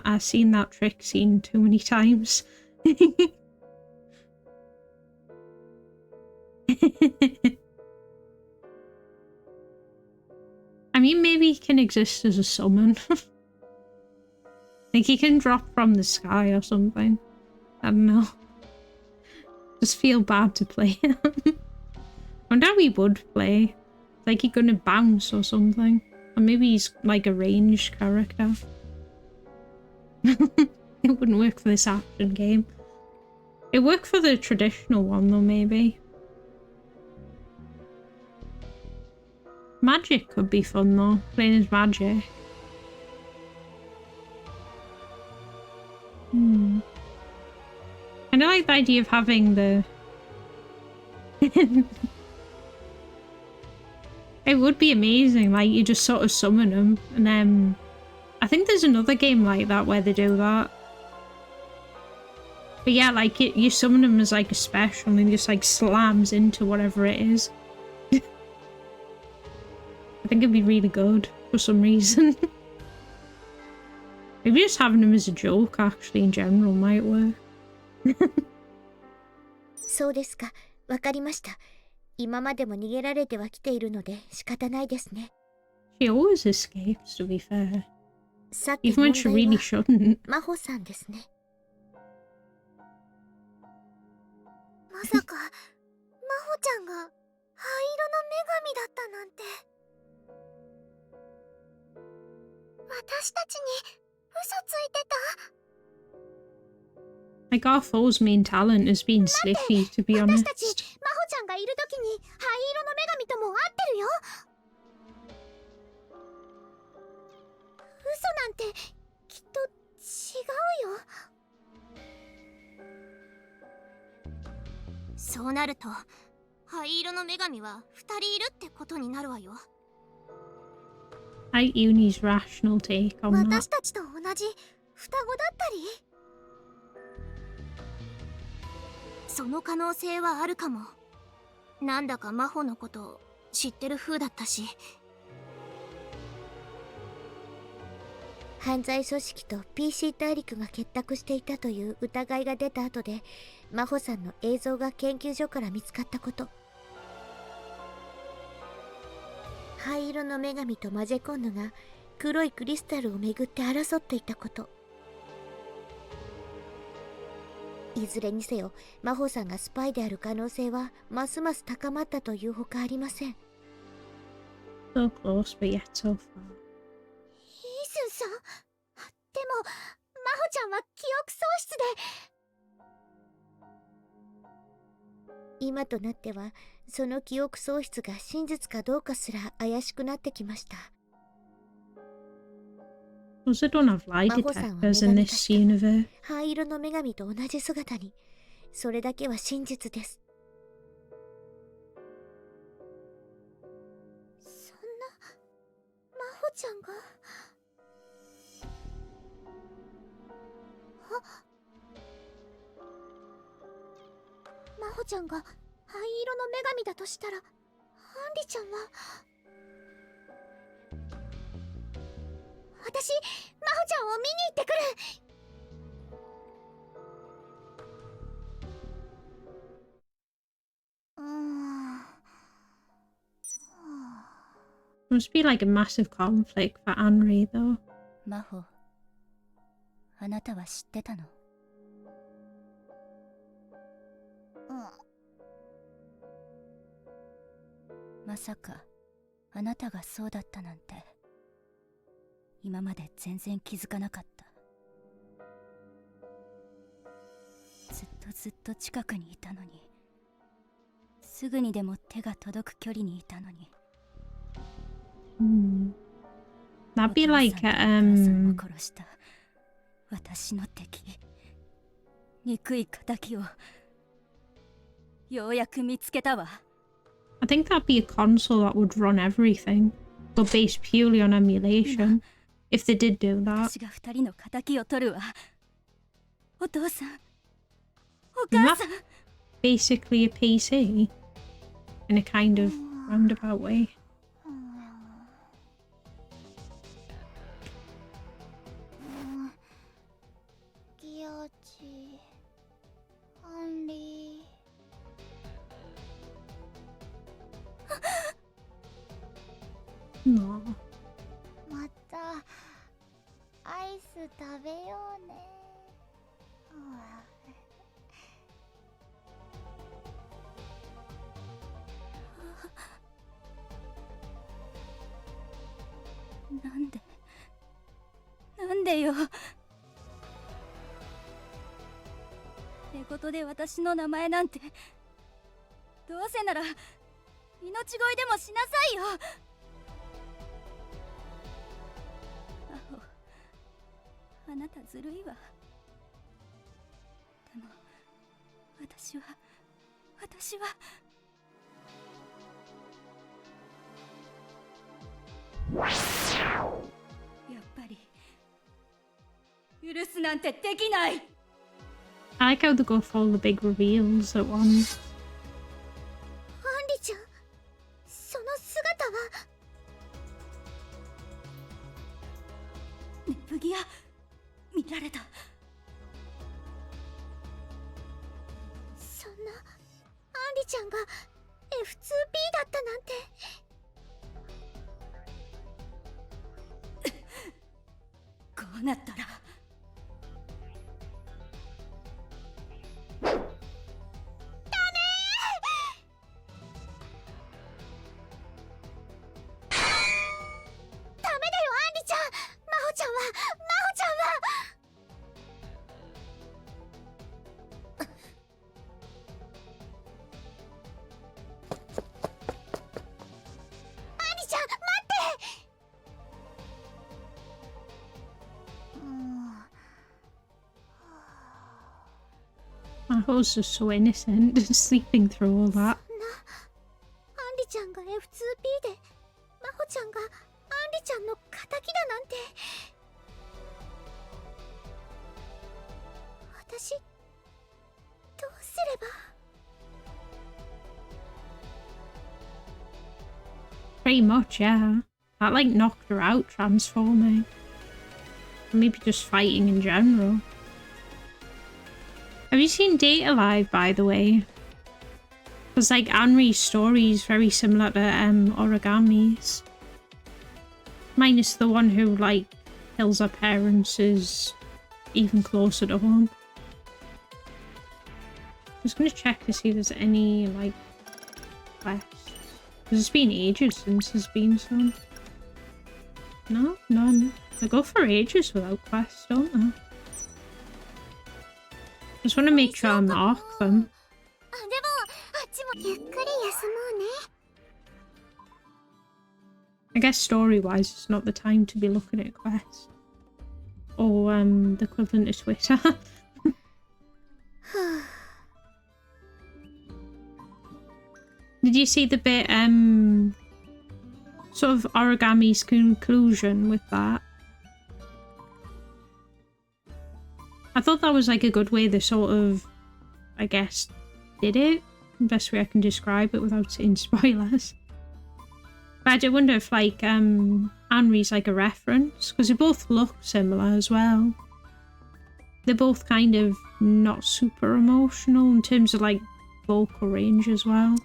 [SPEAKER 1] I've seen that trick scene too many times. I mean, maybe he can exist as a summon. Like he can drop from the sky or something. I don't know. Just feel bad to play him. I wonder how he would play. Like he's gonna bounce or something. Or maybe he's like a ranged character. It wouldn't work for this action game. It worked for the traditional one though, maybe. Magic could be fun though, playing as magic. Kind of like the idea of having the... It would be amazing, like you just sort of summon them, and then I think there's another game like that where they do that. But yeah, like you summon them as like a special and it just like slams into whatever it is. I think it'd be really good for some reason. Maybe just having them as a joke actually in general might work.
[SPEAKER 5] そうですか。わかりました。今までも逃げられてはきているので仕方ないですね。
[SPEAKER 1] She always escapes, to be fair.
[SPEAKER 5] さて
[SPEAKER 1] Even when she really
[SPEAKER 5] 問題は
[SPEAKER 1] shouldn't.
[SPEAKER 5] 真帆さんですね。
[SPEAKER 3] まさか、真帆ちゃんが灰色の女神だったなんて。私たちに嘘ついてた。
[SPEAKER 1] Like our foe's main talent is being slippy, to be
[SPEAKER 3] 私たち、
[SPEAKER 1] honest.
[SPEAKER 3] 真帆ちゃんがいる時に灰色の女神とも会ってるよ。嘘なんてきっと違うよ。
[SPEAKER 4] そうなると灰色の女神は2人いるってことになるわよ。
[SPEAKER 1] I like Uni's rational take on that.
[SPEAKER 3] 私たちと同じ双子だったり。
[SPEAKER 4] その可能性はあるかも。なんだか真帆のこと知ってる風だったし。
[SPEAKER 5] 犯罪組織と PC 大陸が結託していたという疑いが出た後で、真帆さんの映像が研究所から見つかったこと。灰色の女神とマジェコンヌが黒いクリスタルをめぐって争っていたこと。いずれにせよ、真帆さんがスパイである可能性はますます高まったというほかありません。
[SPEAKER 1] So close, but yet so far.
[SPEAKER 3] イースンさん。でも、真帆ちゃんは記憶喪失で。
[SPEAKER 5] 今となっては、その記憶喪失が真実かどうかすら怪しくなってきました。
[SPEAKER 1] Also don't have lie
[SPEAKER 5] 真帆さんは
[SPEAKER 1] detectors
[SPEAKER 5] 女
[SPEAKER 1] in
[SPEAKER 5] 神
[SPEAKER 1] this
[SPEAKER 5] 化した
[SPEAKER 1] universe.
[SPEAKER 5] 灰色の女神と同じ姿に。それだけは真実です。
[SPEAKER 3] そんな、真帆ちゃんが。真帆ちゃんが灰色の女神だとしたら、アンリちゃんは。私、真帆ちゃんを見に行ってくる。
[SPEAKER 1] Must be like a massive conflict for Anri though.
[SPEAKER 6] 真帆、あなたは知ってたの？まさかあなたがそうだったなんて今まで全然気づかなかった。ずっと近くにいたのに、すぐにでも手が届く距離にいたのに。
[SPEAKER 1] That'd be like
[SPEAKER 6] お父さんとお母さんを殺した私の敵、憎い仇をようやく見つけたわ。
[SPEAKER 1] I think that'd be a console that would run everything, but based purely on emulation. If they did do that.
[SPEAKER 6] 私が二人の仇を取るわ。お父さん、お
[SPEAKER 1] Isn't
[SPEAKER 6] 母
[SPEAKER 1] that
[SPEAKER 6] さん。
[SPEAKER 1] basically a PC? In a kind of roundabout way.
[SPEAKER 3] ギアチ、アンリー。
[SPEAKER 1] No.
[SPEAKER 3] またアイス食べようね。
[SPEAKER 6] なんでよ。寝言で私の名前なんて。どうせなら命乞いでもしなさいよ。マホ、あなたずるいわ。でも私はやっぱり許すなんてできない。
[SPEAKER 1] I like how they go for all the big reveals at once.
[SPEAKER 3] アンリちゃん、その姿は。
[SPEAKER 6] ネプギア見られた。
[SPEAKER 3] そんなアンリちゃんが F2P だったなんて。
[SPEAKER 6] こうなったら
[SPEAKER 1] Maho's just so innocent, sleeping through all that.
[SPEAKER 3] そんなアンリちゃんが F2P でマホちゃんがアンリちゃんの仇だなんて。私どうすれば。
[SPEAKER 1] Pretty much, yeah. That like knocked her out transforming. Or maybe just fighting in general. Have you seen Data Live, by the way? Because like Anri's story is very similar to Origami's. Minus the one who like kills her parents is even closer to home. I'm just gonna check to see if there's any like quests. Because it's been ages since there's been some. No, none. They go for ages without quests, don't they? Just want to make sure I mark them.
[SPEAKER 3] あ、でもあっちもゆっくり休もうね。
[SPEAKER 1] I guess story-wise, it's not the time to be looking at quests. Or the equivalent of Twitter. Did you see the bit sort of Origami's conclusion with that? I thought that was like a good way they sort of, I guess, did it. The best way I can describe it without saying spoilers. But I do wonder if like Anri's like a reference, because they both look similar as well. They're both kind of not super emotional in terms of like vocal range as well.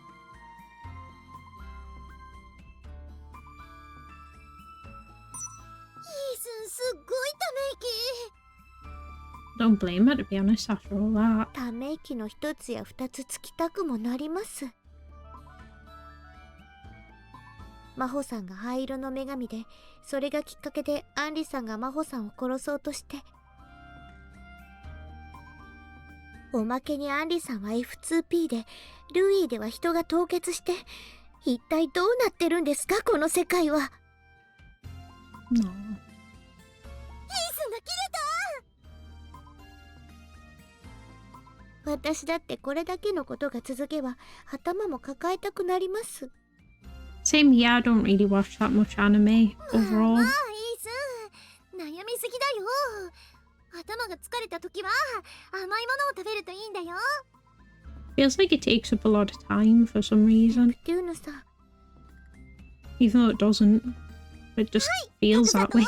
[SPEAKER 1] Don't blame her, to be honest, after all that.
[SPEAKER 5] ため息の一つや二つつきたくもなります。真帆さんが灰色の女神で、それがきっかけでアンリさんが真帆さんを殺そうとして、おまけにアンリさんは F2P で、ルイーでは人が凍結して、一体どうなってるんですか、この世界は。
[SPEAKER 1] No.
[SPEAKER 3] ヒースが切れた。
[SPEAKER 5] 私だってこれだけのことが続けば頭も抱えたくなります。
[SPEAKER 1] Same here, I don't really watch that much anime overall.
[SPEAKER 3] まあ、ヒース、悩みすぎだよ。頭が疲れた時は甘いものを食べるといいんだよ。
[SPEAKER 1] Feels like it takes up a lot of time for some reason.
[SPEAKER 5] テューヌさん、
[SPEAKER 1] Even though it doesn't. It just feels that way.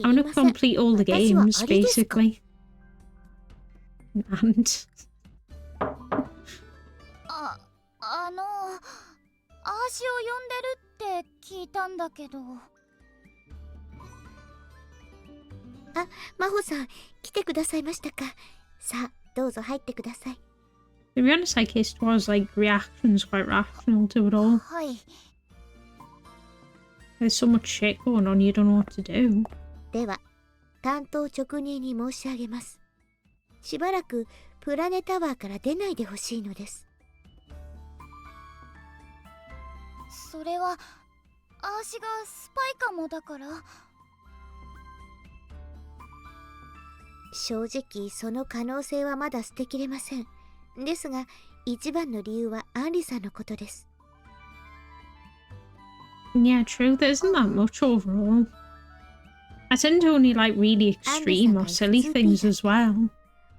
[SPEAKER 1] I'm gonna complete all the games, basically. And...
[SPEAKER 2] アーシを呼んでるって聞いたんだけど。
[SPEAKER 5] あ、真帆さん来てくださいましたか。さあどうぞ入ってください。
[SPEAKER 1] To be honest, like his was like reactions quite rational to it all.
[SPEAKER 3] はい。
[SPEAKER 1] There's so much shit going on, you don't know what to do.
[SPEAKER 5] では担当直入に申し上げます。しばらくプラネタワーから出ないでほしいのです。
[SPEAKER 3] それはアーシがスパイかもだから。
[SPEAKER 5] 正直その可能性はまだ捨てきれません。ですが一番の理由はアンリさんのことです。
[SPEAKER 1] Yeah, true, there isn't that much overall. I tend to only like really extreme or silly things as well.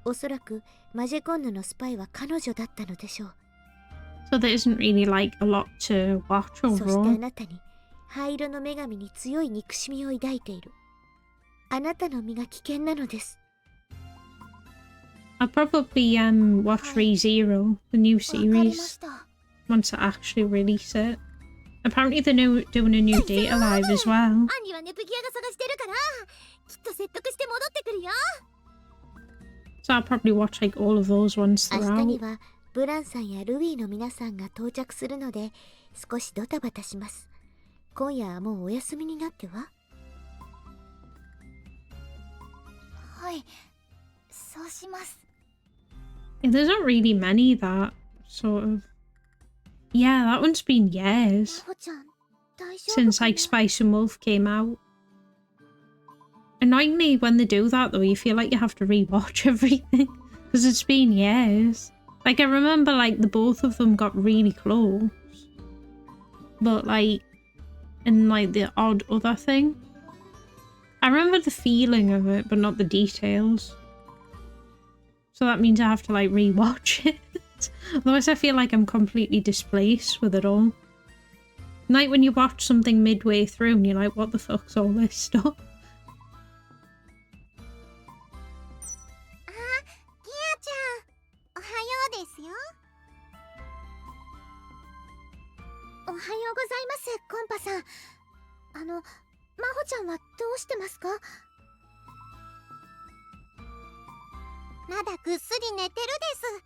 [SPEAKER 5] おそらくマジェコンヌのスパイは彼女だったのでしょう。
[SPEAKER 1] So there isn't really like a lot to watch
[SPEAKER 5] そしてあ
[SPEAKER 1] overall.
[SPEAKER 5] なたに灰色の女神に強い憎しみを抱いている。あなたの身が危険なのです
[SPEAKER 1] I'll probably watch Rei Zero, the new
[SPEAKER 3] わかりま
[SPEAKER 1] series,
[SPEAKER 3] した。
[SPEAKER 1] once I actually release it. Apparently they're doing a new data live as well.
[SPEAKER 3] アンリはネプギアが探してるから、きっと説得して戻ってくるよ。
[SPEAKER 1] So I'll probably watch like all of those ones
[SPEAKER 5] 明日に
[SPEAKER 1] throughout.
[SPEAKER 5] はブランさんやルイの皆さんが到着するので少しドタバタします。今夜はもうお休みになっては。
[SPEAKER 3] はい、そうします。
[SPEAKER 1] Yeah, there's not really many that sort of. Yeah, that one's been years
[SPEAKER 3] マホちゃん、大丈夫かな
[SPEAKER 1] since like Spice and Wolf came out. Annoyingly, when they do that though, you feel like you have to rewatch everything because it's been years. Like I remember, like the both of them got really close, but like, in like the odd other thing, I remember the feeling of it, but not the details. So that means I have to like rewatch it. Otherwise, I feel like I'm completely displaced with it all. Like when you watch something midway through and you're like, what the fuck's all this stuff?
[SPEAKER 3] あ、ギアちゃん、おはようですよ。おはようございます、コンパさん。マホちゃんはどうしてますか？まだぐっすり寝てるです。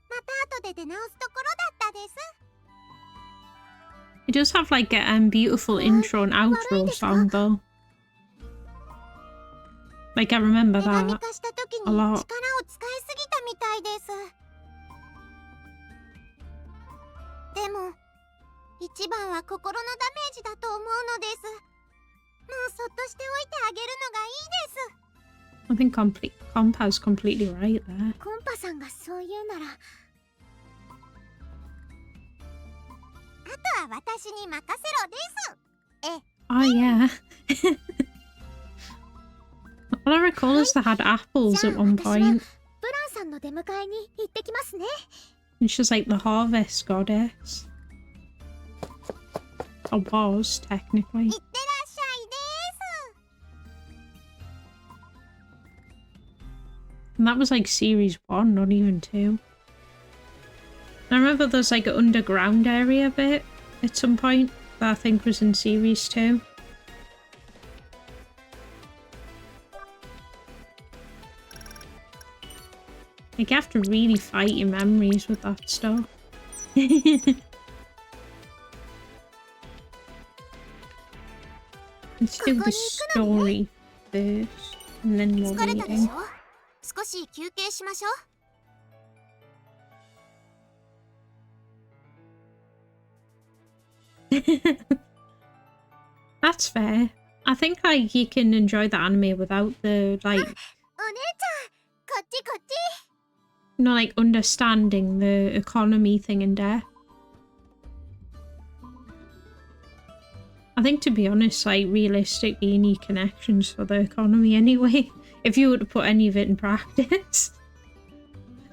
[SPEAKER 3] また後で出直すところだったです。
[SPEAKER 1] It does have like a beautiful intro and outro song though. Like I remember
[SPEAKER 3] 女神
[SPEAKER 1] that
[SPEAKER 3] 化した時に
[SPEAKER 1] a
[SPEAKER 3] 力を
[SPEAKER 1] lot.
[SPEAKER 3] 使いすぎたみたいです。でも一番は心のダメージだと思うのです。もうそっとしておいてあげるのがいいです。
[SPEAKER 1] I think Compa's completely right there.
[SPEAKER 3] コンパさんがそう言うなら、あとは私に任せろです。え、
[SPEAKER 1] Oh yeah. All I recall is they had apples
[SPEAKER 3] じゃ
[SPEAKER 1] at
[SPEAKER 3] あ
[SPEAKER 1] one
[SPEAKER 3] 私は
[SPEAKER 1] point.
[SPEAKER 3] ブランさんの出迎えに行ってきますね。
[SPEAKER 1] And she's like the harvest goddess. Or was, technically.
[SPEAKER 3] いってらっしゃいです。
[SPEAKER 1] And that was like series 1, not even 2. I remember there's like an underground area bit at some point that I think was in series 2. Like you have to really fight your memories with that stuff. Let's do the story first, and then we'll
[SPEAKER 4] 疲れ
[SPEAKER 1] read
[SPEAKER 4] たでし
[SPEAKER 1] it.
[SPEAKER 4] ょ？少し休憩しましょう。
[SPEAKER 1] That's fair. I think like you can enjoy the anime without the like,
[SPEAKER 3] お姉ちゃん、こっちこっち。
[SPEAKER 1] you know, like understanding the economy thing in depth. I think to be honest, like realistically, you need connections for the economy anyway, if you were to put any of it in practice.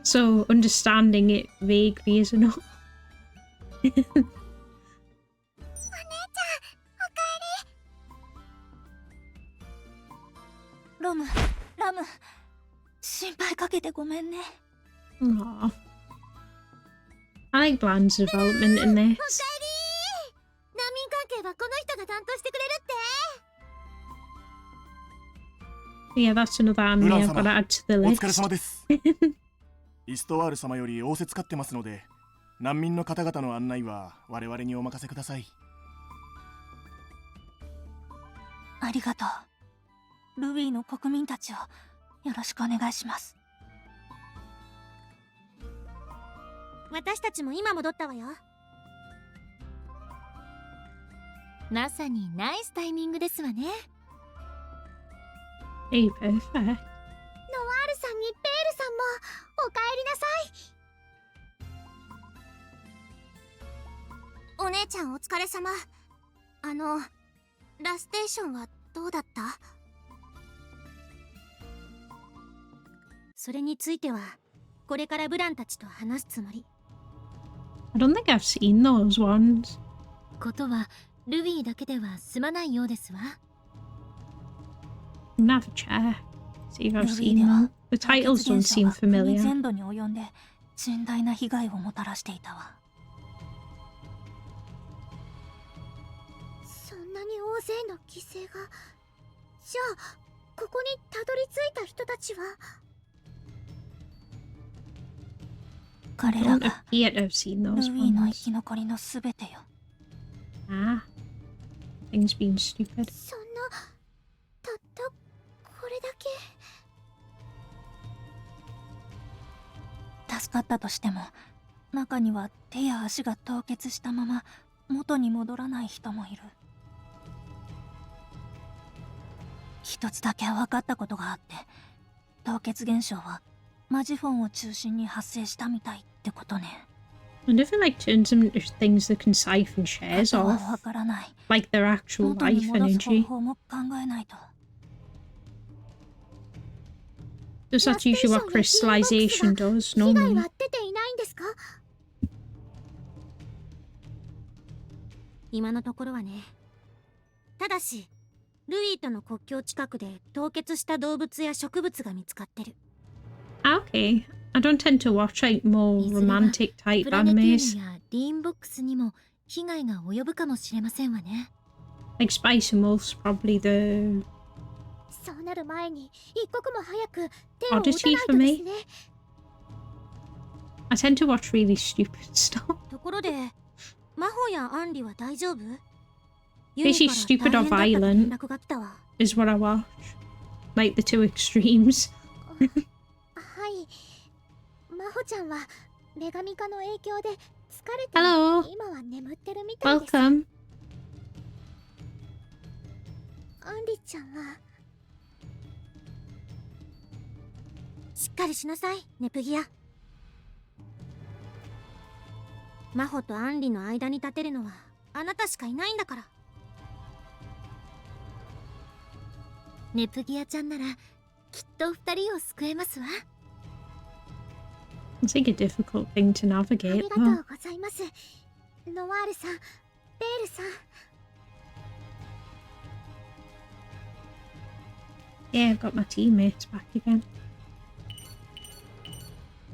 [SPEAKER 1] So understanding it vaguely is enough.
[SPEAKER 3] お姉ちゃん、おかえり。ラム、心配かけてごめんね。
[SPEAKER 1] Aww. I like Bland's development in
[SPEAKER 3] おかえり。
[SPEAKER 1] this.
[SPEAKER 3] 難民関係はこの人が担当してくれるって。
[SPEAKER 1] Yeah, that's another anime I've got to add to the
[SPEAKER 7] お疲れ
[SPEAKER 1] list.
[SPEAKER 7] 様です。イストワール様より仰せつかってますので、難民の方々の案内は我々にお任せください。
[SPEAKER 2] ありがとう。ルビーの国民たちをよろしくお願いします。
[SPEAKER 4] 私たちも今戻ったわよ。まさにナイスタイミングですわね。
[SPEAKER 1] Hey, perfect.
[SPEAKER 3] ノワールさんにペールさんもおかえりなさい。
[SPEAKER 4] お姉ちゃんお疲れ様。ラステーションはどうだった？それについてはこれからブランたちと話すつもり。
[SPEAKER 1] I don't think I've seen those ones.
[SPEAKER 4] ことはルビーだけでは済まないようですわ。
[SPEAKER 1] I'm gonna have a check. See if I've
[SPEAKER 2] ルビー
[SPEAKER 1] seen
[SPEAKER 2] で
[SPEAKER 1] them.
[SPEAKER 2] は
[SPEAKER 1] The
[SPEAKER 2] 凍結
[SPEAKER 1] titles
[SPEAKER 2] 現
[SPEAKER 1] don't
[SPEAKER 2] 象
[SPEAKER 1] seem
[SPEAKER 2] が国
[SPEAKER 1] familiar.
[SPEAKER 2] 全土に及んで甚大な被害をもたらしていたわ。
[SPEAKER 3] そんなに大勢の犠牲が。じゃあここにたどり着いた人たちは。
[SPEAKER 2] 彼
[SPEAKER 1] I
[SPEAKER 2] ら
[SPEAKER 1] don't
[SPEAKER 2] が
[SPEAKER 1] appear to have seen
[SPEAKER 2] ル
[SPEAKER 1] those
[SPEAKER 2] ビーの生
[SPEAKER 1] ones.
[SPEAKER 2] き残りのすべてよ。
[SPEAKER 1] Ah. Things being stupid.
[SPEAKER 3] そんなたったこれだけ。
[SPEAKER 2] 助かったとしても中には手や足が凍結したまま元に戻らない人もいる。一つだけ分かったことがあって、凍結現象はマジフォンを中心に発生したみたいってことね。
[SPEAKER 1] I wonder if it like turns them into things that can siphon
[SPEAKER 2] あ
[SPEAKER 1] shares
[SPEAKER 2] とは
[SPEAKER 1] off.
[SPEAKER 2] 分からない。
[SPEAKER 1] Like their actual
[SPEAKER 2] 元に
[SPEAKER 1] life
[SPEAKER 2] 戻す方
[SPEAKER 1] energy.
[SPEAKER 2] 法も考えないと。
[SPEAKER 1] Does that usually what crystallization does
[SPEAKER 3] 被害
[SPEAKER 1] normally?
[SPEAKER 3] は出ていないんですか？
[SPEAKER 4] 今のところはね。ただしルイーとの国境近くで凍結した動物や植物が見つかってる。
[SPEAKER 1] Ah, okay. I don't tend to watch like more
[SPEAKER 4] いずれは
[SPEAKER 1] romantic type
[SPEAKER 4] プラネティ
[SPEAKER 1] animes.
[SPEAKER 4] ウムやリーンボックスにも被害が及ぶかもしれませんわね。
[SPEAKER 1] Like Spice and Wolf's probably the
[SPEAKER 3] そうなる前に一刻も早く手を打たない
[SPEAKER 1] oddity
[SPEAKER 3] と
[SPEAKER 1] for
[SPEAKER 3] です
[SPEAKER 1] me.
[SPEAKER 3] ね。
[SPEAKER 1] I tend to watch really stupid stuff.
[SPEAKER 4] ところでマホやアンリは大丈夫？
[SPEAKER 1] Basically
[SPEAKER 4] ユニ
[SPEAKER 1] stupid
[SPEAKER 4] から
[SPEAKER 1] or
[SPEAKER 4] 大変だったと
[SPEAKER 1] violent
[SPEAKER 4] 連絡が来たわ。
[SPEAKER 1] is what I watch. Like the two extremes.
[SPEAKER 3] はい。マホちゃんは女神化の影響で疲れて
[SPEAKER 1] Hello.
[SPEAKER 3] 今は眠ってるみたいです。
[SPEAKER 1] Welcome.
[SPEAKER 3] アンリちゃんは
[SPEAKER 4] しっかりしなさい、ネプギア。マホとアンリの間に立てるのはあなたしかいないんだから。ネプギアちゃんならきっと二人を救えますわ。
[SPEAKER 1] It's like a difficult thing to
[SPEAKER 3] あり
[SPEAKER 1] navigate.
[SPEAKER 3] がと
[SPEAKER 1] Though.
[SPEAKER 3] うございます。ノワールさん、ベールさん。
[SPEAKER 1] Yeah, I've got my teammates back again.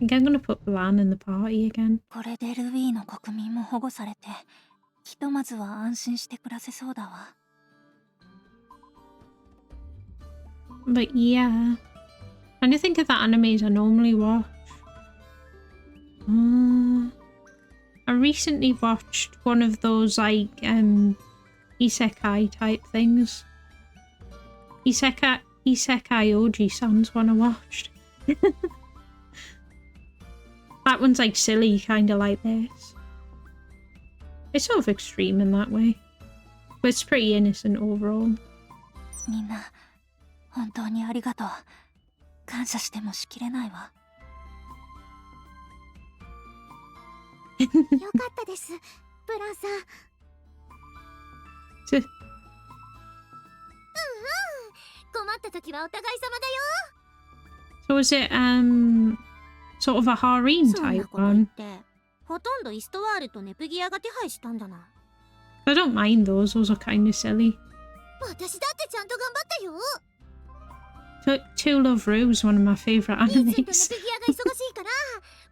[SPEAKER 1] I think I'm gonna put Lan in the party again.
[SPEAKER 2] これでルビーの国民も保護されて、ひとまずは安心して暮らせそうだわ。
[SPEAKER 1] But yeah, trying to think of the animes I normally watch. I recently watched one of those like isekai type things. Isekai Oji-san's one I watched. That one's like silly, kind of like this. It's sort of extreme in that way, but it's pretty innocent overall.
[SPEAKER 2] みんな本当にありがとう。感謝してもしきれないわ。
[SPEAKER 3] よかったです、ブランさん。
[SPEAKER 4] 困った時はお互い様だよ。
[SPEAKER 1] So is it sort of a harem
[SPEAKER 4] そんな
[SPEAKER 1] type
[SPEAKER 4] こと言っ
[SPEAKER 1] one?
[SPEAKER 4] てほとんどイストワールとネプギアが手配したんだな。
[SPEAKER 1] I don't mind those. Those are kind of silly.
[SPEAKER 4] 私だってちゃんと頑張ったよ。
[SPEAKER 1] Two Love Rue is one of my favourite
[SPEAKER 4] リーゼンとネプギ
[SPEAKER 1] animes.
[SPEAKER 4] アが忙しいから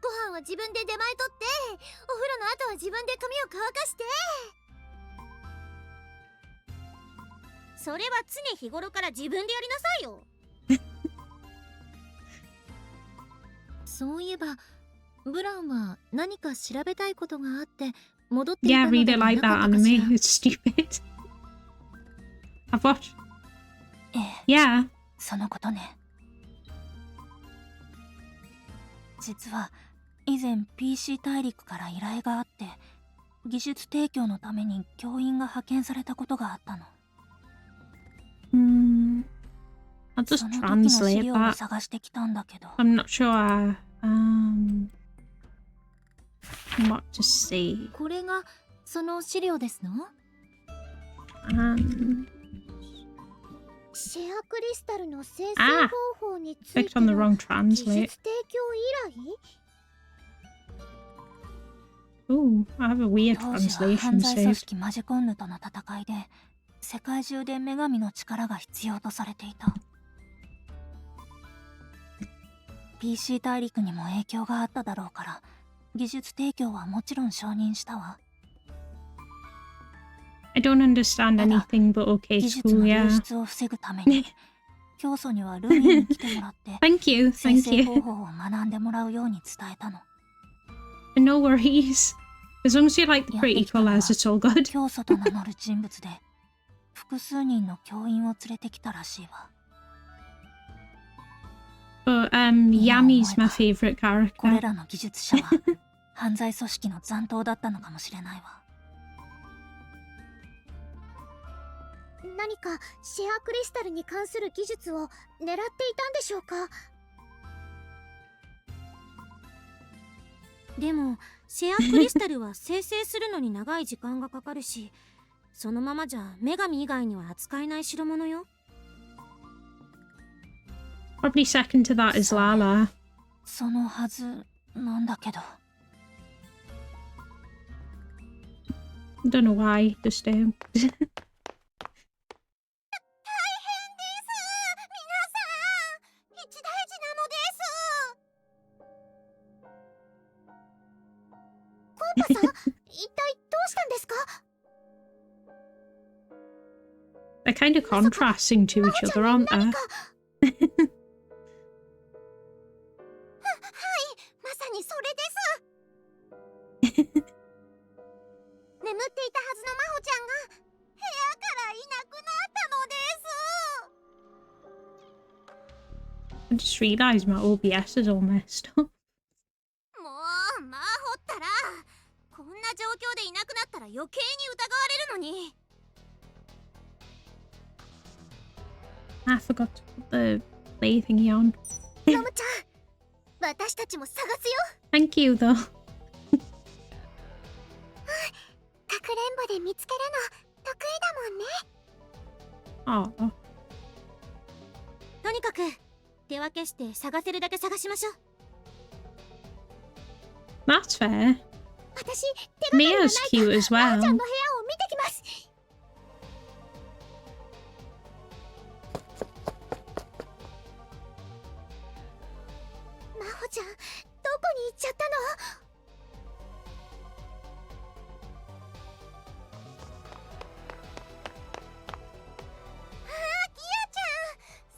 [SPEAKER 4] ご飯は自分で出前取ってお風呂の後は自分で髪を乾かして、それは常日頃から自分でやりなさいよ。
[SPEAKER 2] そういえばブランは何か調べたいことがあって戻ってい
[SPEAKER 1] Yeah,
[SPEAKER 2] た
[SPEAKER 1] I
[SPEAKER 2] ので
[SPEAKER 1] really
[SPEAKER 2] は
[SPEAKER 1] like
[SPEAKER 2] な
[SPEAKER 1] that
[SPEAKER 2] かったかしら。
[SPEAKER 1] anime. It's stupid. I've watched.
[SPEAKER 2] ええ、
[SPEAKER 1] Yeah.
[SPEAKER 2] そのことね。実は以前 PC 大陸から依頼があって技術提供のために教員が派遣されたことがあったの。
[SPEAKER 1] I'll just
[SPEAKER 2] その時の資
[SPEAKER 1] translate
[SPEAKER 2] 料を
[SPEAKER 1] that.
[SPEAKER 2] 探してきたんだけど。
[SPEAKER 1] I'm not sure what to say.
[SPEAKER 2] これがその資料ですの？
[SPEAKER 3] シェアクリスタルの生成
[SPEAKER 1] Ah,
[SPEAKER 3] 方法につい
[SPEAKER 1] clicked
[SPEAKER 3] て
[SPEAKER 1] on the
[SPEAKER 3] の
[SPEAKER 1] wrong
[SPEAKER 3] 技術
[SPEAKER 1] translate.
[SPEAKER 3] 提供依頼？
[SPEAKER 1] Ooh, I have a weird
[SPEAKER 2] 当時は犯
[SPEAKER 1] translation
[SPEAKER 2] 罪組
[SPEAKER 1] saved.
[SPEAKER 2] 織マジコンヌとの戦いで世界中で女神の力が必要とされていた。 PC 大陸にも影響があっただろうから技術提供はもちろん承認したわ。
[SPEAKER 1] I don't understand anything, but okay,
[SPEAKER 2] 技術
[SPEAKER 1] cool,
[SPEAKER 2] の流
[SPEAKER 1] yeah.
[SPEAKER 2] 出を防ぐために教祖にはルイに来てもらって
[SPEAKER 1] Thank you,
[SPEAKER 2] 生
[SPEAKER 1] thank
[SPEAKER 2] 成
[SPEAKER 1] you.
[SPEAKER 2] 方法を学んでもらうように伝えたの。
[SPEAKER 1] No worries. As long as you like the pretty colours, it's all good.
[SPEAKER 2] 教祖と名乗る人物で複数人の教員を連れてきたらしいわ。
[SPEAKER 1] But Yami's my favourite
[SPEAKER 2] これ
[SPEAKER 1] character.
[SPEAKER 2] らの技術者は犯罪組織の残党だったのかもしれないわ。
[SPEAKER 3] 何かシェアクリスタルに関する技術を狙っていたんでしょうか？
[SPEAKER 9] でもシェアクリスタルは生成するのに長い時間がかかるし、そのままじゃ女神以外には扱えない代物よ。
[SPEAKER 1] Probably second to that is Lala.
[SPEAKER 2] そのはずなんだけど。
[SPEAKER 1] Don't know why, just
[SPEAKER 3] コンパさん、一体どうしたんですか？
[SPEAKER 1] They're kind of contrasting to each other, aren't they?
[SPEAKER 3] はい、まさにそれです。眠っていたはずの真帆ちゃんが部屋からいなくなったのです。
[SPEAKER 1] I just realised my OBS is all messed up.
[SPEAKER 4] もうマホったらこんな状況でいなくなったら余計に疑われるのに。
[SPEAKER 1] I forgot to put the play thingy on.
[SPEAKER 3] ノムちゃん、私たちも探すよ。
[SPEAKER 1] Thank you, though.
[SPEAKER 3] かくれんぼで見つけるの得意だもんね。
[SPEAKER 1] Oh,
[SPEAKER 9] とにかく手分けして探せるだけ探しましょう。
[SPEAKER 1] that's fair.
[SPEAKER 3] 私、手がかりがない
[SPEAKER 1] Mia's
[SPEAKER 3] か
[SPEAKER 1] cute as
[SPEAKER 3] 真帆
[SPEAKER 1] well.
[SPEAKER 3] ちゃんの部屋を見てきます。真帆ちゃん、どこに行っちゃったの？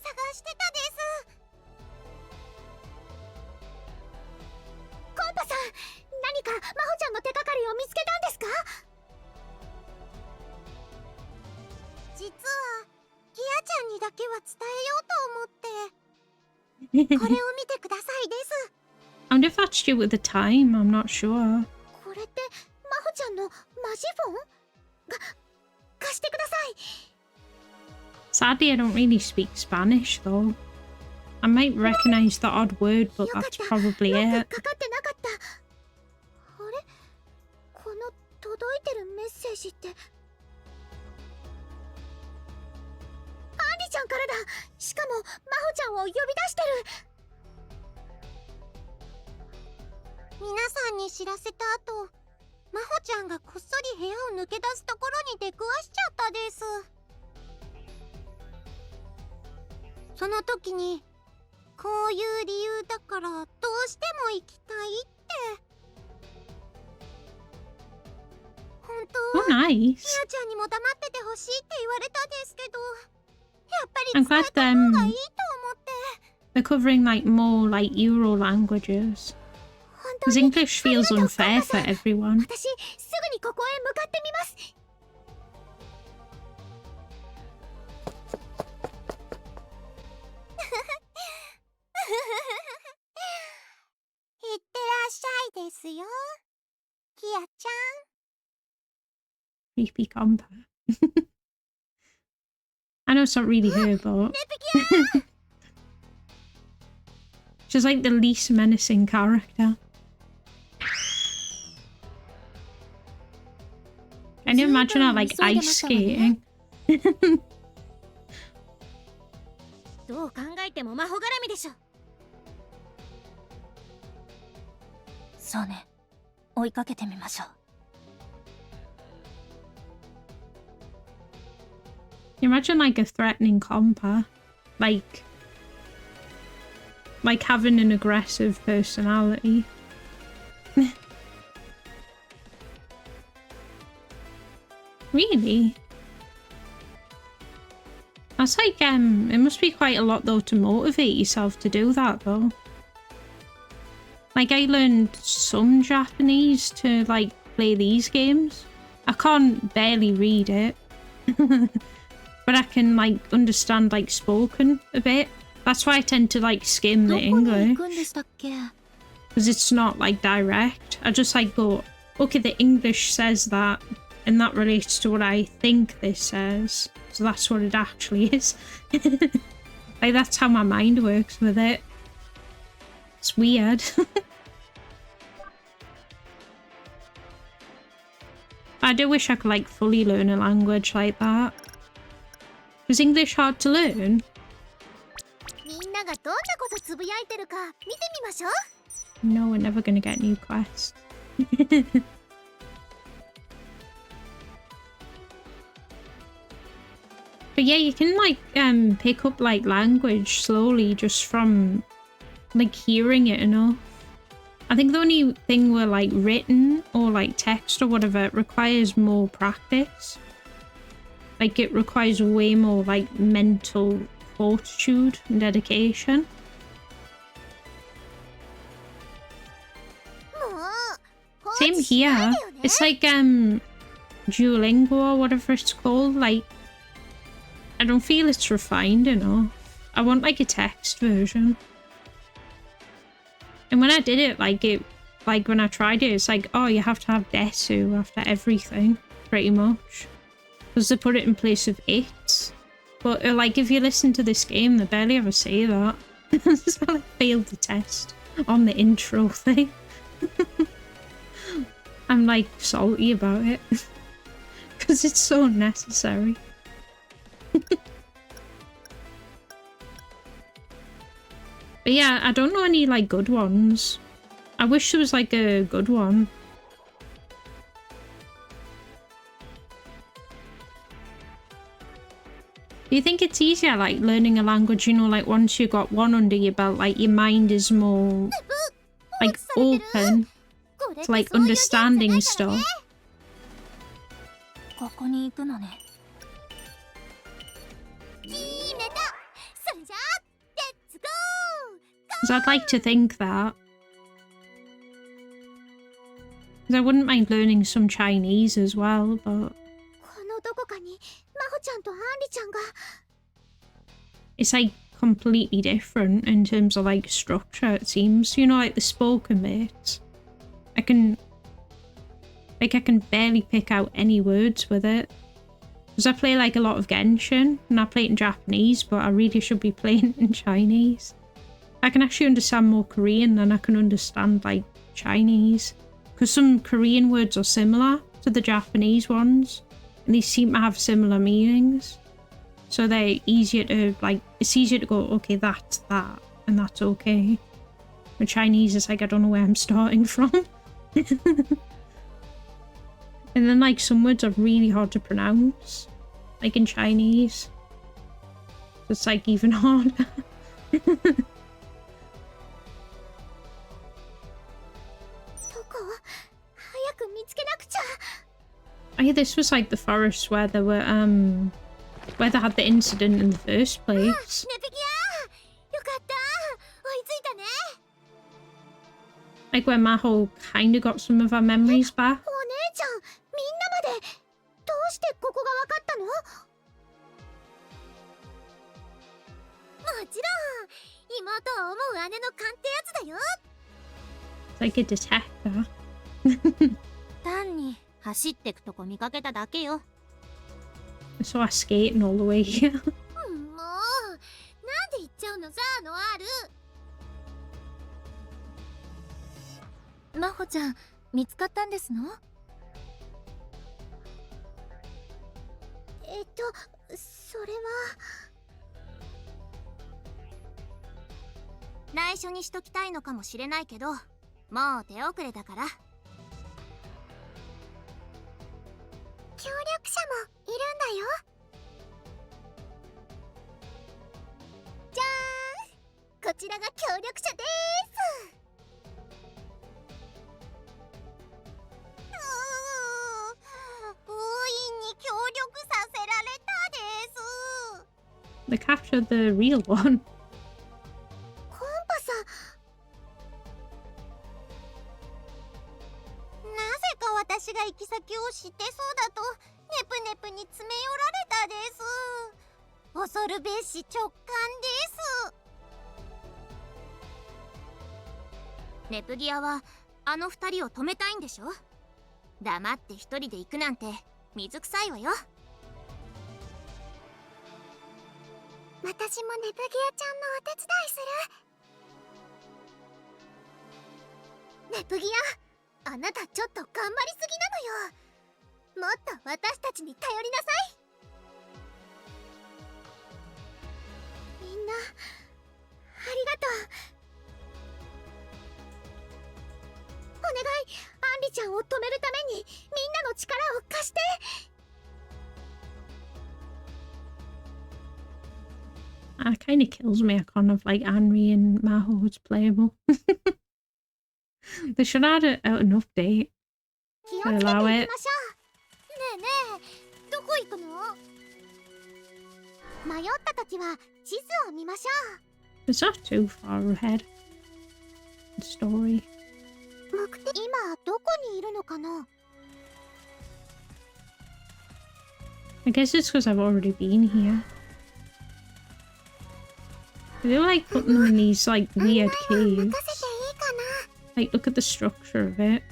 [SPEAKER 3] 探してたです。コンパさん、何か真帆ちゃんの手がかりを見つけたんですか？実はギアちゃんにだけは伝えようと思って。これを見てくださいです。
[SPEAKER 1] I wonder if that's due at the time. I'm not sure.
[SPEAKER 3] これって真帆ちゃんのマジフォン？貸してください。
[SPEAKER 1] Sadly, I don't really speak Spanish, though. I might recognise the odd word, but
[SPEAKER 3] よかっ
[SPEAKER 1] that's
[SPEAKER 3] た。
[SPEAKER 1] probably
[SPEAKER 3] ロッ
[SPEAKER 1] it.
[SPEAKER 3] クかかってなかった。あれ？この届いてるメッセージってアンリちゃんからだ。しかも真帆ちゃんを呼び出してる。皆さんに知らせた後、真帆ちゃんがこっそり部屋を抜け出すところに出くわしちゃったです。その時にこういう理由だからどうしても行きたいって。本当
[SPEAKER 1] Oh,
[SPEAKER 3] は
[SPEAKER 1] nice.
[SPEAKER 3] ミアちゃんにも黙っててほしいって言われたんですけど、やっぱり
[SPEAKER 1] I'm
[SPEAKER 3] 伝え
[SPEAKER 1] glad
[SPEAKER 3] た方がいいと思って。
[SPEAKER 1] they're covering like more like Euro languages. Because English feels unfair for everyone.
[SPEAKER 3] 私すぐにここへ向かってみます。いってらっしゃいですよ、キアちゃん。
[SPEAKER 1] Creepy compa. I know it's not really her, but she's like the least menacing character. Can you imagine her like ice skating?
[SPEAKER 9] どう考えても魔法絡みでしょ。
[SPEAKER 2] そうね、追いかけてみましょう。
[SPEAKER 1] You imagine like a threatening compa, like having an aggressive personality. Really? That's like it must be quite a lot though to motivate yourself to do that though. Like I learned some Japanese to like play these games. I can't barely read it. But I can like understand like spoken a bit. That's why I tend to like skim the English. Because it's not like direct. I just like go, okay, the English says that and that relates to what I think this says. So that's what it actually is. Like that's how my mind works with it. It's weird. I do wish I could like fully learn a language like that. Is English hard to learn?
[SPEAKER 3] みんながどんなことつぶやいてるか見てみましょう。
[SPEAKER 1] No, we're never gonna get new quests. But yeah, you can like pick up like language slowly just from like hearing it enough. I think the only thing where like written or like text or whatever it requires more practice. Like it requires way more like mental fortitude and dedication.
[SPEAKER 3] もう
[SPEAKER 1] Same here. It's like Duolingo or whatever it's called. Like I don't feel it's refined enough. I want like a text version. And when I did it, like when I tried it, it's like, oh, you have to have desu after everything, pretty much. Because they put it in place of it. But like if you listen to this game, they barely ever say that. So I failed the test on the intro thing. I'm like salty about it. Because it's so unnecessary. But yeah, I don't know any like good ones. I wish there was like a good one. Do you think it's easier like learning a language, you know, like once you got one under your belt, like your mind is more like open to like understanding stuff?
[SPEAKER 2] ここに行くのね。
[SPEAKER 3] 決めた。それじゃあレッツゴー。
[SPEAKER 1] Because I'd like to think that. Because I wouldn't mind learning some Chinese as well, but
[SPEAKER 3] このどこかにマホちゃんとアンリちゃんが。
[SPEAKER 1] it's like completely different in terms of like structure, it seems. You know, like the spoken bits. I can barely pick out any words with it. Because I play like a lot of Genshin and I play it in Japanese, but I really should be playing it in Chinese. I can actually understand more Korean than I can understand like Chinese. Because some Korean words are similar to the Japanese ones. And they seem to have similar meanings. So they're easier to like, it's easier to go, okay, that's that. And that's okay. With Chinese, it's like, I don't know where I'm starting from. And then like some words are really hard to pronounce. Like in Chinese. It's like even harder. Oh yeah, this was like the forest where there were where they had the incident in the first place.
[SPEAKER 3] ネプギアー、よかった。
[SPEAKER 1] Like where Maho kind of got some of our memories back.
[SPEAKER 3] お姉ちゃん、みんなまでどうしてここが分かったの？もちろん妹を思う姉の勘ってやつだよ。
[SPEAKER 1] It's like a detector.
[SPEAKER 9] 単に走ってくとこ見かけただけよ。
[SPEAKER 1] I saw her skating all the way here.
[SPEAKER 3] もうなんで言っちゃうのさ、ノアール。
[SPEAKER 2] 真帆ちゃん見つかったんですの？
[SPEAKER 3] それは
[SPEAKER 4] 内緒にしときたいのかもしれないけど、もう手遅れだから。
[SPEAKER 3] 協力者もいるんだよ。じゃーん、こちらが協力者でーす。封印に協力させられたです。
[SPEAKER 1] They captured the real one.
[SPEAKER 3] コンパさん、なぜか私が行き先を知ってそうだとネプネプに詰め寄られたです。恐るべし直感です。
[SPEAKER 4] ネプギアはあの二人を止めたいんでしょ。黙って一人で行くなんて水臭いわよ。
[SPEAKER 3] 私もネプギアちゃんのお手伝いする。ネプギア、あなたちょっと頑張りすぎなのよ。もっと私たちに頼りなさい。みんなありがとう。お願い、アンリちゃんを止めるためにみんなの力を貸して。
[SPEAKER 1] It kind of kills me. I can't have like Anri and Maho as playable. They should add an update
[SPEAKER 3] 気を
[SPEAKER 1] to
[SPEAKER 3] つけて
[SPEAKER 1] allow
[SPEAKER 3] い
[SPEAKER 1] it.
[SPEAKER 3] きましょう。ねえねえ、どこ行くの？迷った時は地図を見ましょ
[SPEAKER 1] It's not too far ahead. The story.
[SPEAKER 3] う。目的、今どこにいるのかな？
[SPEAKER 1] I guess it's because I've already been here. I do like putting them in these like weird
[SPEAKER 3] 案内は
[SPEAKER 1] caves.
[SPEAKER 3] 任せていいかな？
[SPEAKER 1] Like, look at the structure of it.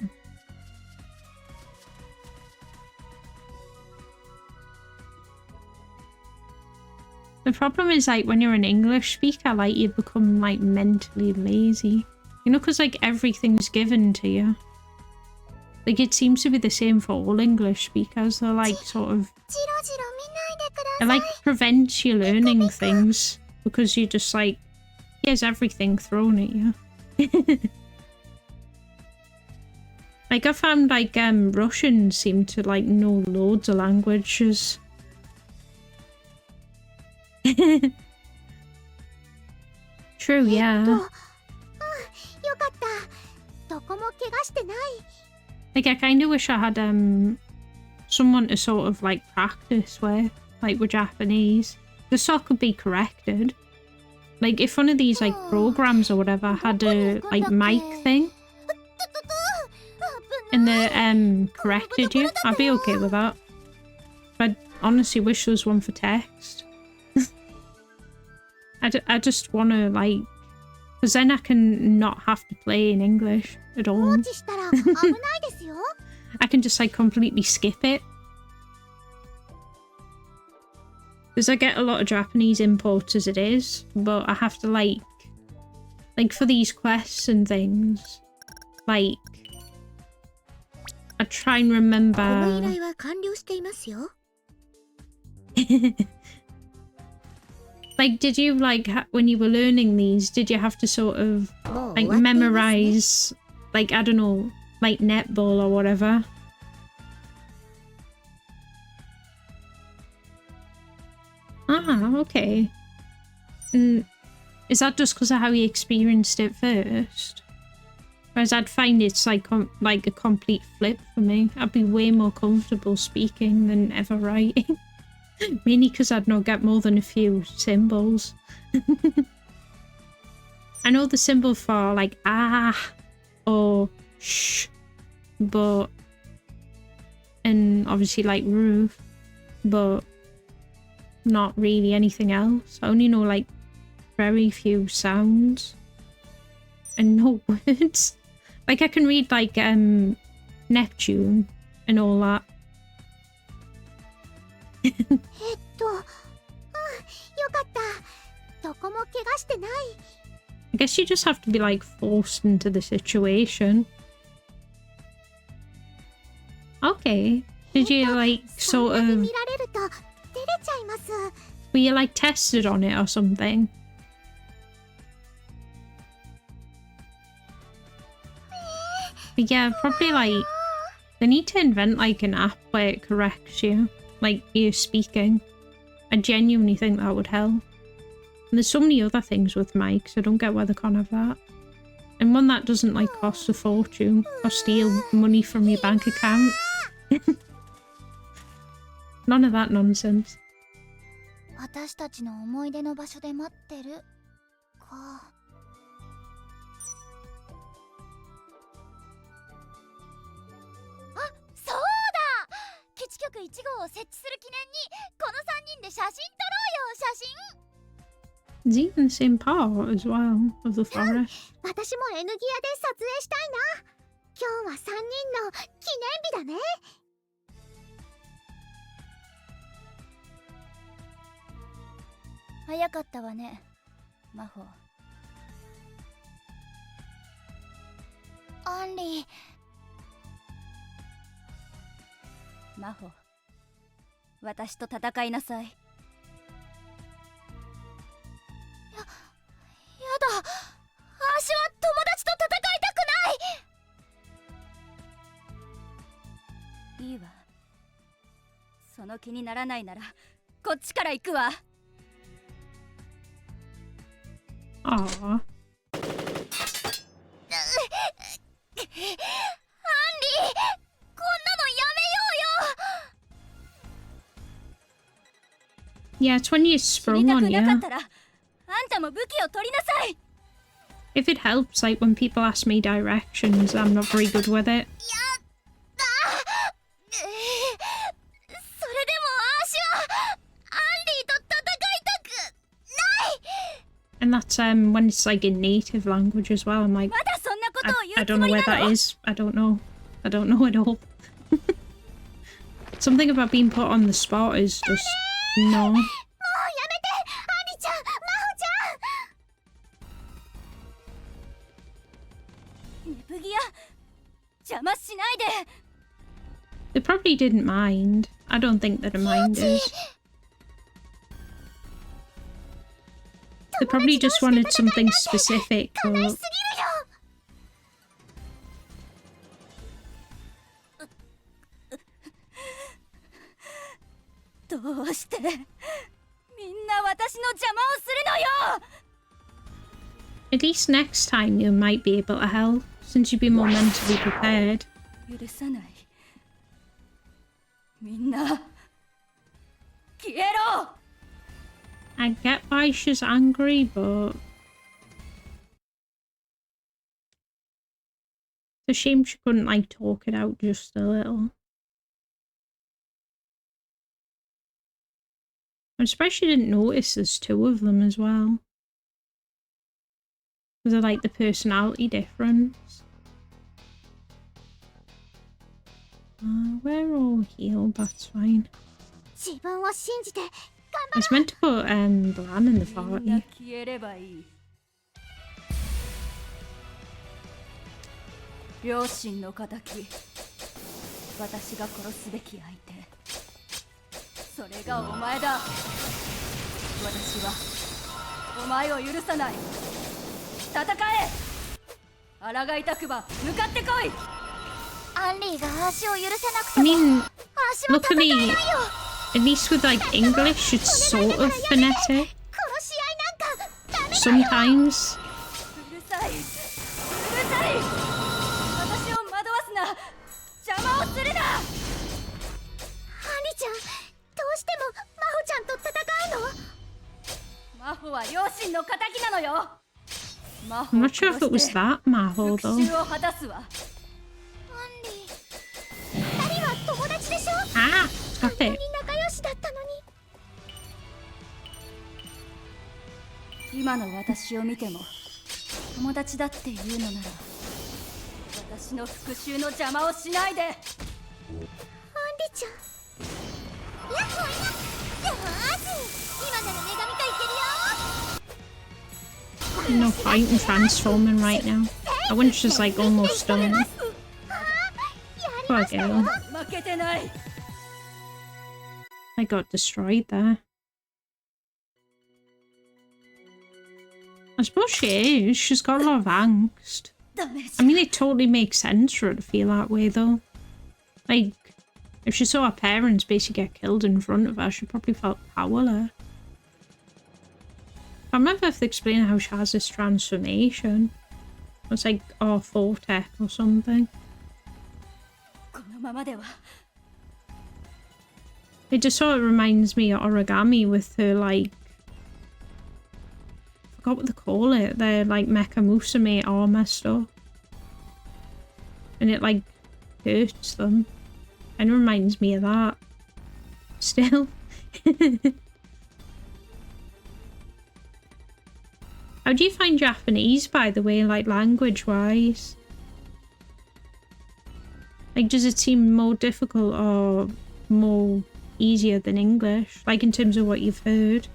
[SPEAKER 1] The problem is, like, when you're an English speaker, like, you become, like, mentally lazy. You know, because, like, everything's given to you. Like, it seems to be the same for all English speakers. They're, like, sort of...
[SPEAKER 3] じろじろ見ないでくだ
[SPEAKER 1] It,
[SPEAKER 3] さい。
[SPEAKER 1] like, prevents you learning things. Because you just, like... Here's everything thrown at you. Like, I found, like, Russians seem to, like, know loads of languages. True, yeah.
[SPEAKER 3] よかった。どこも怪我してない。
[SPEAKER 1] Like, I kind of wish I had, someone to sort of, like, practice with, like, with Japanese. Just so I could be corrected. Like, if one of these, like, programs or whatever had a, like, mic thing, and they, corrected you, I'd be okay with that. I honestly wish there was one for text. I just want to, like... Because then I can not have to play in English at
[SPEAKER 3] 放
[SPEAKER 1] all.
[SPEAKER 3] 置したら危ないですよ。
[SPEAKER 1] I can just, like, completely skip it. Because I get a lot of Japanese imports as it is, but I have to, like, for these quests and things, like, I try and
[SPEAKER 5] この依
[SPEAKER 1] remember...
[SPEAKER 5] 頼は完了していますよ。
[SPEAKER 1] Like, did you, like, when you were learning these, did you have to sort of,
[SPEAKER 5] もう
[SPEAKER 1] like,
[SPEAKER 5] 終わっていますね。
[SPEAKER 1] memorize, like, I don't know, like, netball or whatever? Ah, okay. And is that just because of how you experienced it first? Whereas I'd find it's like like a complete flip for me. I'd be way more comfortable speaking than ever writing. Mainly because I'd not get more than a few symbols. I know the symbol for like ah or shh, but, and obviously like roof, but not really anything else. I only know like very few sounds and no words. Like I can read like Neptune and all that.
[SPEAKER 3] よかった。どこも怪我してない。
[SPEAKER 1] I guess you just have to be like forced into the situation. Okay. Did you like sort of...
[SPEAKER 3] 見られると照れちゃいます。
[SPEAKER 1] Were you like tested on it or something? But yeah, probably like... They need to invent like an app where it corrects you. Like you speaking. I genuinely think that would help. And there's so many other things with mics, I don't get why they can't have that. And one that doesn't like cost a fortune or steal money from your bank account. None of that nonsense.
[SPEAKER 2] 私たちの思い出の場所で待ってるか。あ、そうだ。基地局1号を設置する記念にこの3人で写真撮ろうよ。写真。
[SPEAKER 1] It's even the same part as well of the forest.
[SPEAKER 3] 私も N ギアで撮影したいな。今日は3人の記念日だね。
[SPEAKER 6] 早かったわね、マホ。
[SPEAKER 2] アンリー。
[SPEAKER 6] マホ、私と戦いなさい。やだ、私は友達と戦いたくない。いいわ。その気にならないならこっちから行くわ。
[SPEAKER 1] Aww.
[SPEAKER 2] アンリー、こんなのやめようよ。
[SPEAKER 1] Yeah, it's when you
[SPEAKER 6] 死
[SPEAKER 1] sprung
[SPEAKER 6] にた
[SPEAKER 1] on
[SPEAKER 6] くなか
[SPEAKER 1] you.
[SPEAKER 6] ったらあんたも武器を取りなさい。
[SPEAKER 1] If it helps, like when people ask me directions, I'm not very good with it.
[SPEAKER 2] それでも私はアンリーと戦いたくない。
[SPEAKER 1] And that's when it's like in native language as well. I'm like,
[SPEAKER 6] まだそんなことを
[SPEAKER 1] I
[SPEAKER 6] 言う
[SPEAKER 1] don't
[SPEAKER 6] つも
[SPEAKER 1] know
[SPEAKER 6] り
[SPEAKER 1] where
[SPEAKER 6] な
[SPEAKER 1] that
[SPEAKER 6] の？
[SPEAKER 1] is. I don't know. I don't know at all. Something about being put on the spot is just no.
[SPEAKER 3] もうやめて、アンリちゃん、マホちゃん。
[SPEAKER 6] ネプギア、邪魔しないで。
[SPEAKER 1] They probably didn't mind. I don't think they're minders. They probably just wanted something specific.
[SPEAKER 3] 悲
[SPEAKER 1] But
[SPEAKER 3] しすぎるよ。
[SPEAKER 6] どうしてみんな私の邪魔をするのよ。
[SPEAKER 1] at least next time you might be able to help, since you'd be more mentally prepared.
[SPEAKER 6] 許さない。みんな消えろ。
[SPEAKER 1] I get why she's angry, but it's a shame she couldn't like talk it out just a little. I'm surprised she didn't notice there's two of them as well. Because of like the personality difference. We're all healed, that's fine.
[SPEAKER 3] 自分を信じて。
[SPEAKER 1] I was meant to put Blan in the
[SPEAKER 6] みんな
[SPEAKER 1] party.
[SPEAKER 6] 消えればいい。両親の仇、私が殺すべき相手、それがお前だ。私はお前を許さない。戦え。抗いたくば向かってこい。
[SPEAKER 2] アンリーが足を許せなく
[SPEAKER 1] I
[SPEAKER 2] ても
[SPEAKER 1] mean,
[SPEAKER 2] 足は戦え
[SPEAKER 1] luckily,
[SPEAKER 2] ないよ。
[SPEAKER 1] at least with like English, it's sort of phonetic.
[SPEAKER 3] 殺し合いなんかダメだよ。
[SPEAKER 1] Sometimes.
[SPEAKER 6] うるさい、うるさい。私を惑わすな。邪魔をするな。
[SPEAKER 3] アンリちゃん、どうしてもマホちゃんと戦うの？
[SPEAKER 6] マホは両親の仇なのよ。
[SPEAKER 1] I'm not sure if it was that Maho
[SPEAKER 6] 復讐
[SPEAKER 1] though.
[SPEAKER 6] を果たすわ。
[SPEAKER 3] 二人は友達でしょ。
[SPEAKER 1] Ah, stop
[SPEAKER 3] こんな
[SPEAKER 1] it.
[SPEAKER 3] に仲良しだったのに。
[SPEAKER 6] 今の私を見ても友達だって言うのなら、私の復讐の邪魔をしないで。
[SPEAKER 3] アンリちゃん。やっほいな。よーし、今なら女神化いけるよ。
[SPEAKER 1] No point in transforming right now. I went just like almost done. Poor girl.
[SPEAKER 6] 負けてない。
[SPEAKER 1] I got destroyed there. I suppose she is. She's got a lot of angst.
[SPEAKER 6] ダメじ
[SPEAKER 1] I mean, it totally makes sense for her to feel that way, though. Like, if she saw her parents basically get killed in front of her, she probably felt powerless. I remember if they explain how she has this transformation. It's like R4 or something.
[SPEAKER 6] このままでは。
[SPEAKER 1] It just sort of reminds me of Origami with her, like... I forgot what they call it. Their, like, mecha musume armor stuff. And it, like, hurts them. And it reminds me of that. Still. How do you find Japanese, by the way, like, language-wise? Like, does it seem more difficult or more easier than English? Like, in terms of what you've heard?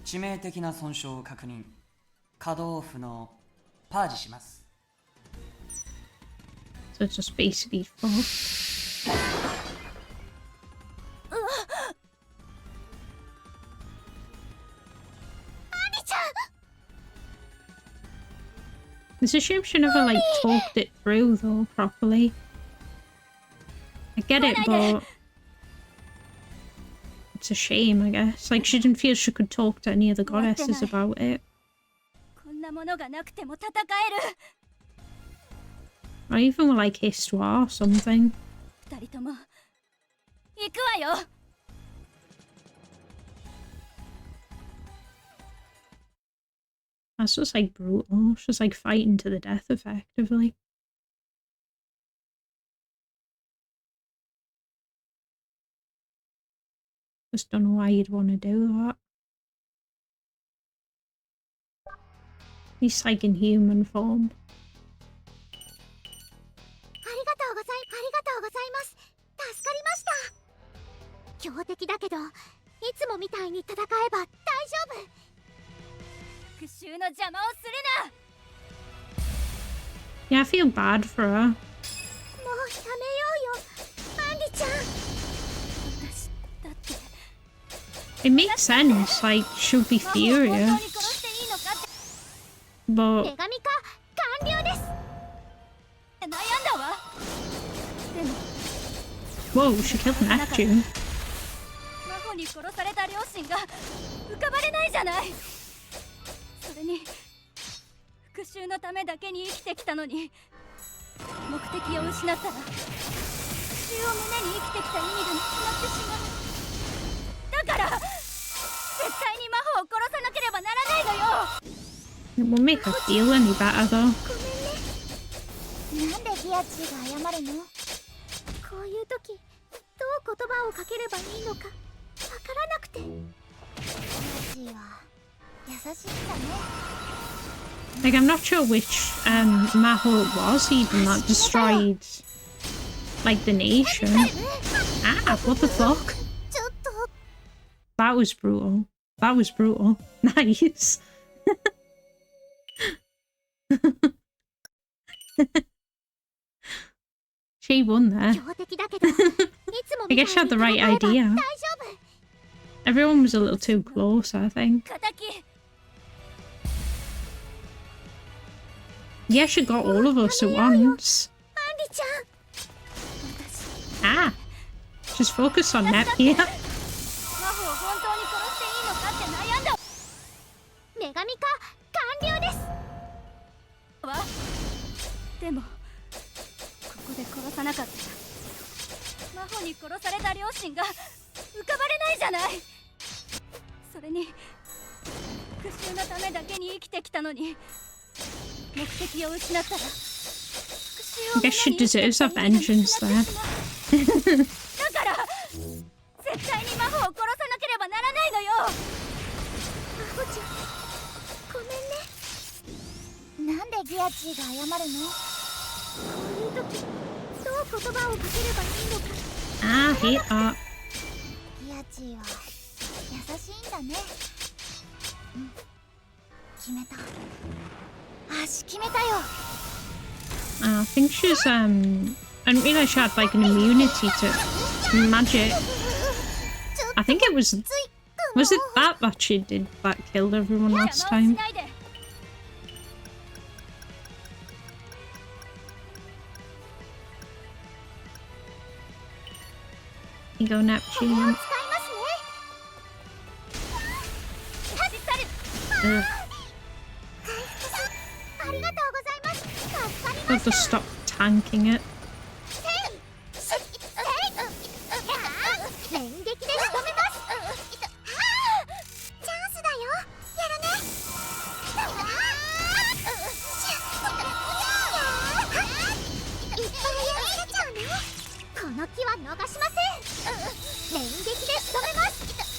[SPEAKER 10] 致命的な損傷を確認。稼働不能。パージします。
[SPEAKER 1] So it's just basically full. It's a shame she never, like, talked it through, though, properly. I get it, but... It's a shame, I guess. Like, she didn't feel she could talk to any of the goddesses about it.
[SPEAKER 6] こんなものがなくても戦える。
[SPEAKER 1] Or even with, like, Histoire or something.
[SPEAKER 6] 二人とも行くわよ。
[SPEAKER 1] That's just, like, brutal. It's just, like, fighting to the death, effectively. Just don't know why you'd want to do that. He's, like, in human form.
[SPEAKER 3] ありがとうございます。助かりました。強敵だけど、いつもみたいに戦えば大丈夫。
[SPEAKER 6] 復讐の邪魔をするな。
[SPEAKER 1] Yeah, I feel bad for her.
[SPEAKER 3] もうやめようよ、アンリちゃん。
[SPEAKER 6] 私だって
[SPEAKER 1] It makes sense, like, she'll be
[SPEAKER 6] 本当に
[SPEAKER 1] furious.
[SPEAKER 6] 殺していいのかって
[SPEAKER 1] But
[SPEAKER 3] 女神化完了です。
[SPEAKER 6] 悩んだわ。でも
[SPEAKER 1] whoa, she killed Neptune.
[SPEAKER 6] マホに殺された両親が浮かばれないじゃない。それに復讐のためだけに生きてきたのに、目的を失ったら復讐を胸に生きてきた意味がなくなってしまう。だから絶対にマホを殺さなければならないのよ。
[SPEAKER 1] It won't make her feel any better, though.
[SPEAKER 3] ごめんね。なんでギアチーが謝るの？こういう時、どう言葉をかければいいのかわからなくて。ギアチーは優しいんだね。
[SPEAKER 1] Like, I'm not sure which Maho it was even that destroyed, like, the nation. Ah, what the fuck?
[SPEAKER 3] ちょっと
[SPEAKER 1] That was brutal. That was brutal. Nice. She won there.
[SPEAKER 3] 強敵だけど、いつも
[SPEAKER 1] I
[SPEAKER 3] みたい
[SPEAKER 1] guess
[SPEAKER 3] に
[SPEAKER 1] she had the right
[SPEAKER 3] 戦えば大丈
[SPEAKER 1] idea.
[SPEAKER 3] 夫。
[SPEAKER 1] Everyone was a little too close, I think.
[SPEAKER 6] 敵
[SPEAKER 1] Yeah, she got all of us at once.
[SPEAKER 3] アンリちゃん。
[SPEAKER 1] Ah. Just focus on Nepgear.
[SPEAKER 6] マホを本当に殺していいのかって悩んだ
[SPEAKER 3] 女神化完了です。
[SPEAKER 6] わ。でもここで殺さなかったらマホに殺された両親が浮かばれないじゃない。それに讐のためだけに生きてきたのに目的を失ったら
[SPEAKER 1] I guess she deserves a vengeance there.
[SPEAKER 6] だから絶対に魔法を殺さなければならないのよ。
[SPEAKER 3] マホちゃんごめんね。なんでギアチーが謝るの？こういう時どう言葉をかければいいのか。
[SPEAKER 1] Ah, I hate that.
[SPEAKER 3] ギアチーは優しいんだね。うん、決めた。決めたよ。
[SPEAKER 1] I think she's I didn't realise she had like an immunity to magic. I think it was it that she did that killed everyone last time? You go Neptune. I've just stop tanking it.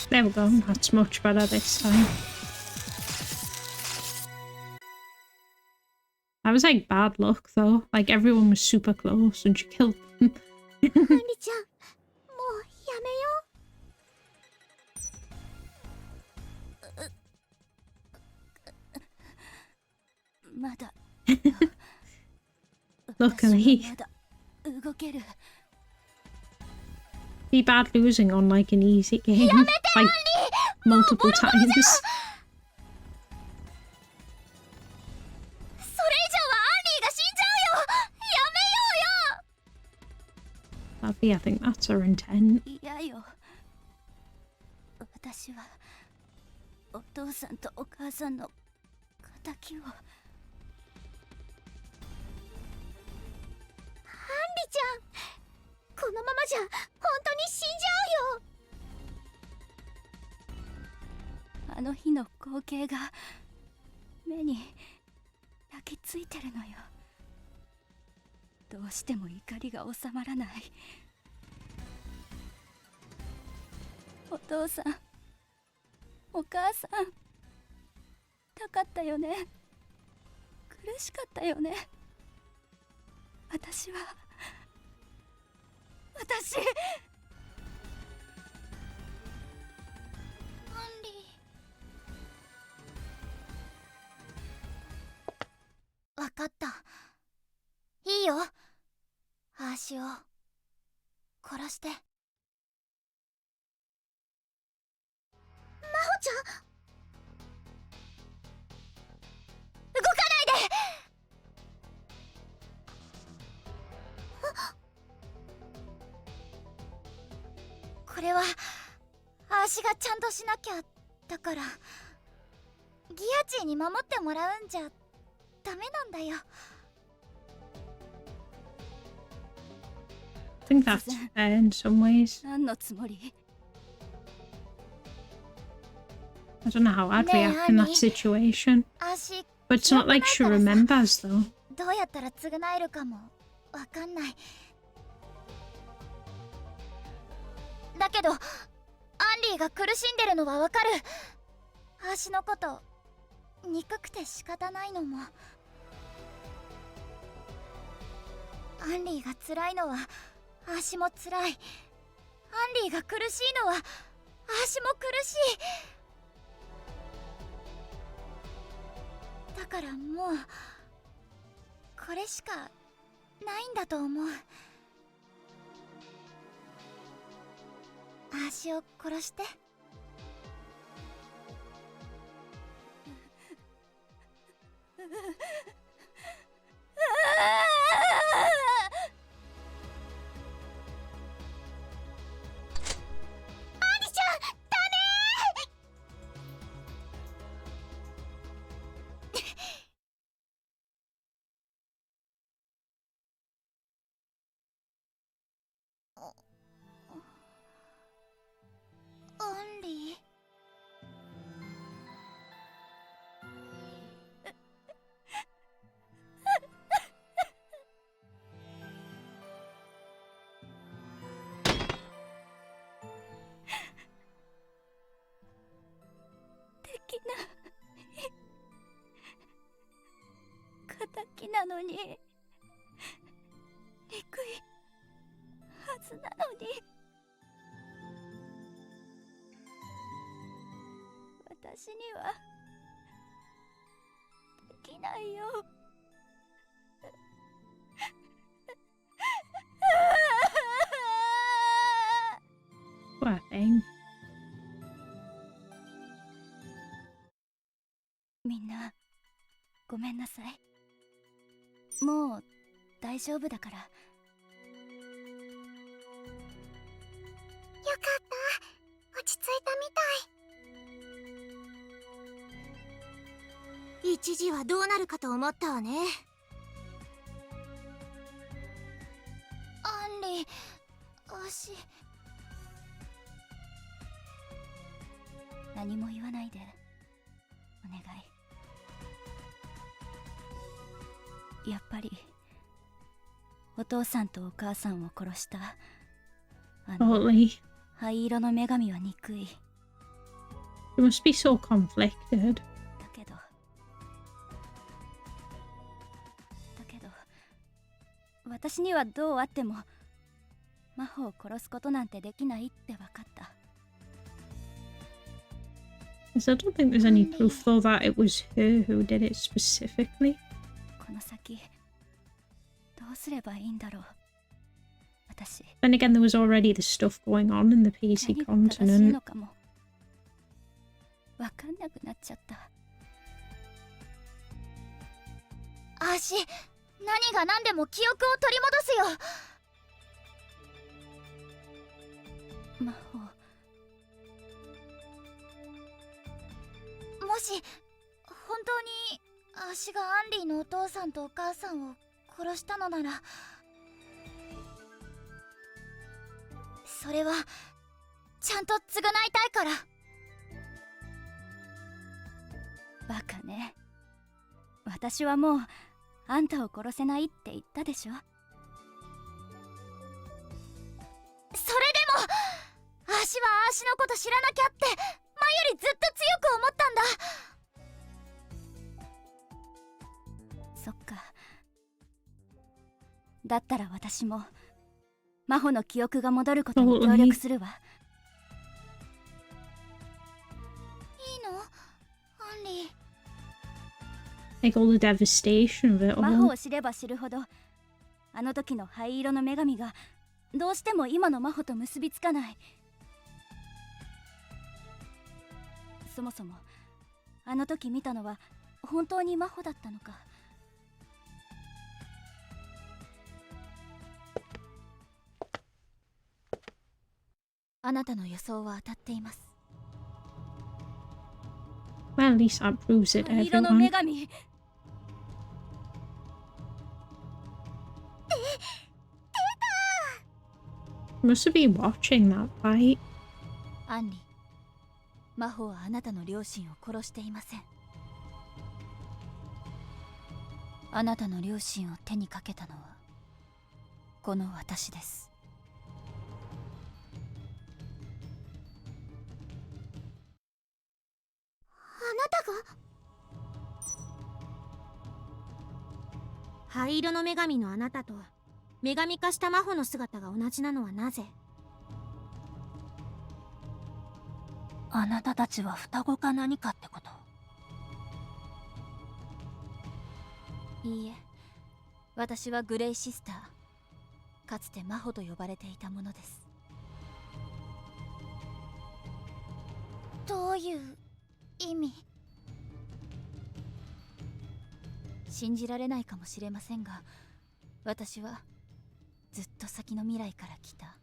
[SPEAKER 1] There we go, that's much better this time. That was like bad luck though, like everyone was super close and she killed them.
[SPEAKER 3] アンリちゃん、もうやめよ
[SPEAKER 6] う。まだ
[SPEAKER 1] Luckily.
[SPEAKER 6] まだ動ける。
[SPEAKER 1] Be bad losing on like an easy game, like multiple times. I think that's her intent.
[SPEAKER 6] 嫌よ。私はお父さんとお母さんの敵を。アンリ
[SPEAKER 3] ちゃん、このままじゃ本当に死んじゃうよ。
[SPEAKER 6] あの日の光景が目に焼き付いてるのよ。どうしても怒りが収まらない。お父さん、お母さん、痛かったよね。苦しかったよね。私アンリー。わかった。いいよ。アーシを殺して。マホちゃん、動かないで。これはアーシがちゃんとしなきゃだから、ギアチーに守ってもらうんじゃダメなんだよ。
[SPEAKER 1] I think that's fair in some ways.
[SPEAKER 6] 何のつもり？
[SPEAKER 1] I don't know how I'd react in that situation. But it's not like she remembers though.
[SPEAKER 3] どうやったら償えるかもわかんない。だけどアンリーが苦しんでるのはわかる。アーシのこと憎くて仕方ないのも。アンリーが辛いのはアーシも辛い。アンリーが苦しいのはアーシも苦しい。だからもうこれしかないんだと思う。アーシを殺して。ア
[SPEAKER 2] 敵なのに憎いはずなのに、私にはできないよ。
[SPEAKER 1] Poor thing.
[SPEAKER 2] みんなごめんなさい。もう大丈夫だから。よ
[SPEAKER 3] かった。落ち着いたみたい。
[SPEAKER 9] 一時はどうなるかと思ったわね。
[SPEAKER 2] アンリ、足。何も言わないでお願い。やっぱりお父さんとお母さんを殺したあの
[SPEAKER 1] Totally.
[SPEAKER 2] 灰色の女神は憎い。
[SPEAKER 1] You must be so conflicted.
[SPEAKER 2] だけど私にはどうあってもマホを殺すことなんてできないって分かった。
[SPEAKER 1] Because I don't think there's any proof though that it was her who did it specifically.
[SPEAKER 2] この先どうすればいいんだろう。私
[SPEAKER 1] Then again, there was already the stuff going on in the PC
[SPEAKER 2] 何が正しい
[SPEAKER 1] continent.
[SPEAKER 2] のかも分かんなくなっちゃった。足、何が何でも記憶を取り戻すよ。魔法、もし本当に足がアンリーのお父さんとお母さんを殺したのなら、それはちゃんと償いたいから。バカね、私はもうあんたを殺せないって言ったでしょ。それでも足は足のこと知らなきゃって前よりずっと強く思ったんだ。そっか。だったら私も真帆の記憶が戻ることに協力するわ。いいの？アンリー。
[SPEAKER 1] Like all the devastation of it
[SPEAKER 2] 真帆
[SPEAKER 1] all.
[SPEAKER 2] を知れば知るほど、あの時の灰色の女神がどうしても今の真帆と結びつかない。そもそもあの時見たのは本当に真帆だったのか。あなたの予想は当たっています。
[SPEAKER 1] Well, at least that proves it to
[SPEAKER 2] 灰色の女
[SPEAKER 1] everyone.
[SPEAKER 2] 神。
[SPEAKER 1] You must have been watching that fight.
[SPEAKER 2] アンリ、真帆はあなたの両親を殺していません。あなたの両親を手にかけたのはこの私です。
[SPEAKER 3] あなたが？
[SPEAKER 9] 灰色の女神のあなたと女神化した真帆の姿が同じなのはなぜ？
[SPEAKER 2] あなたたちは双子か何かってこと？いいえ、私はグレイシスター、かつて真帆と呼ばれていたものです。どういう意味？信じられないかもしれませんが、私はずっと先の未来から来た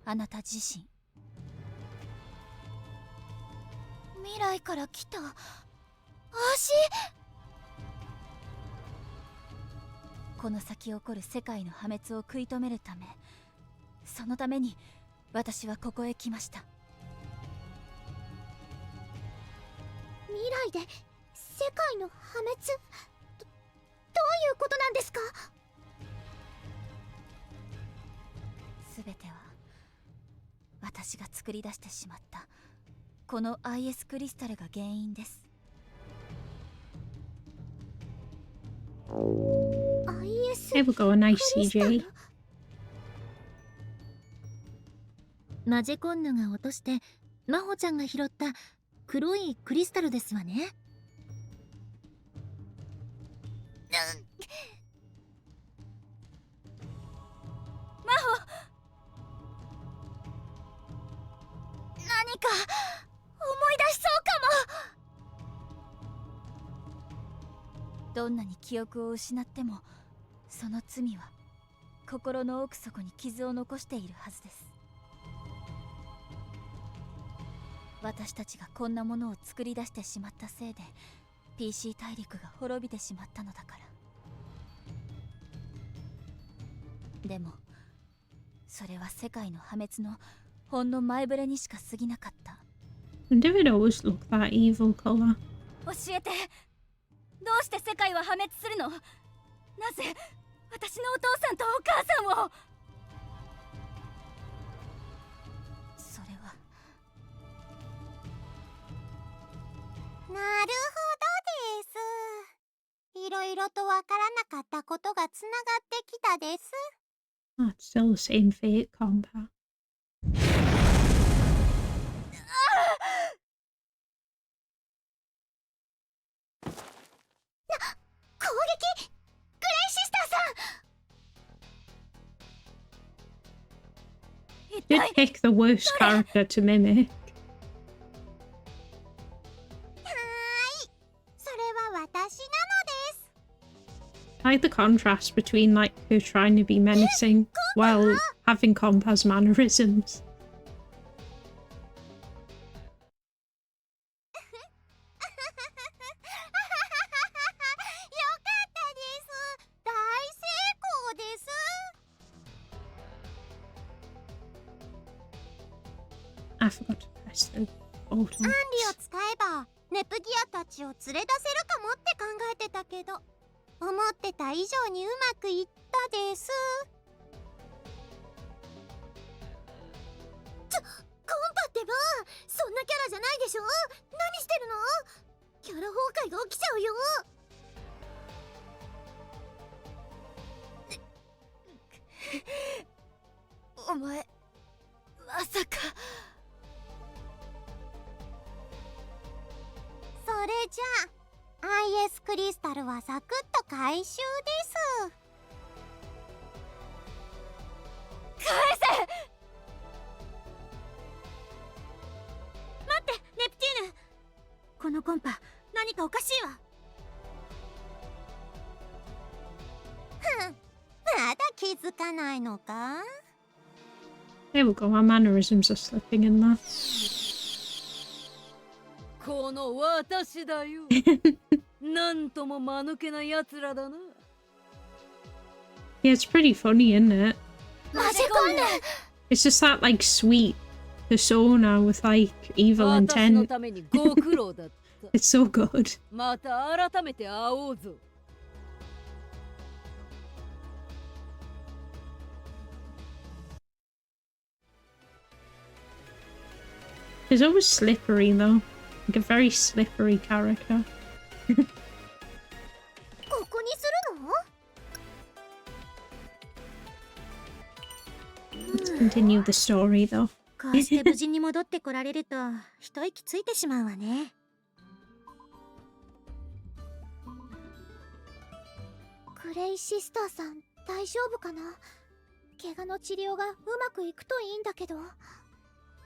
[SPEAKER 2] あなた自身。未来から来た足？この先起こる世界の破滅を食い止めるため、そのために私はここへ来ました。
[SPEAKER 3] 未来で世界の破滅？どういうことなんですか？
[SPEAKER 2] すべては私が作り出してしまったこの IS クリスタルが原因です。
[SPEAKER 1] There we go, a nice CJ.
[SPEAKER 9] マジェコンヌが落としてマホちゃんが拾った黒いクリスタルですわね。
[SPEAKER 2] マホ、何か思い出しそうかも。どんなに記憶を失ってもその罪は心の奥底に傷を残しているはずです。私たちがこんなものを作り出してしまったせいで PC 大陸が滅びてしまったのだから。でもそれは世界の破滅のほんの前触れにしか過ぎなかった。
[SPEAKER 1] Did it always look that evil color?
[SPEAKER 2] 教えて、どうして世界は破滅するの？なぜ私のお父さんとお母さんを。それは
[SPEAKER 3] なるほどです。いろいろとわからなかったことがつながってきたです。
[SPEAKER 1] Oh, it's still the same fate combat.
[SPEAKER 3] 攻撃！グレイシスターさん！
[SPEAKER 1] Did pick the worst character to mimic.
[SPEAKER 3] それは私なのです。
[SPEAKER 1] I like the contrast between like her trying to be menacing while having Compa's mannerisms.
[SPEAKER 3] よかったです。大成功です。
[SPEAKER 1] I forgot to press the auto.
[SPEAKER 3] アンリを使えばネプギアたちを連れ出せるかもって考えてたけど、思ってた以上にうまくいったです。コンパってばそんなキャラじゃないでしょ。何してるの？キャラ崩壊が起きちゃうよ。
[SPEAKER 2] お前まさか。
[SPEAKER 3] それじゃあ IS クリスタルはサクッと回収です。
[SPEAKER 2] 返せ！
[SPEAKER 9] 待って、ネプティーヌ。このコンパ何かおかしいわ。
[SPEAKER 3] まだ気づかないのか？
[SPEAKER 1] There we go, our mannerisms are slipping in there.
[SPEAKER 8] この私だよ。なんとも間抜けな奴らだな。
[SPEAKER 1] Yeah, it's pretty funny, isn't it?
[SPEAKER 2] マジコンヌ！
[SPEAKER 1] It's just that like sweet persona with like evil
[SPEAKER 8] 私の
[SPEAKER 1] intent.
[SPEAKER 8] ためにご苦労だった。
[SPEAKER 1] It's so good.
[SPEAKER 8] また改めて会おうぞ。
[SPEAKER 1] He's always slippery though. Like a very slippery character.
[SPEAKER 3] ここにするの？
[SPEAKER 1] Let's continue the story though.
[SPEAKER 9] こうして無事に戻ってこられると一息ついてしまうわね。
[SPEAKER 3] グレイシスターさん大丈夫かな？怪我の治療がうまくいくといいんだけど。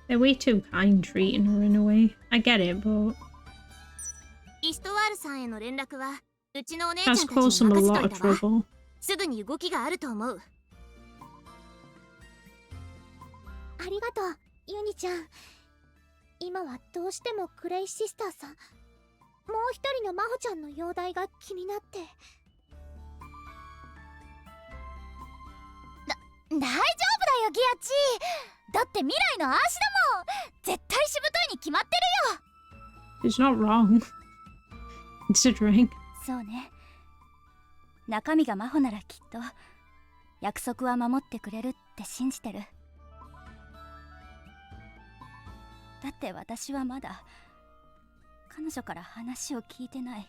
[SPEAKER 1] They're way too kind treating her in a way. I get it, but
[SPEAKER 4] イストワールさんへの連絡はうちのお姉ちゃん
[SPEAKER 1] that's
[SPEAKER 4] たちに
[SPEAKER 1] caused them a
[SPEAKER 4] 任せ
[SPEAKER 1] lot
[SPEAKER 4] と
[SPEAKER 1] of
[SPEAKER 4] いたわ。
[SPEAKER 1] trouble.
[SPEAKER 4] すぐに動きがあると思う。
[SPEAKER 3] ありがとうユニちゃん。今はどうしてもグレイシスターさん、もう一人のマホちゃんの容体が気になって。大丈夫だよギアチ。だって未来のアーシだもん。絶対しぶといに決まってるよ。
[SPEAKER 1] It's not wrong. Considering.
[SPEAKER 2] そうね。中身がマホならきっと約束は守ってくれるって信じてる。だって私はまだ彼女から話を聞いてない。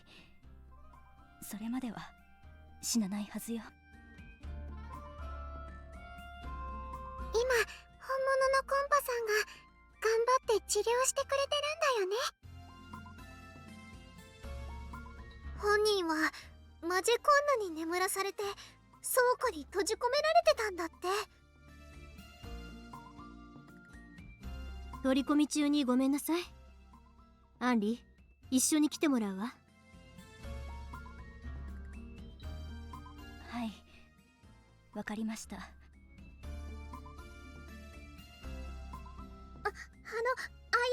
[SPEAKER 2] それまでは死なないはずよ。
[SPEAKER 3] 今本物のコンパさんが頑張って治療してくれてるんだよね。本人はマジェコンナに眠らされて倉庫に閉じ込められてたんだって。
[SPEAKER 9] 取り込み中にごめんなさい。アンリ、一緒に来てもらうわ。
[SPEAKER 2] はい、わかりました。
[SPEAKER 3] あや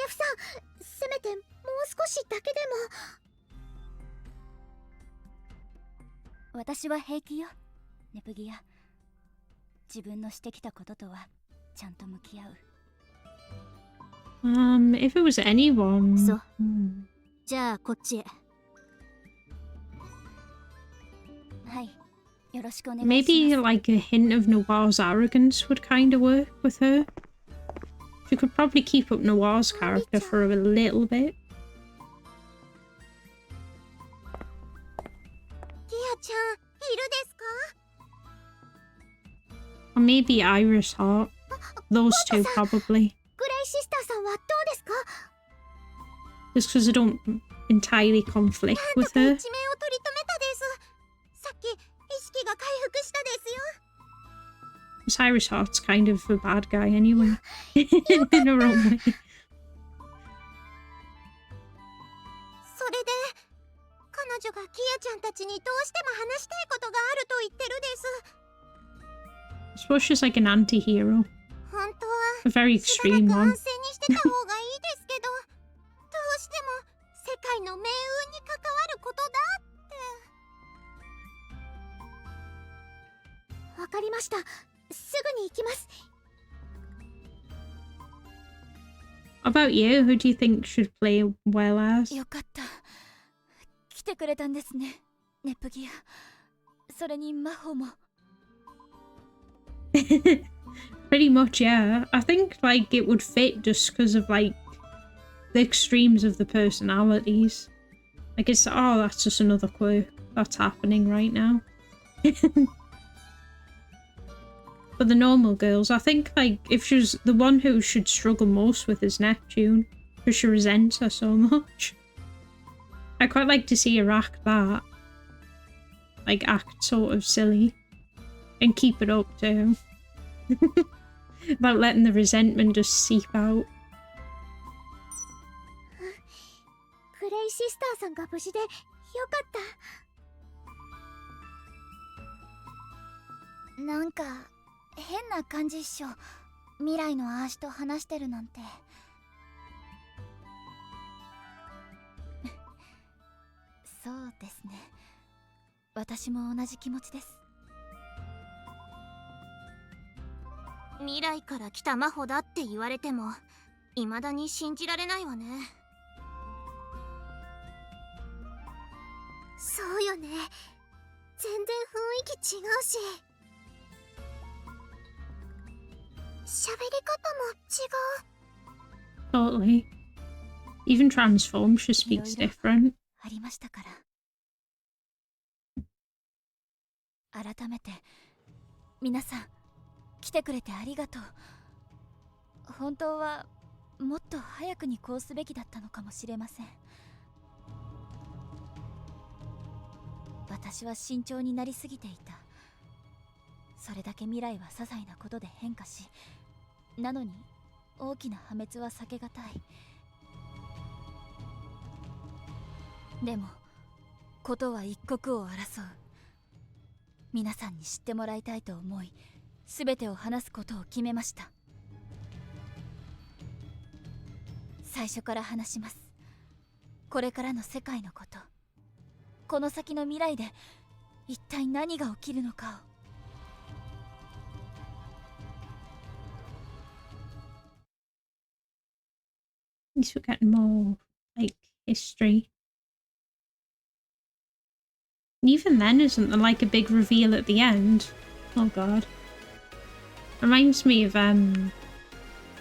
[SPEAKER 3] ふさん、せめてもう少しだけでも。
[SPEAKER 2] 私は平気よ、ネプギア。自分のしてきたこととはちゃんと向き合う。
[SPEAKER 1] If it was anyone.
[SPEAKER 9] そう。じゃあこっちへ。
[SPEAKER 2] はい、よろしくお願いします。
[SPEAKER 1] Maybe like a hint of Noir's arrogance would kind of work with her. She could probably keep up Noir's character for a little bit.
[SPEAKER 3] ギアちゃん、いるですか？
[SPEAKER 1] Or maybe Iris Heart. Those two probably.
[SPEAKER 3] グレイシスターさんはどうですか？
[SPEAKER 1] Just because I don't entirely conflict
[SPEAKER 3] なん
[SPEAKER 1] with
[SPEAKER 3] とか
[SPEAKER 1] her.
[SPEAKER 3] 一命を取り留めたです。さっき意識が回復したですよ。
[SPEAKER 1] Because Iris Heart's kind of a bad guy anyway. In her own way.
[SPEAKER 3] それで彼女がギアちゃんたちにどうしても話したいことがあると言ってるです。
[SPEAKER 1] I suppose she's like an anti-hero.
[SPEAKER 3] 本当
[SPEAKER 1] A
[SPEAKER 3] は
[SPEAKER 1] very
[SPEAKER 3] しばら
[SPEAKER 1] extreme
[SPEAKER 3] く安
[SPEAKER 1] one.
[SPEAKER 3] 静にしてた方がいいですけど、どうしても世界の命運に関わることだって。わかりました。すぐに行きます。
[SPEAKER 1] What about you? Who do you think should play well as?
[SPEAKER 2] よかった。来てくれたんですね、ネプギア。それにマホも。
[SPEAKER 1] Pretty much, yeah. I think like it would fit just because of like the extremes of the personalities. Like it's that's just another quirk that's happening right now. For the normal girls, I think like if she was the one who should struggle most with is Neptune, because she resents her so much. I quite like to see her act that. Like act sort of silly. And keep it up too. About letting the resentment just seep out.
[SPEAKER 3] グレイシスターさんが無事でよかった。なんか変な感じっしょ。未来のアーシと話してるなんて。
[SPEAKER 2] そうですね。私も同じ気持ちです。
[SPEAKER 4] 未来から来た真帆だって言われても未だに信じられないわね。
[SPEAKER 3] そうよね。全然雰囲気違うし、喋り方も違う。
[SPEAKER 1] Totally. Even transform, she speaks different.
[SPEAKER 2] ありましたから。改めて皆さん来てくれてありがとう。本当はもっと早くにこうすべきだったのかもしれません。私は慎重になりすぎていた。それだけ未来は些細なことで変化し、なのに大きな破滅は避けがたい。でもことは一刻を争う。皆さんに知ってもらいたいと思い、全てを話すことを決めました。最初から話します。これからの世界のこと、この先の未来で一体何が起きるのかを。
[SPEAKER 1] At least we're getting more like history. And even then, isn't there like a big reveal at the end? Oh god. Reminds me of isn't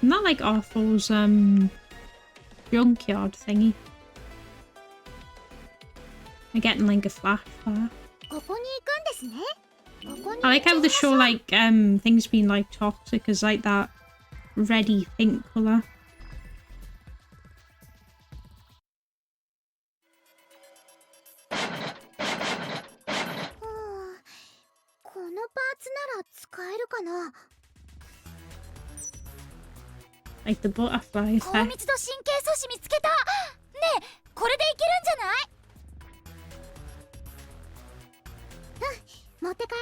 [SPEAKER 1] that like Arthur's junkyard thingy. I'm getting like a flashback.
[SPEAKER 3] ここに行くんですね。ここに
[SPEAKER 1] I like how
[SPEAKER 3] 行
[SPEAKER 1] they
[SPEAKER 3] きましょ
[SPEAKER 1] show
[SPEAKER 3] う。
[SPEAKER 1] like things being like toxic as like that reddy pink colour.
[SPEAKER 3] このパーツなら使えるかな。
[SPEAKER 1] Like the butterfly
[SPEAKER 2] 高
[SPEAKER 1] effect.
[SPEAKER 2] 密度神経素子見つけた。ねえ、これでいけるんじゃない？
[SPEAKER 3] 持って帰ろ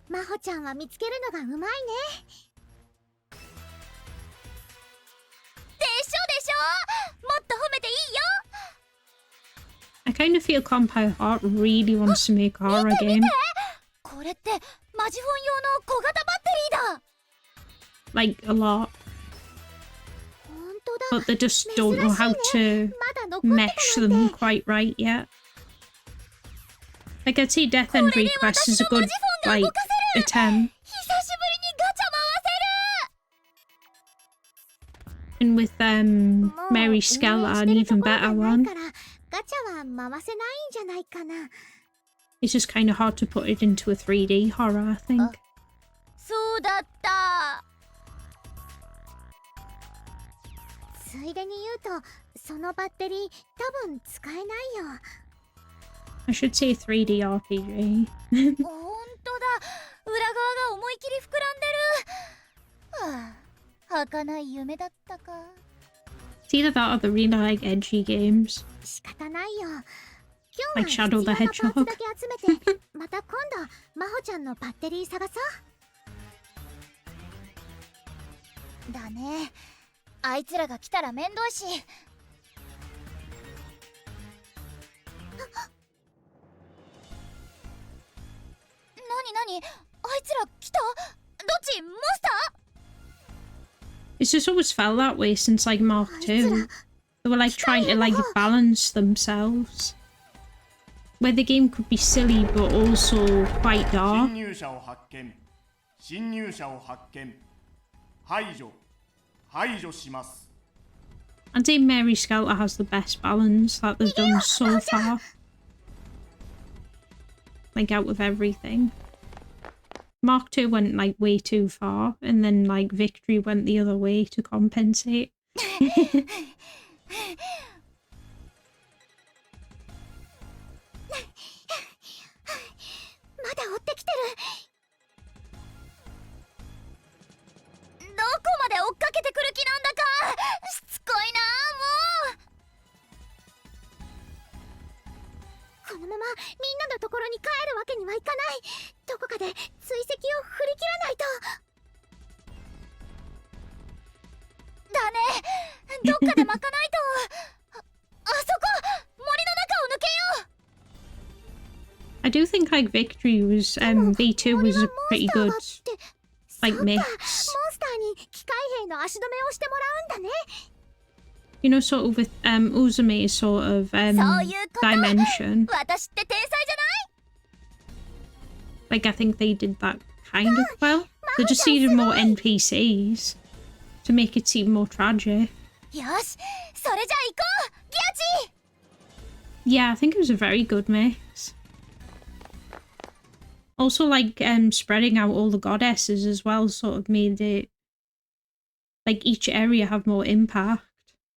[SPEAKER 3] う。まほちゃんは見つけるのがうまいね。
[SPEAKER 2] でしょでしょ。もっと褒めていいよ。
[SPEAKER 1] I kind of feel Compile Heart really wants to make a horror game.
[SPEAKER 2] これってマジフォン用の小型バッテリーだ。
[SPEAKER 1] Like a lot.
[SPEAKER 3] 本当だ。
[SPEAKER 1] But they just don't know how to
[SPEAKER 3] まだ残ってた
[SPEAKER 1] mesh
[SPEAKER 3] なん
[SPEAKER 1] them
[SPEAKER 3] て。
[SPEAKER 1] quite right yet. Like I'd say Death End Request is a good like attempt.
[SPEAKER 2] 久しぶりにガチャ回せる。
[SPEAKER 1] And with
[SPEAKER 3] もう
[SPEAKER 1] Mary
[SPEAKER 3] 運営
[SPEAKER 1] Skella
[SPEAKER 3] し
[SPEAKER 1] an
[SPEAKER 3] てると
[SPEAKER 1] even
[SPEAKER 3] ころが
[SPEAKER 1] better
[SPEAKER 3] ない
[SPEAKER 1] one.
[SPEAKER 3] からガチャは回せないんじゃないかな。
[SPEAKER 1] It's just kind of hard to put it into a 3D horror, I think.
[SPEAKER 2] そうだった。
[SPEAKER 3] ついでに言うとそのバッテリー多分使えないよ。
[SPEAKER 1] I should say 3D RPG.
[SPEAKER 2] ほんとだ。裏側が思い切り膨らんでる。はあ、儚い夢だったか。
[SPEAKER 1] It's either that or the really like edgy games.
[SPEAKER 3] 仕方ないよ。今
[SPEAKER 1] Like
[SPEAKER 3] 日は
[SPEAKER 1] Shadow
[SPEAKER 3] 必
[SPEAKER 1] the
[SPEAKER 3] 要なパーツ
[SPEAKER 1] Hedgehog.
[SPEAKER 3] だけ集めてまた今度まほちゃんのバッテリー探そう。
[SPEAKER 2] だね。あいつらが来たら面倒いし。なにあいつら来た？どっち？モンスター？
[SPEAKER 1] It's just always felt that way since like Mark 2. They were like trying to like balance themselves. Where the game could be silly but also quite dark.
[SPEAKER 7] 侵入者を発見。侵入者を発見。排除します。
[SPEAKER 1] I'd say Mary Skelter has the best balance that they've done so far. Like out of everything. Mark 2 went like way too far, and then like Victory went the other way to compensate.
[SPEAKER 3] まだ追ってきてる。
[SPEAKER 2] どこまで追っかけてくる気なんだか。しつこいなもう。
[SPEAKER 3] このままみんなのところに帰るわけにはいかない。どこかで追跡を振り切らないと。
[SPEAKER 2] だね。どっかで巻かないと。あそこ森の中を抜けよう。
[SPEAKER 1] I do think like Victory was V2 was a pretty good
[SPEAKER 3] モンスターがって
[SPEAKER 1] like
[SPEAKER 3] そうか、モン
[SPEAKER 1] mix.
[SPEAKER 3] スターに機械兵の足止めをしてもらうんだね。
[SPEAKER 1] You know, sort of with Uzume's sort of
[SPEAKER 2] そういうこと。
[SPEAKER 1] dimension.
[SPEAKER 2] 私って天才じゃない？
[SPEAKER 1] Like I think they did that kind of well. They just needed more NPCs to make it seem more tragic.
[SPEAKER 2] よし、それじゃあ行こう。ギアチ。
[SPEAKER 1] Yeah, I think it was a very good mix. Also, like spreading out all the goddesses as well sort of made it like each area have more impact.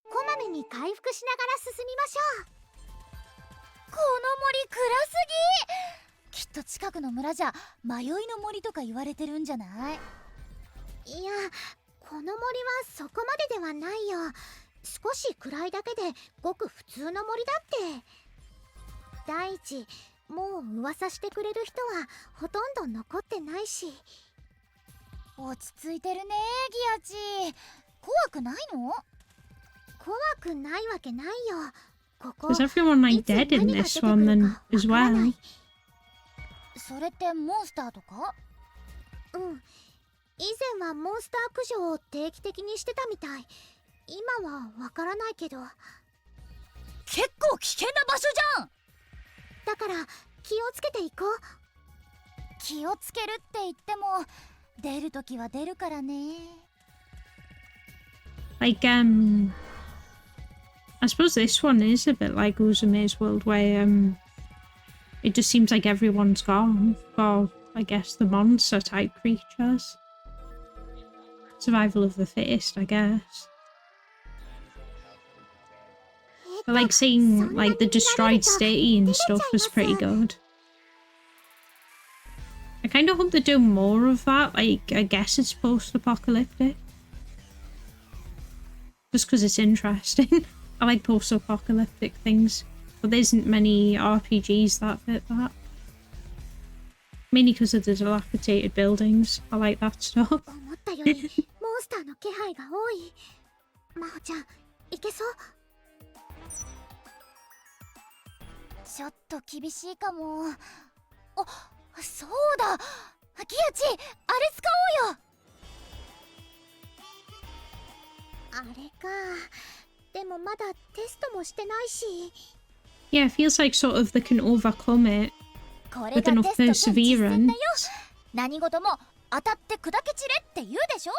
[SPEAKER 3] こまめに回復しながら進みましょう。
[SPEAKER 2] この森暗すぎ。きっと近くの村じゃ迷いの森とか言われてるんじゃない？
[SPEAKER 3] いや、この森はそこまでではないよ。少し暗いだけでごく普通の森だって。第一、もう噂してくれる人はほとんど残ってないし。
[SPEAKER 2] 落ち着いてるねギアチ。怖くないの？
[SPEAKER 3] 怖くないわけないよ。ここ
[SPEAKER 1] Was everyone like
[SPEAKER 3] いつ
[SPEAKER 1] dead in
[SPEAKER 3] 何が
[SPEAKER 1] this
[SPEAKER 3] 出てく
[SPEAKER 1] one
[SPEAKER 3] る
[SPEAKER 1] then
[SPEAKER 3] か
[SPEAKER 1] as
[SPEAKER 3] わからな
[SPEAKER 1] well?
[SPEAKER 3] い。
[SPEAKER 2] それってモンスターとか？
[SPEAKER 3] うん。以前はモンスター駆除を定期的にしてたみたい。今はわからないけど。
[SPEAKER 2] 結構危険な場所じゃん。
[SPEAKER 3] だから気をつけていこう。
[SPEAKER 2] 気をつけるって言っても出るときは出るからね。
[SPEAKER 1] Like I suppose this one is a bit like Uzume's world, where it just seems like everyone's gone for, I guess, the monster type creatures. Survival of the fittest, I guess. But like seeing like the destroyed city and stuff was pretty good. I kind of hope they do more of that. Like, I guess it's post-apocalyptic. Just because it's interesting. I like post-apocalyptic things, but there isn't many RPGs that fit that. Mainly because of the dilapidated buildings. I like that stuff.
[SPEAKER 3] 思ったよりモンスターの気配が多い。真帆ちゃん、いけそう？ちょっと厳しいかも。あ、そうだ。キヤチ、あれ使おうよ。あれか。でもまだテストもしてないし。
[SPEAKER 1] Yeah, it feels like sort of they can overcome it with enough perseverance.
[SPEAKER 3] 何事も当たって砕け散れって言うでしょ?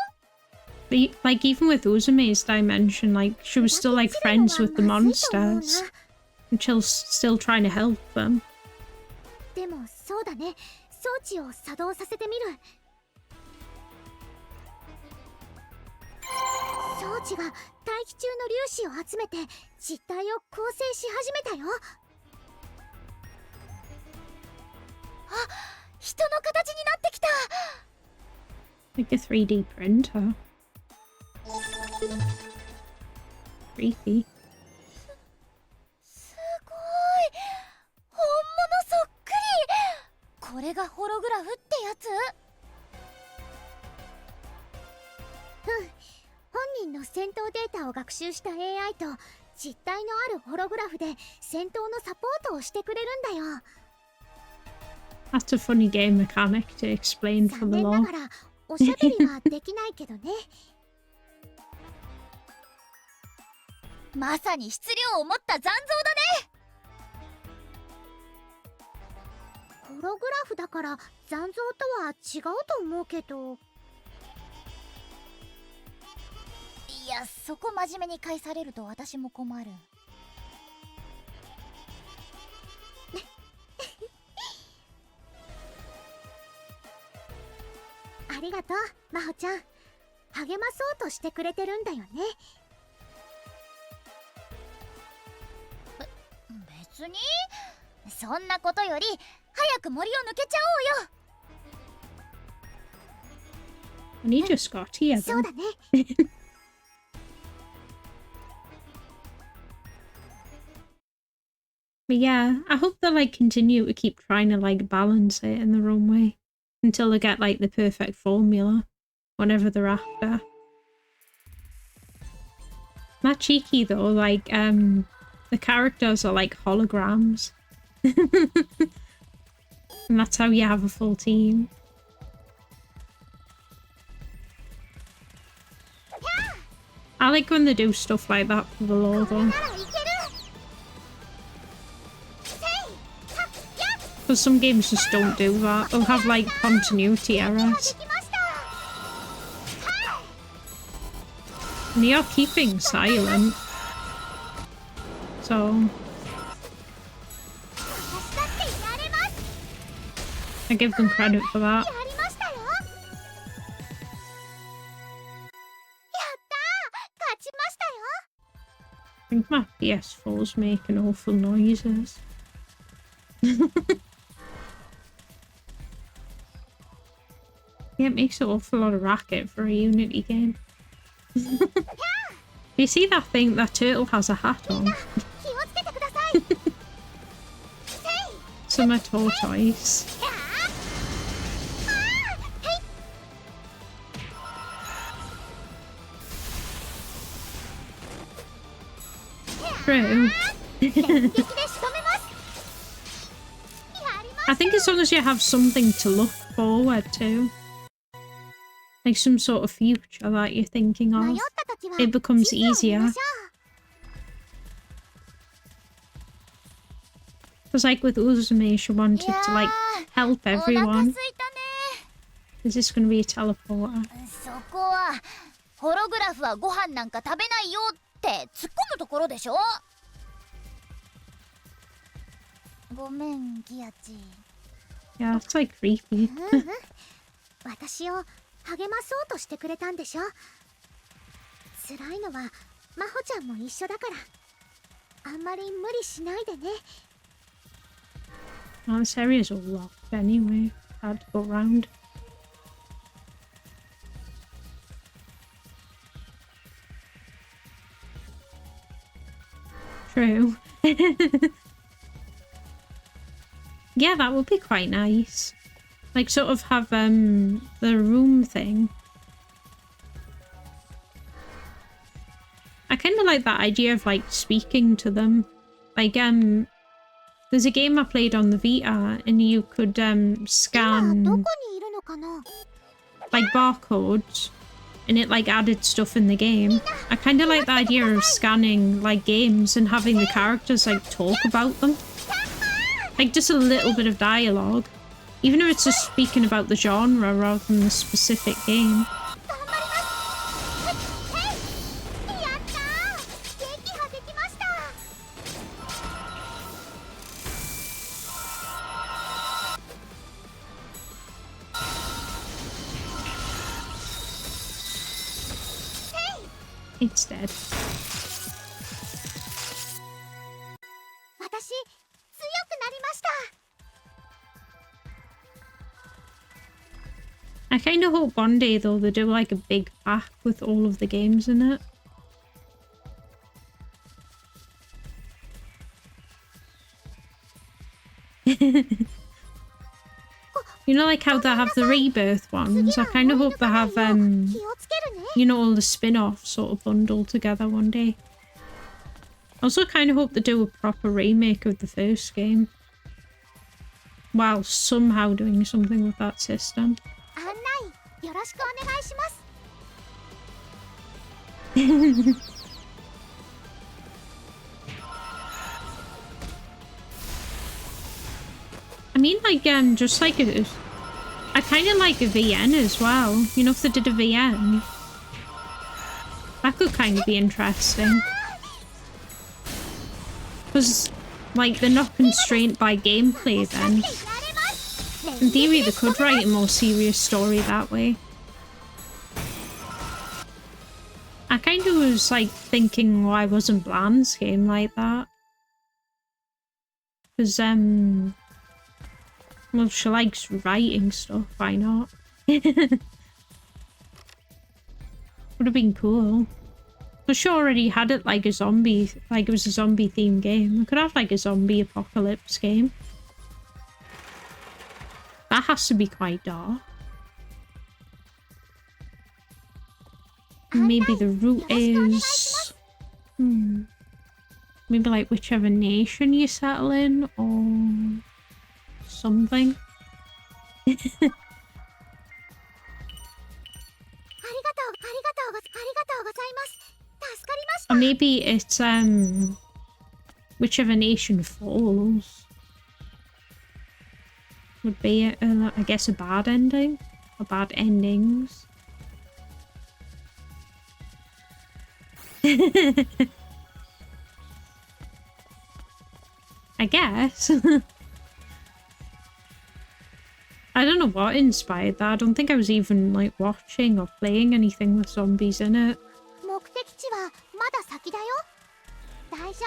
[SPEAKER 1] Like even with Uzume's dimension, like she was still like friends with the monsters. And she's still trying to help them.
[SPEAKER 3] でもそうだね。装置を作動させてみる。装置が大気中の粒子を集めて実体を構成し始めたよ。あ、人の形になってきた。
[SPEAKER 1] Like a 3D printer. Creepy.
[SPEAKER 3] すごい。本物そっくり。これがホログラフってやつ？うん。本人の戦闘データを学習した AI と実体のあるホログラフで戦闘のサポートをしてくれるんだよ。
[SPEAKER 1] That's a funny game mechanic to explain for the
[SPEAKER 3] 残念
[SPEAKER 1] law.
[SPEAKER 3] ながらおしゃべりはできないけどね。まさに質量を持った残像だね。ホログラフだから残像とは違うと思うけど。いや、そこ真面目に返されると私も困る。ありがとう、真帆ちゃん。励まそうとしてくれてるんだよね。別にそんなことより早く森を抜けちゃおうよ。
[SPEAKER 1] And he just got here.
[SPEAKER 3] そうだね。
[SPEAKER 1] But yeah, I hope they'll like continue to keep trying to like balance it in their own way until they get like the perfect formula whenever they're after. Not cheeky though, like the characters are like holograms. And that's how you have a full team. I like when they do stuff like that for the lore though. Because some games just don't do that. They'll have like continuity errors. And they are keeping silent. So I give them credit for that. I think my PS4's making awful noises. Yeah, it makes an awful lot of racket for a Unity game. You see that thing? That turtle has a hat on. Summer tortoise. True. I think as long as you have something to look forward to, like some sort of future that you're thinking of, it becomes easier. Because like with Uzume, she wanted to like help everyone. Is this going to be a teleporter?
[SPEAKER 3] そこはホログラフはご飯なんか食べないよってって突っ込むところでしょ。ごめんギアチ。
[SPEAKER 1] Yeah, that's like creepy.
[SPEAKER 3] 私を励まそうとしてくれたんでしょ。辛いのは真帆ちゃんも一緒だから、あんまり無理しないでね。
[SPEAKER 1] Oh, this area's all locked anyway. Hard to go around. True. Yeah, that would be quite nice. Like, sort of have the room thing. I kind of like that idea of like speaking to them. Like, there's a game I played on the Vita, and you could scan like barcodes, and it like added stuff in the game. I kind of like the idea of scanning like games and having the characters like talk about them. Like just a little bit of dialogue. Even if it's just speaking about the genre rather than the specific game. It's dead. I kind of hope one day though they do like a big pack with all of the games in it. You know, like how they have the rebirth ones? I kind of hope they have, you know, all the spin-offs sort of bundled together one day. I also kind of hope they do a proper remake of the first game, while somehow doing something with that system. I mean, like, just like I kind of like a VN as well. You know, if they did a VN, that could kind of be interesting. Because, like, they're not constrained by gameplay then. In theory, they could write a more serious story that way. I kind of was, like, thinking why wasn't Bland's game like that? Because, well, she likes writing stuff, why not? Would have been cool. But she already had it like a zombie, like it was a zombie themed game. We could have like a zombie apocalypse game. That has to be quite dark. Maybe the route is... maybe like whichever nation you settle in, or... something. Or maybe it's whichever nation falls would be I guess a bad ending, or bad endings. I guess. I don't know what inspired that. I don't think I was even like watching or playing anything with zombies in it.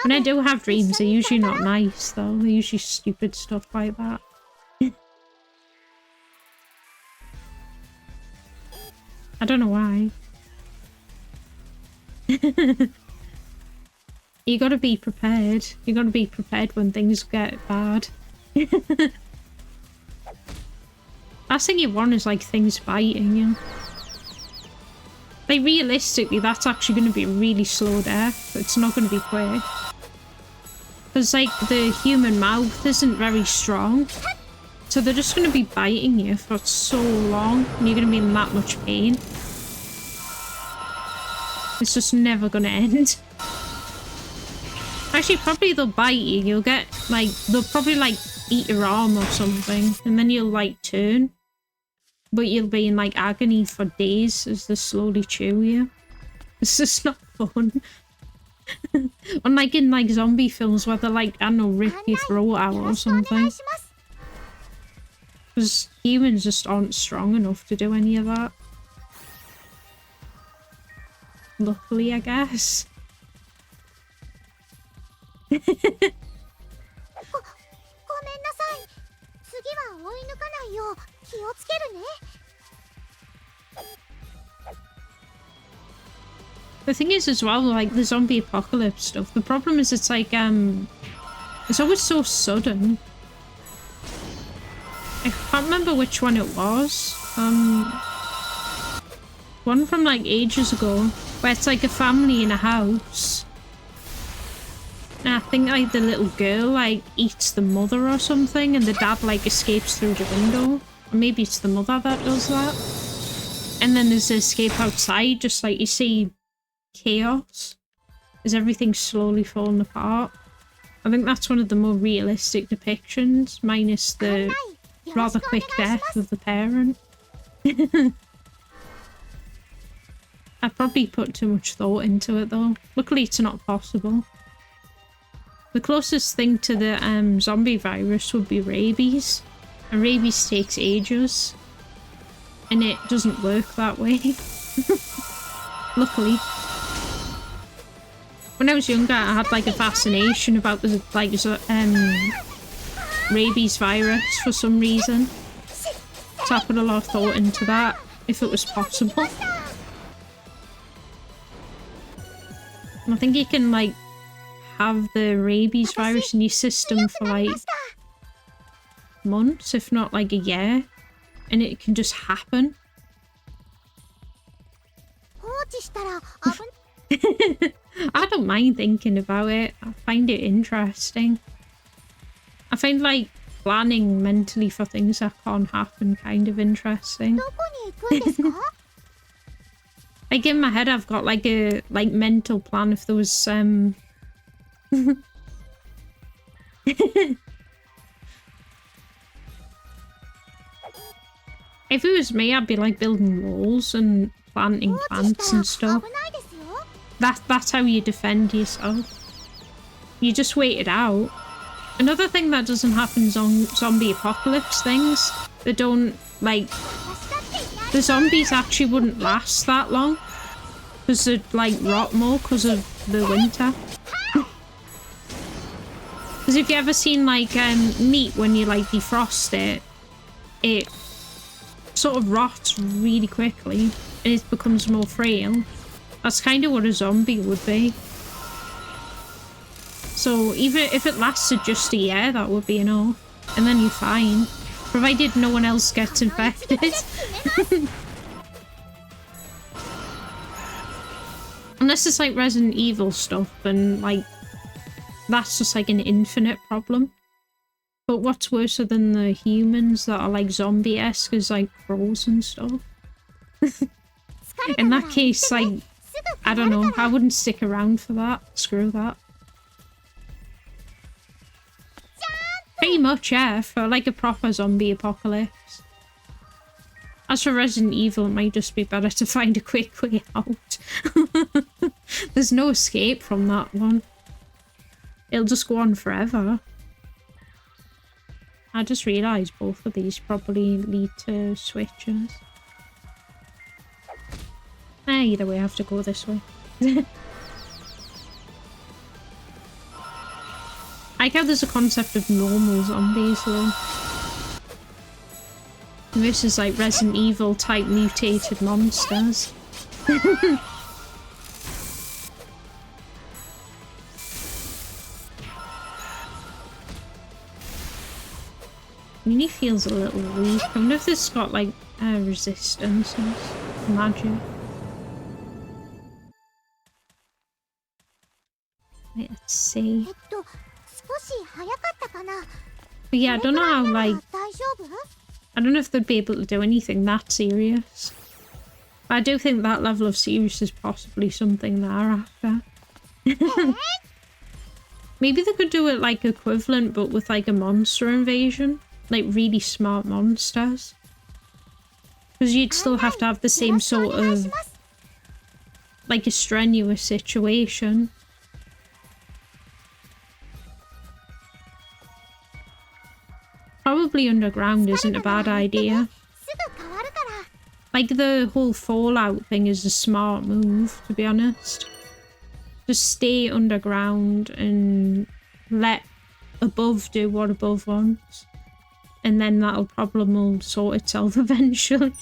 [SPEAKER 1] When I do have dreams, they're usually not nice though. They're usually stupid stuff like that. I don't know why. You gotta be prepared. You gotta be prepared when things get bad. Last thing you want is like things biting you. Like realistically, that's actually going to be a really slow death. It's not going to be quick. Because like the human mouth isn't very strong. So they're just going to be biting you for so long. And you're going to be in that much pain. It's just never going to end. Actually, probably they'll bite you. You'll get like, they'll probably like eat your arm or something. And then you'll like turn. But you'll be in like agony for days as they slowly chew you. It's just not fun. Unlike in like zombie films where they're like, I don't know, rip your throat out or something. Because humans just aren't strong enough to do any of that. Luckily, I guess.
[SPEAKER 3] ごめんなさい。次は追い抜かないよう気をつけるね。
[SPEAKER 1] The thing is as well, like the zombie apocalypse stuff, the problem is it's like, it's always so sudden. I can't remember which one it was. One from like ages ago, where it's like a family in a house. And I think like the little girl like eats the mother or something, and the dad like escapes through the window. Or maybe it's the mother that does that. And then there's an escape outside, just like you see chaos as everything's slowly falling apart. I think that's one of the more realistic depictions, minus the rather quick death of the parent. I probably put too much thought into it though. Luckily it's not possible. The closest thing to the zombie virus would be rabies. And rabies takes ages. And it doesn't work that way. Luckily. When I was younger, I had like a fascination about the like rabies virus for some reason. So I put a lot of thought into that, if it was possible. And I think you can like have the rabies virus in your system for like months, if not like a year, and it can just happen. I don't mind thinking about it. I find it interesting. I find like planning mentally for things that can't happen kind of interesting. Like in my head I've got like a mental plan if there was if it was me, I'd be like building walls and planting plants and stuff. That's how you defend yourself. You just wait it out. Another thing that doesn't happen is on zombie apocalypse things. They don't, like... The zombies actually wouldn't last that long. Because they'd, like, rot more because of the winter. Because if you ever seen, like, meat when you, like, defrost it, it sort of rots really quickly. And it becomes more frail. That's kind of what a zombie would be. So even if it lasted just a year, that would be enough. And then you're fine. Provided no one else gets infected. Unless it's like Resident Evil stuff, and like that's just like an infinite problem. But what's worse than the humans that are like zombie-esque is like crows and stuff. In that case, like, I don't know, I wouldn't stick around for that. Screw that. Pretty much, yeah, for like a proper zombie apocalypse. As for Resident Evil, it might just be better to find a quick way out. There's no escape from that one. It'll just go on forever. I just realised both of these probably lead to switches. Either way, I have to go this way. I like how there's a concept of normal zombies though. And this is like Resident Evil type mutated monsters. Mini feels a little weak. I wonder if this has got like resistance and magic. Wait, let's see. But yeah, I don't know how, like, I don't know if they'd be able to do anything that serious. But I do think that level of serious is possibly something they're after. Maybe they could do it like equivalent, but with like a monster invasion. Like really smart monsters. Because you'd still have to have the same sort of, like a strenuous situation. Probably underground isn't a bad idea.
[SPEAKER 3] すぐ変わるから。
[SPEAKER 1] Like the whole fallout thing is a smart move, to be honest. Just stay underground and let above do what above wants. And then that'll problem will sort itself eventually.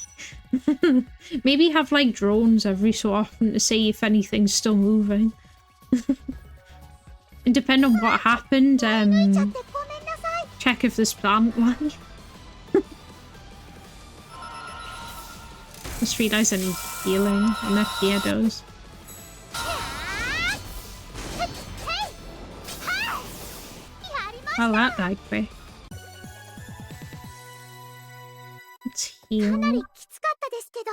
[SPEAKER 1] Maybe have like drones every so often to see if anything's still moving. And depend on what happened, check if there's plant life. Just realised I need healing, and Nepgear does. Well, that died quick. Let's heal.
[SPEAKER 3] かなりきつかったですけど、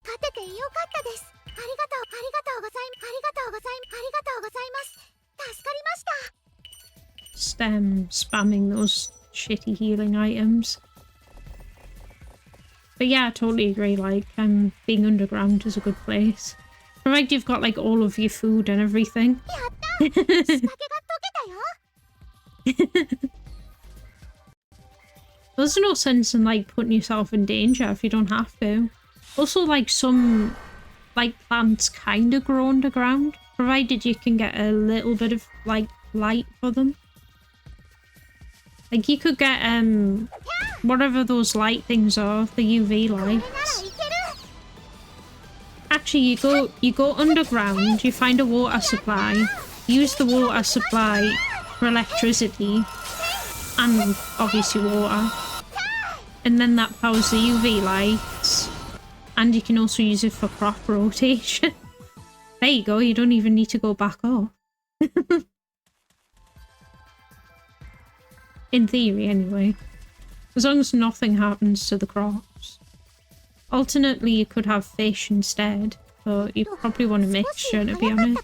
[SPEAKER 3] 勝ててよかったです。ありがとうございます。助かりました。
[SPEAKER 1] Just spamming those shitty healing items. But yeah, I totally agree, like, being underground is a good place. Provided you've got, like, all of your food and everything. There's no sense in, like, putting yourself in danger if you don't have to. Also, like, some, like, plants kind of grow underground, provided you can get a little bit of, like, light for them. Like, you could get, whatever those light things are, the UV lights. Actually, you go underground, you find a water supply, use the water supply for electricity, and obviously water. And then that powers the UV lights. And you can also use it for crop rotation. There you go, you don't even need to go back up. In theory, anyway. As long as nothing happens to the crops. Alternately, you could have fish instead, but you probably want a mixture, to be honest.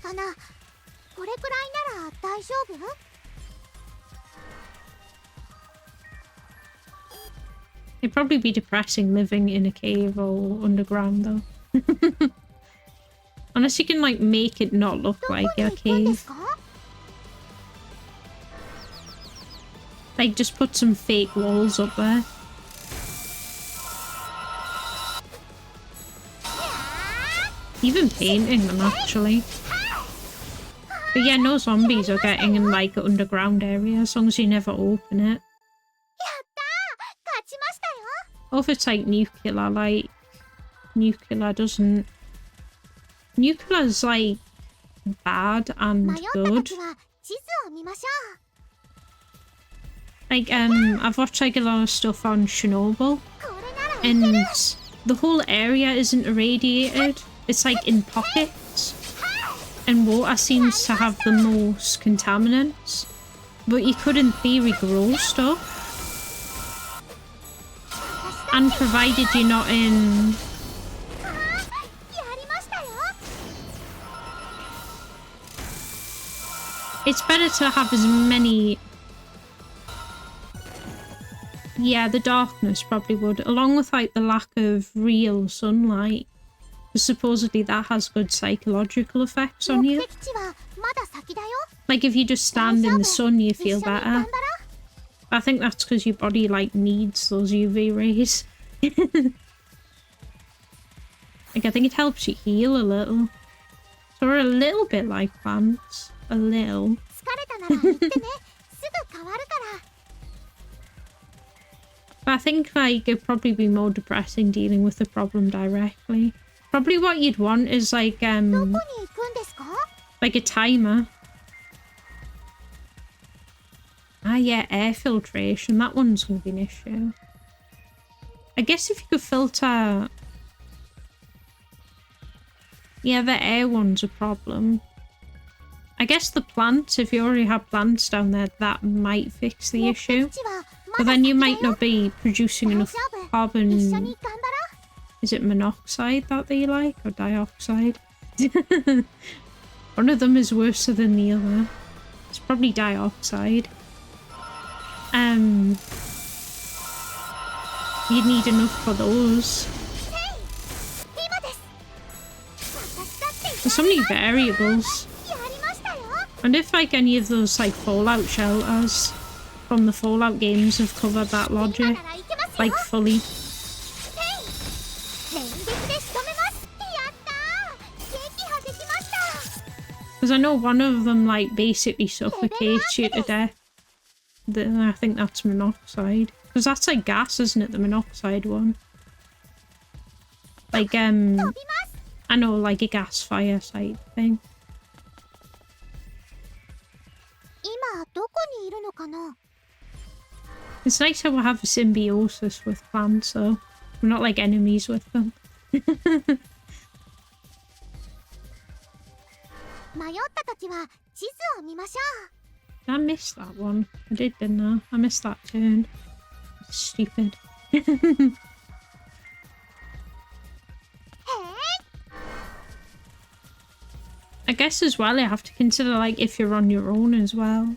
[SPEAKER 1] It'd probably be depressing living in a cave or underground, though. Unless you can, like, make it not look like a cave. Like, just put some fake walls up there. Even painting them, actually. But yeah, no zombies are getting in, like, an underground area, as long as you never open it. Or if it's, like, nuclear, like... Nuclear doesn't... Nuclear's, like, bad and good. Like, I've watched, like, a lot of stuff on Chernobyl, and the whole area isn't irradiated. It's, like, in pockets, and water seems to have the most contaminants, but you could, in theory, grow stuff. And provided you're not in... It's better to have as many... Yeah, the darkness probably would, along with, like, the lack of real sunlight. Because supposedly that has good psychological effects on you. Like, if you just stand in the sun, you feel better. I think that's because your body, like, needs those UV rays. Like, I think it helps you heal a little. So we're a little bit like plants. A little. But I think, like, it'd probably be more depressing dealing with the problem directly. Probably what you'd want is, like a timer. Ah, yeah, air filtration. That one's going to be an issue. I guess if you could filter... Yeah, the air one's a problem. I guess the plants, if you already have plants down there, that might fix the issue. But then you might not be producing enough carbon... Is it monoxide that they like? Or dioxide? One of them is worse than the other. It's probably dioxide. You'd need enough for those. There's so many variables. And if, like, any of those, like, fallout shelters from the Fallout games have covered that logic, like fully.
[SPEAKER 3] 連撃で仕留めます。やったー、撃破できました。
[SPEAKER 1] Because I know one of them like basically suffocates you to death. I think that's monoxide. Because that's like gas, isn't it? The monoxide one. Like I know, like a gas fire type thing.
[SPEAKER 3] 今どこにいるのかな。
[SPEAKER 1] It's nice how we have a symbiosis with plants, so we're not like enemies with them.
[SPEAKER 3] 迷った時は地図を見ましょう。
[SPEAKER 1] I missed that one. I did, didn't I? I missed that turn. Stupid. I guess as well you have to consider like if you're on your own as well.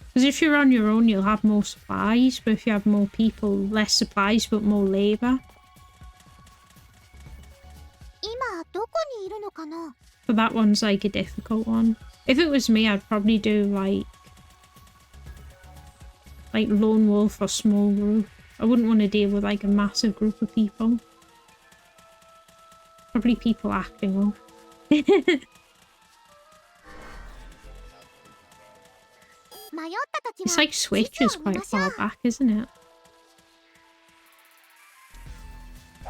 [SPEAKER 1] Because if you're on your own you'll have more supplies, but if you have more people, less supplies but more labour.
[SPEAKER 3] 今どこにいるのかな。
[SPEAKER 1] But that one's like a difficult one. If it was me I'd probably do like lone wolf or small group. I wouldn't want to deal with like a massive group of people. Probably people acting up. It's like Switch is quite far back, isn't it?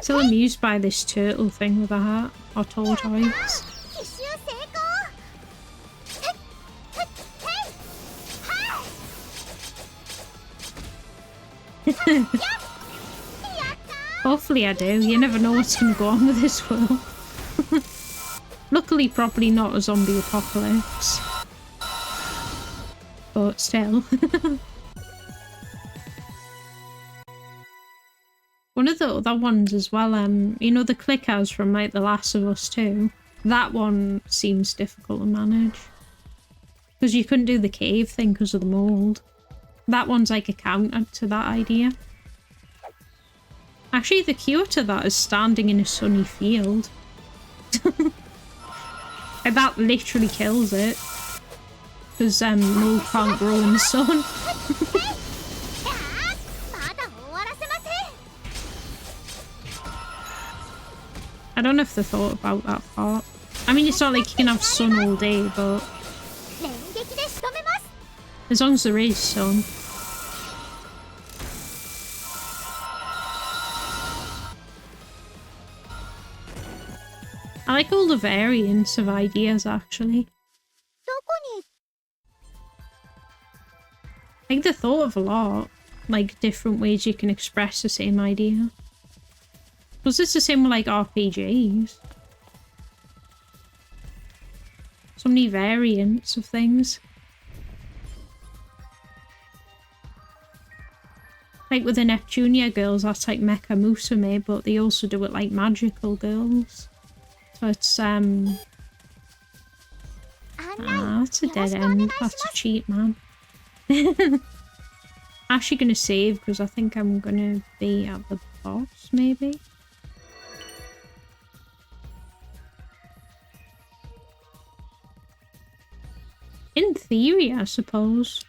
[SPEAKER 1] Still amused by this turtle thing with a hat, or tortoise. Hopefully I do. You never know what's going to go on with this world. Luckily, probably not a zombie apocalypse. But still. One of the other ones as well, you know the clickers from like The Last of Us 2? That one seems difficult to manage. Because you couldn't do the cave thing because of the mold. That one's like a counter to that idea. Actually, the cure to that is standing in a sunny field. Like, that literally kills it. Because mold can't grow in the sun. I don't know if they thought about that part. I mean, it's not like you can have sun all day, but as long as there is sun. I like all the variants of ideas, actually. I think they thought of a lot, like different ways you can express the same idea. Was this the same with like RPGs? So many variants of things. Like with the Neptunia girls, that's like mecha musume, but they also do it like magical girls. So it's that's a dead end. That's a cheat, man. Actually gonna save because I think I'm gonna be at the boss, maybe. In theory, I suppose.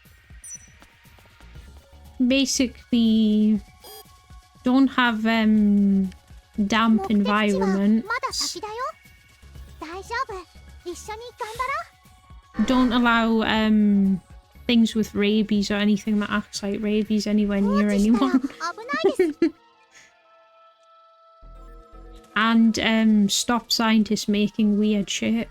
[SPEAKER 1] Basically, don't have damp environments. Don't allow things with rabies or anything that acts like rabies anywhere near anyone. And stop scientists making weird shit.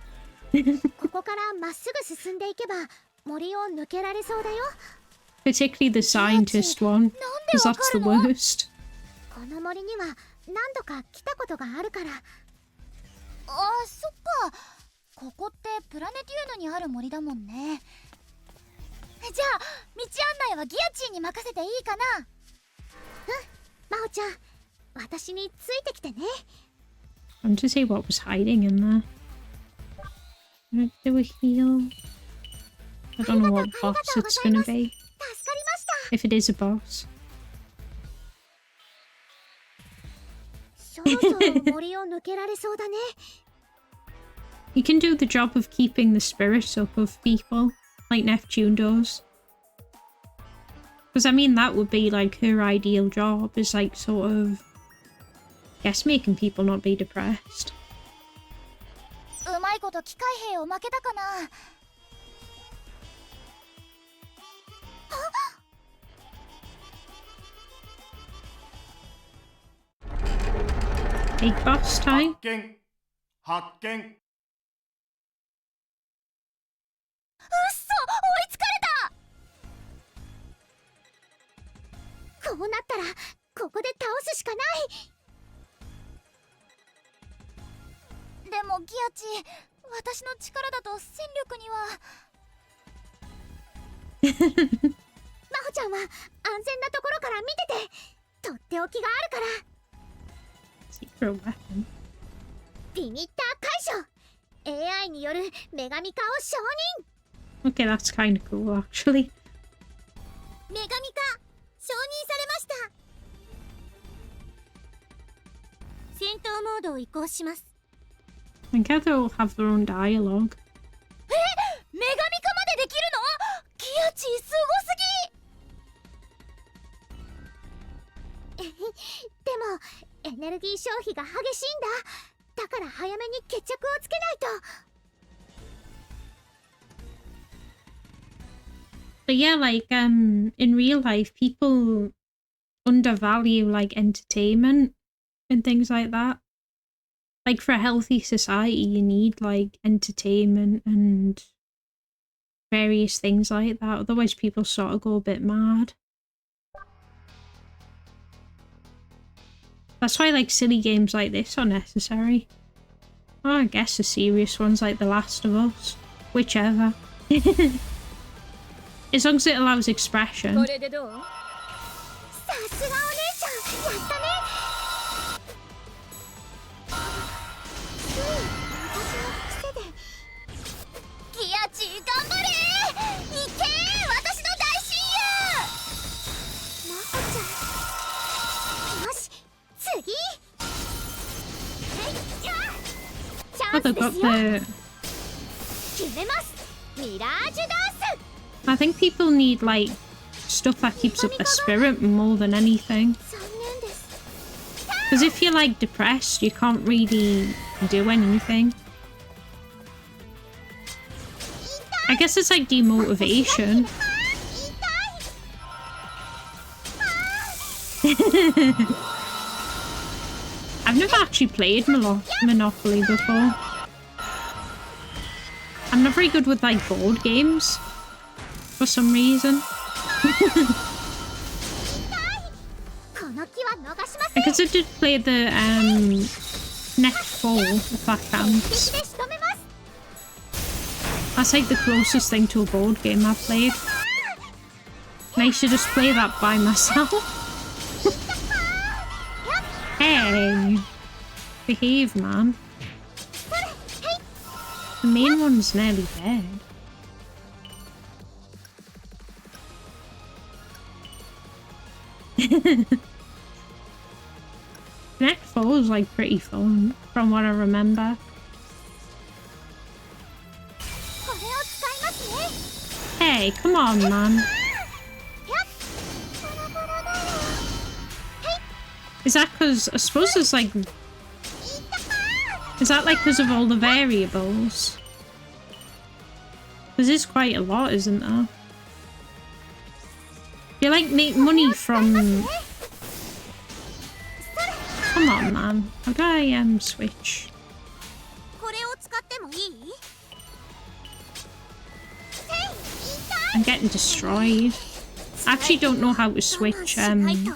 [SPEAKER 1] Particularly the scientist one, because that's the worst.
[SPEAKER 3] あ、そっか。ここってプラネテューヌにある森だもんね。じゃあ、道案内はギアチンに任せていいかな。うん、マホちゃん、私についてきてね。
[SPEAKER 1] I want to see what was hiding in there. Did I do a heal? I don't know what boss it's gonna be. If it is a boss.
[SPEAKER 3] そろそろ森を抜けられそうだね。
[SPEAKER 1] You can do the job of keeping the spirits up of people, like Neptune does. Because I mean, that would be like her ideal job, is like sort of, guess, making people not be depressed.
[SPEAKER 3] うまいこと機械兵を負けたかな。
[SPEAKER 1] Big boss time.
[SPEAKER 7] 発見発見。
[SPEAKER 3] うっそ、追いつかれた。こうなったらここで倒すしかない。でもギアチ、私の力だと戦力には。マホちゃんは安全なところから見てて、とっておきがあるから。
[SPEAKER 1] Secret weapon.
[SPEAKER 3] ビニッター解除。 AI による女神化を承認。
[SPEAKER 1] Okay, that's kind of cool, actually.
[SPEAKER 3] 女神化承認されました。
[SPEAKER 9] 戦闘モードを移行します。
[SPEAKER 1] I think they'll have their own dialogue.
[SPEAKER 3] 女神化までできるの？ギアチすごすぎ。でもエネルギー消費が激しいんだ。だから早めに決着をつけないと。
[SPEAKER 1] But yeah, like in real life, people undervalue like entertainment and things like that. Like for a healthy society, you need like entertainment and various things like that. Otherwise, people sort of go a bit mad. That's why like silly games like this are necessary. Or I guess the serious ones like The Last of Us. Whichever. As long as it allows expression.
[SPEAKER 3] さすがお姉ちゃん、やったね。私の癖で。ギアチ頑張れ。いけ、私の大親友。マホちゃん。よし、次。チャン
[SPEAKER 1] Oh,
[SPEAKER 3] ス
[SPEAKER 1] they've
[SPEAKER 3] で
[SPEAKER 1] got
[SPEAKER 3] すよ。
[SPEAKER 1] the...
[SPEAKER 3] 決めます。ミラージュダンス。
[SPEAKER 1] I think people need like stuff that keeps up their spirit more than anything. Because if you're like depressed, you can't really do anything. I guess it's like demotivation. I've never actually played Monopoly before. I'm not very good with like board games. For some reason. I guess I did play the Neps, if that counts. That's like the closest thing to a board game I've played. And I used to just play that by myself. Hey! Behave, man. The main one's nearly dead. Next 4 is like pretty fun, from what I remember. Hey, come on, man. Is that because, I suppose it's like... Is that like because of all the variables? Because there's quite a lot, isn't there? You like make money from... Come on, man. How do I switch? I'm getting destroyed. I actually don't know how to switch enemies.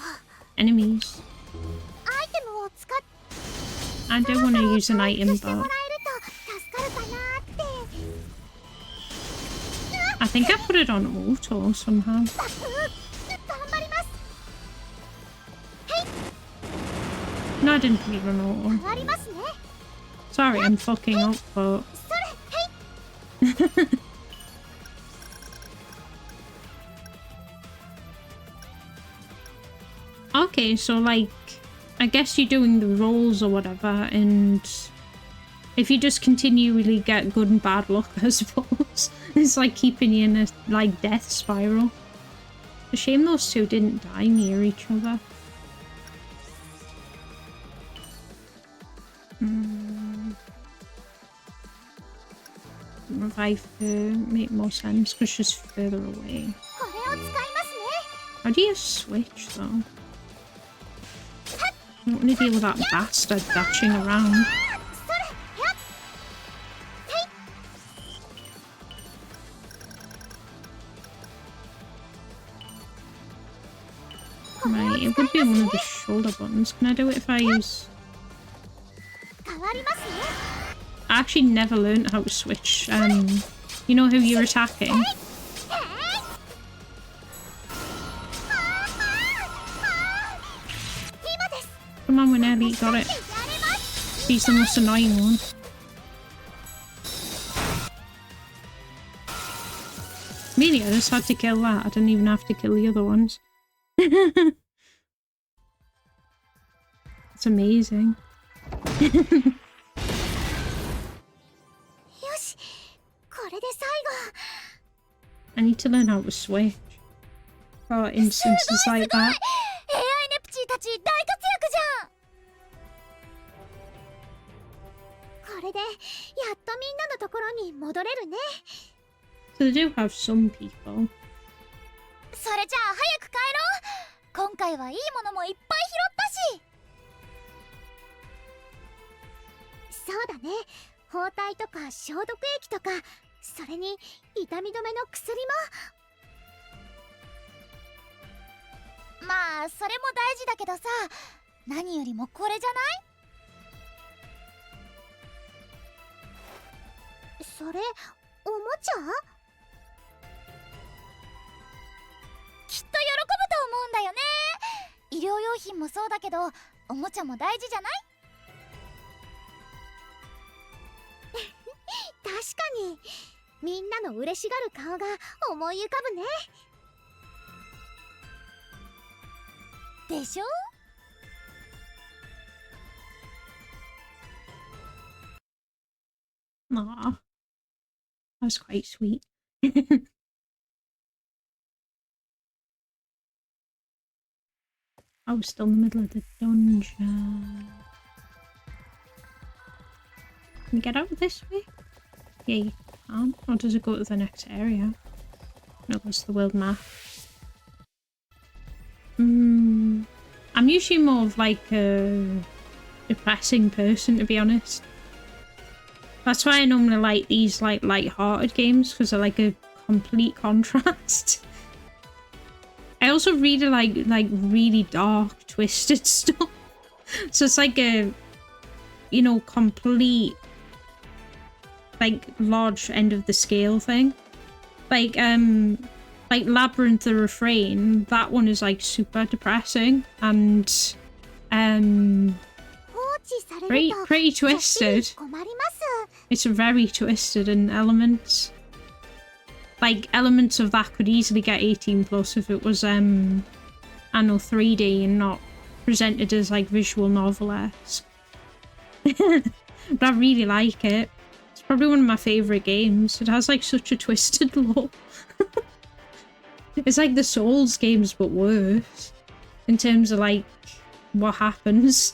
[SPEAKER 1] I do want to use an item, but I think I put it on auto somehow. No, I didn't put it on auto. Sorry, I'm fucking up, but... Okay, so like, I guess you're doing the rolls or whatever, and if you just continually get good and bad luck, I suppose, it's like keeping you in a like death spiral. A shame those two didn't die near each other. Revive her, make more sense because she's further away. How do you switch though? I don't want to deal with that bastard dashing around. Right, it would be one of the shoulder buttons. Can I do it if I use... I actually never learned how to switch. You know who you're attacking? Come on, we nearly got it. He's the most annoying one. Really, I just had to kill that. I didn't even have to kill the other ones. It's amazing. I need to learn how to switch for instances like that. So they do have some people.
[SPEAKER 3] それじゃあ早く帰ろう。今回はいいものもいっぱい拾ったし。そうだね。包帯とか消毒液とか、それに痛み止めの薬も。まあそれも大事だけどさ、何よりもこれじゃない？それおもちゃ？きっと喜ぶと思うんだよね。医療用品もそうだけど、おもちゃも大事じゃない？確かに、みんなの嬉しがる顔が思い浮かぶね。でしょ
[SPEAKER 1] Aw. That was quite sweet. I was still in the middle of the dungeon. Can we get out this way? Yeah, you can. Or does it go to the next area? No, it goes to the world map. I'm usually more of like a depressing person, to be honest. That's why I normally like these like light-hearted games, because they're like a complete contrast. I also really like really dark, twisted stuff. So it's like a, you know, complete like large end of the scale thing. Like Labyrinth the Refrain, that one is like super depressing and pretty twisted. It's very twisted in elements. Like, elements of that could easily get 18 plus if it was, Anno 3D and not presented as, like, visual novel-esque. But I really like it. It's probably one of my favourite games. It has, like, such a twisted lore. It's like the Souls games, but worse. In terms of, like, what happens.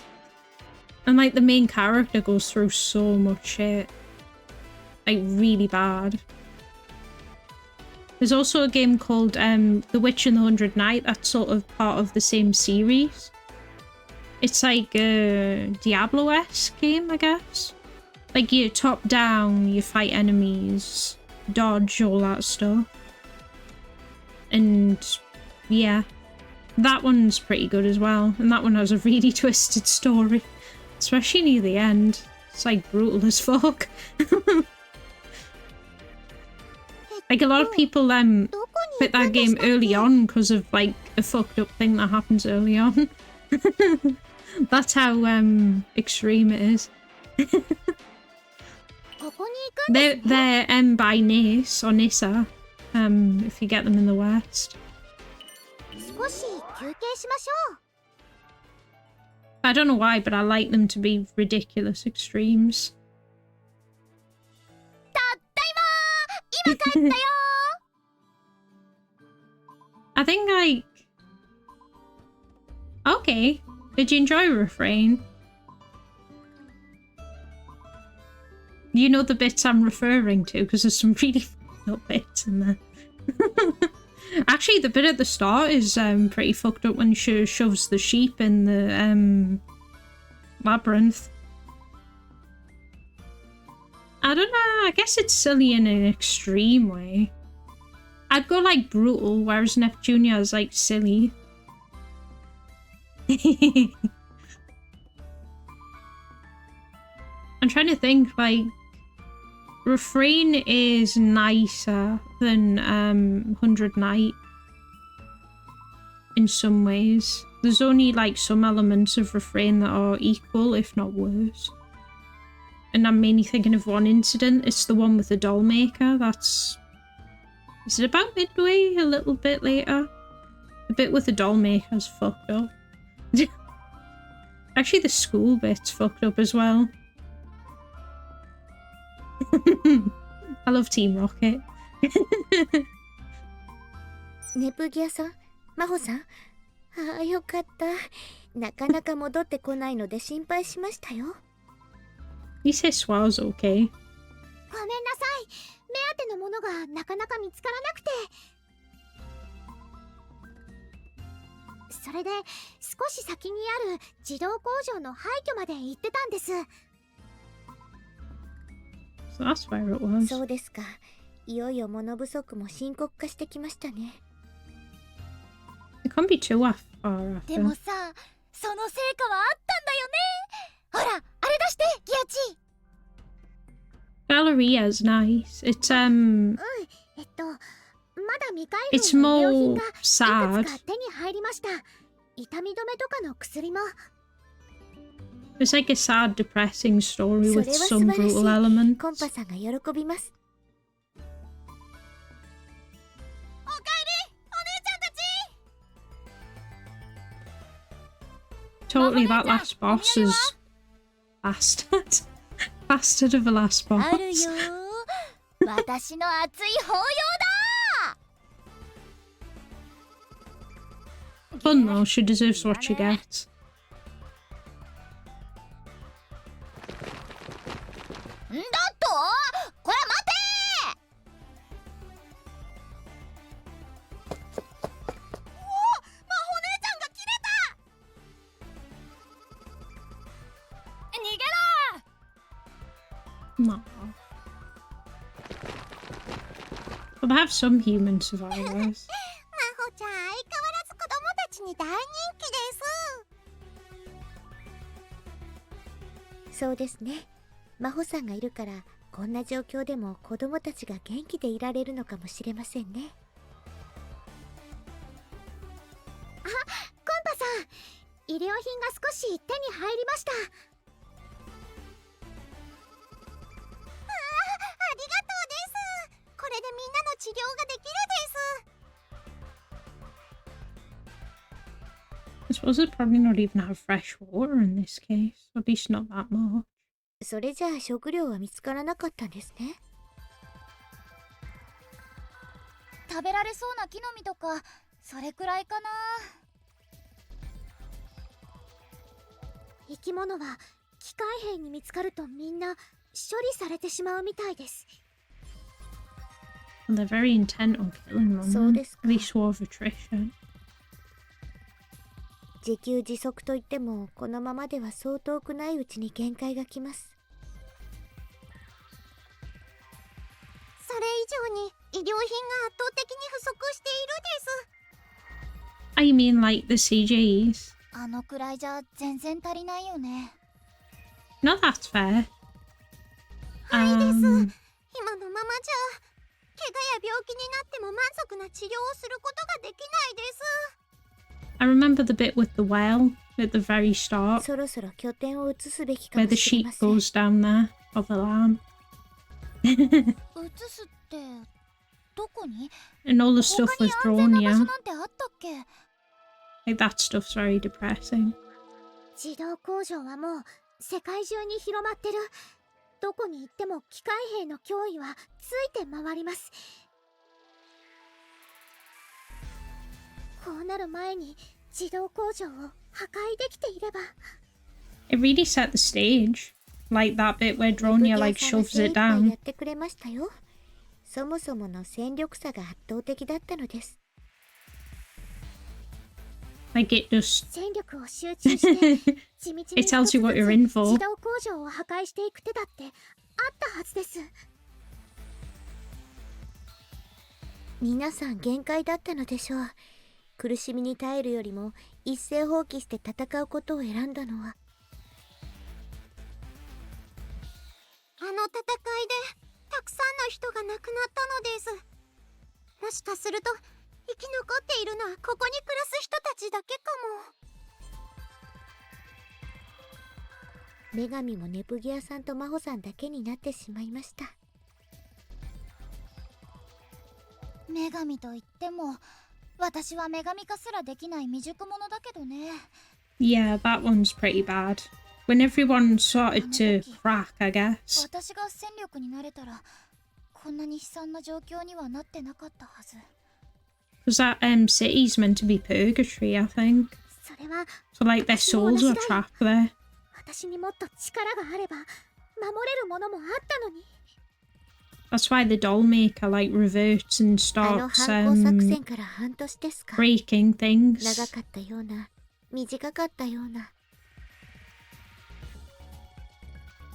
[SPEAKER 1] And, like, the main character goes through so much shit. Like, really bad. There's also a game called The Witch and the 100 Knight that's sort of part of the same series. It's like a Diablo-esque game, I guess. Like, you top down, you fight enemies, dodge, all that stuff. And yeah, that one's pretty good as well. And that one has a really twisted story, especially near the end. It's like brutal as fuck. Like, a lot of people quit that game early on because of, like, a fucked up thing that happens early on. That's how extreme it is. They're by Nis, or Nissa, if you get them in the West. I don't know why, but I like them to be ridiculous extremes. I think like... Okay. Did you enjoy Refrain? You know the bits I'm referring to, because there's some really fucked up bits in there. Actually, the bit at the start is pretty fucked up when she shoves the sheep in the labyrinth. I don't know, I guess it's silly in an extreme way. I'd go like brutal, whereas Neptunia is like silly. I'm trying to think, like, Refrain is nicer than 100 Night in some ways. There's only like some elements of Refrain that are equal, if not worse. And I'm mainly thinking of one incident. It's the one with the doll maker. That's... Is it about midway? A little bit later? The bit with the doll maker's fucked up. Actually, the school bit's fucked up as well. I love Team Rocket.
[SPEAKER 5] ネプギアさん、マホさん。ああ、よかった。なかなか戻ってこないので心配しましたよ。
[SPEAKER 1] At least his swell's okay.
[SPEAKER 3] ごめんなさい。目当てのものがなかなか見つからなくて。それで少し先にある自動工場の廃墟まで行ってたんです。
[SPEAKER 1] So that's where it was.
[SPEAKER 5] そうですか。いよいよ物不足も深刻化してきましたね。
[SPEAKER 1] It can't be too far
[SPEAKER 2] でも
[SPEAKER 1] after.
[SPEAKER 2] さ、その成果はあったんだよね。ほら、あれ出して、ギアチ。
[SPEAKER 1] Galleria's nice. It's
[SPEAKER 3] まだ未開封の医療品がいくつ
[SPEAKER 1] sad.
[SPEAKER 3] か手に入りました。痛み止めとかの薬も。
[SPEAKER 1] It's like a sad, depressing story
[SPEAKER 5] それ
[SPEAKER 1] with
[SPEAKER 5] は素
[SPEAKER 1] some
[SPEAKER 5] 晴らしい。
[SPEAKER 1] brutal elements.
[SPEAKER 5] コンパさんが喜びます。
[SPEAKER 2] おかえり、お姉ちゃんたち。
[SPEAKER 1] Totally, that last boss is bastard. Bastard of a last
[SPEAKER 2] ある
[SPEAKER 1] boss.
[SPEAKER 2] よ。私の熱い抱擁
[SPEAKER 1] Fun though, she deserves what she gets.
[SPEAKER 2] だ。んだと？こら待て！おお、魔法姉ちゃんが切れた！逃げろ！
[SPEAKER 1] No. But they have some human survivors.
[SPEAKER 3] マホちゃん、相変わらず子供たちに大人気です。
[SPEAKER 5] そうですね。マホさんがいるからこんな状況でも子供たちが元気でいられるのかもしれませんね。
[SPEAKER 3] コンパさん、医療品が少し手に入りました。ありがとうです。これでみんなの治療ができるです。
[SPEAKER 1] I suppose they probably not even have fresh water in this case. At least not that much.
[SPEAKER 5] それじゃあ食料は見つからなかったんですね。
[SPEAKER 2] 食べられそうな木の実とか、それくらいかな。
[SPEAKER 3] 生き物は機械兵に見つかるとみんな処理されてしまうみたいです。
[SPEAKER 1] And they're very intent on killing them.
[SPEAKER 5] そうですか。
[SPEAKER 1] At least war of attrition.
[SPEAKER 5] 自給自足といってもこのままではそう遠くないうちに限界がきます。
[SPEAKER 3] それ以上に医療品が圧倒的に不足しているです。
[SPEAKER 1] I mean like the CGs.
[SPEAKER 2] あのくらいじゃ全然足りないよね。
[SPEAKER 1] No, that's fair.
[SPEAKER 3] はいです。今のままじゃ怪我や病気になっても満足な治療をすることができないです。
[SPEAKER 1] I remember the bit with the well at the very start,
[SPEAKER 5] そろそろ拠点を移すべきか
[SPEAKER 1] where
[SPEAKER 5] も
[SPEAKER 1] the
[SPEAKER 5] しれ
[SPEAKER 1] sheep
[SPEAKER 5] ません。
[SPEAKER 1] goes down there, or the lamb.
[SPEAKER 2] 移すってどこに？
[SPEAKER 1] And all the stuff
[SPEAKER 2] 他
[SPEAKER 1] with
[SPEAKER 2] に安全な場
[SPEAKER 1] Bronya.
[SPEAKER 2] 所なんてあったっけ？
[SPEAKER 1] Like that stuff's very depressing.
[SPEAKER 3] 自動工場はもう世界中に広まってる。どこに行っても機械兵の脅威はついて回ります。こうなる前に自動工場を破壊できていれば。
[SPEAKER 1] It really set the stage. Like that bit where Dronia like shoves it
[SPEAKER 5] や
[SPEAKER 1] down.
[SPEAKER 5] ってくれましたよ。そもそもの戦力差が圧倒的だったのです。
[SPEAKER 1] Like it just
[SPEAKER 3] 戦力を集中して地道に
[SPEAKER 1] it tells you what you're in for.
[SPEAKER 3] 自動工場を破壊していく手だってあったはずです。
[SPEAKER 5] 皆さん限界だったのでしょう。苦しみに耐えるよりも一斉放棄して戦うことを選んだのは。
[SPEAKER 9] あの戦いでたくさんの人が亡くなったのです。もしかすると生き残っているのはここに暮らす人たちだけかも。
[SPEAKER 5] 女神もネプギアさんとマホさんだけになってしまいました。
[SPEAKER 2] 女神といっても私は女神化すらできない未熟者だけどね。
[SPEAKER 1] Yeah, that one's pretty bad. When everyone started to crack, I guess.
[SPEAKER 2] 私が戦力になれたらこんなに悲惨な状況にはなってなかったはず。
[SPEAKER 1] Because that city's meant to be purgatory, I think.
[SPEAKER 3] それは
[SPEAKER 1] So like their souls are trapped there.
[SPEAKER 3] 私にもっと力があれば守れるものもあったのに。
[SPEAKER 1] That's why the doll maker like reverts and
[SPEAKER 5] あの
[SPEAKER 1] starts
[SPEAKER 5] 反抗作戦から半年ですか。
[SPEAKER 1] breaking
[SPEAKER 5] 長
[SPEAKER 1] things.
[SPEAKER 5] かったような短かったような。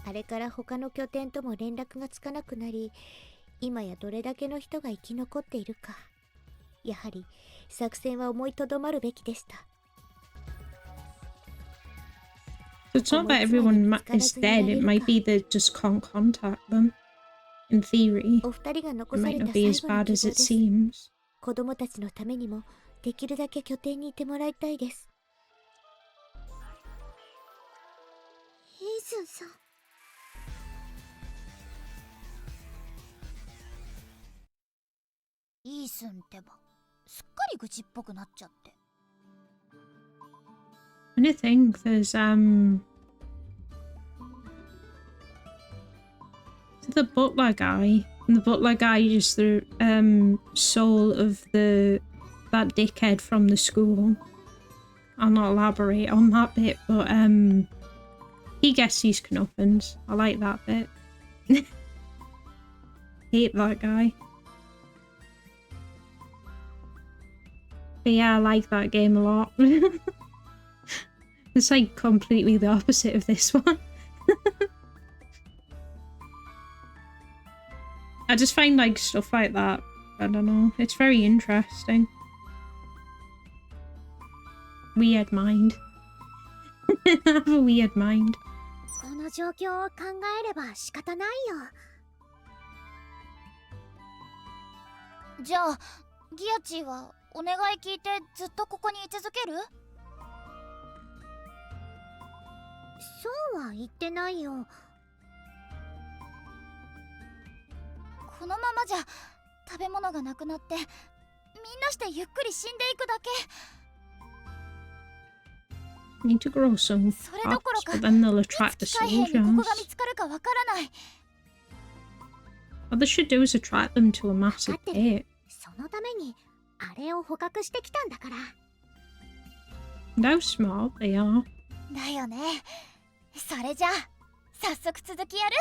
[SPEAKER 5] あれから他の拠点とも連絡がつかなくなり、今やどれだけの人が生き残っているか。やはり作戦は思いとどまるべきでした。
[SPEAKER 1] So it's not that everyone is dead, it might be they just can't contact them. In theory,
[SPEAKER 5] お二人が
[SPEAKER 1] it
[SPEAKER 5] 残され
[SPEAKER 1] might
[SPEAKER 5] た
[SPEAKER 1] not be
[SPEAKER 5] 最
[SPEAKER 1] as
[SPEAKER 5] 後の
[SPEAKER 1] bad
[SPEAKER 5] 希
[SPEAKER 1] as
[SPEAKER 5] 望
[SPEAKER 1] it
[SPEAKER 5] です。
[SPEAKER 1] seems.
[SPEAKER 5] 子供たちのためにもできるだけ拠点にいてもらいたいです。
[SPEAKER 3] イースンさん。
[SPEAKER 2] イースンってばすっかり愚痴っぽくなっちゃって。
[SPEAKER 1] And I think there's the butler guy, and the butler guy is the soul of that dickhead from the school. I'll not elaborate on that bit, but he gets his comeuppance. I like that bit. Hate that guy. But yeah, I like that game a lot. It's like completely the opposite of this one. I just find like stuff like that, I don't know, it's very interesting. Weird mind. I have a weird mind.
[SPEAKER 3] この状況を考えれば仕方ないよ。
[SPEAKER 2] じゃあギアチーはお願い聞いてずっとここに居続ける？
[SPEAKER 3] そうは言ってないよ。
[SPEAKER 2] このままじゃ食べ物がなくなってみんなしてゆっくり死んでいくだけ。
[SPEAKER 1] Need to grow some
[SPEAKER 2] それどころ
[SPEAKER 1] crops,
[SPEAKER 2] か
[SPEAKER 1] but then they'll
[SPEAKER 2] いつ
[SPEAKER 1] attract the
[SPEAKER 2] 機械兵にここが見
[SPEAKER 1] soldiers.
[SPEAKER 2] つかるかわからない。
[SPEAKER 1] What they should do is attract them to a
[SPEAKER 3] 分
[SPEAKER 1] massive
[SPEAKER 3] かってる。
[SPEAKER 1] pit.
[SPEAKER 3] そのためにあれを捕獲してきたんだから。
[SPEAKER 1] And how smart they are.
[SPEAKER 2] だよね。それじゃあ早速続きやる？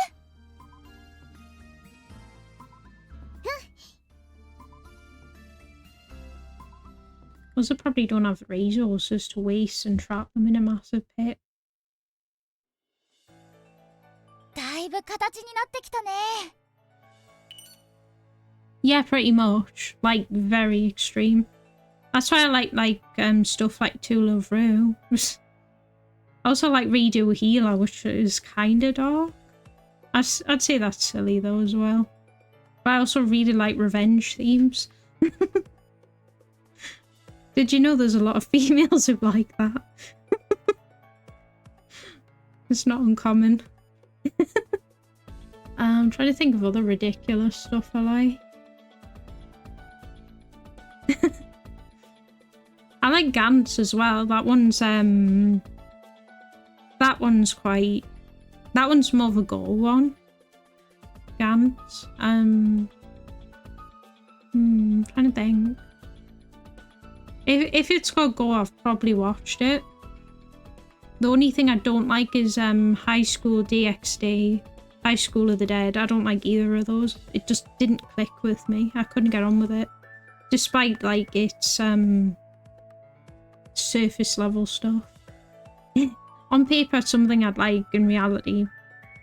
[SPEAKER 1] Also probably don't have resources to waste and trap them in a massive pit.
[SPEAKER 2] だいぶ形になってきたね。
[SPEAKER 1] Yeah, pretty much. Like, very extreme. That's why I like stuff like Tool of Rue. I also like Redo Healer, which is kinda dark. I'd say that's silly though as well. But I also really like revenge themes. Did you know there's a lot of females who like that? It's not uncommon. I'm trying to think of other ridiculous stuff I like. I like Gantz as well. That one's more of a goal one. Gantz. Trying to think. If it's got Go, I've probably watched it. The only thing I don't like is High School DxD, High School of the Dead. I don't like either of those. It just didn't click with me. I couldn't get on with it. Despite like its surface level stuff. On paper it's something I'd like, in reality,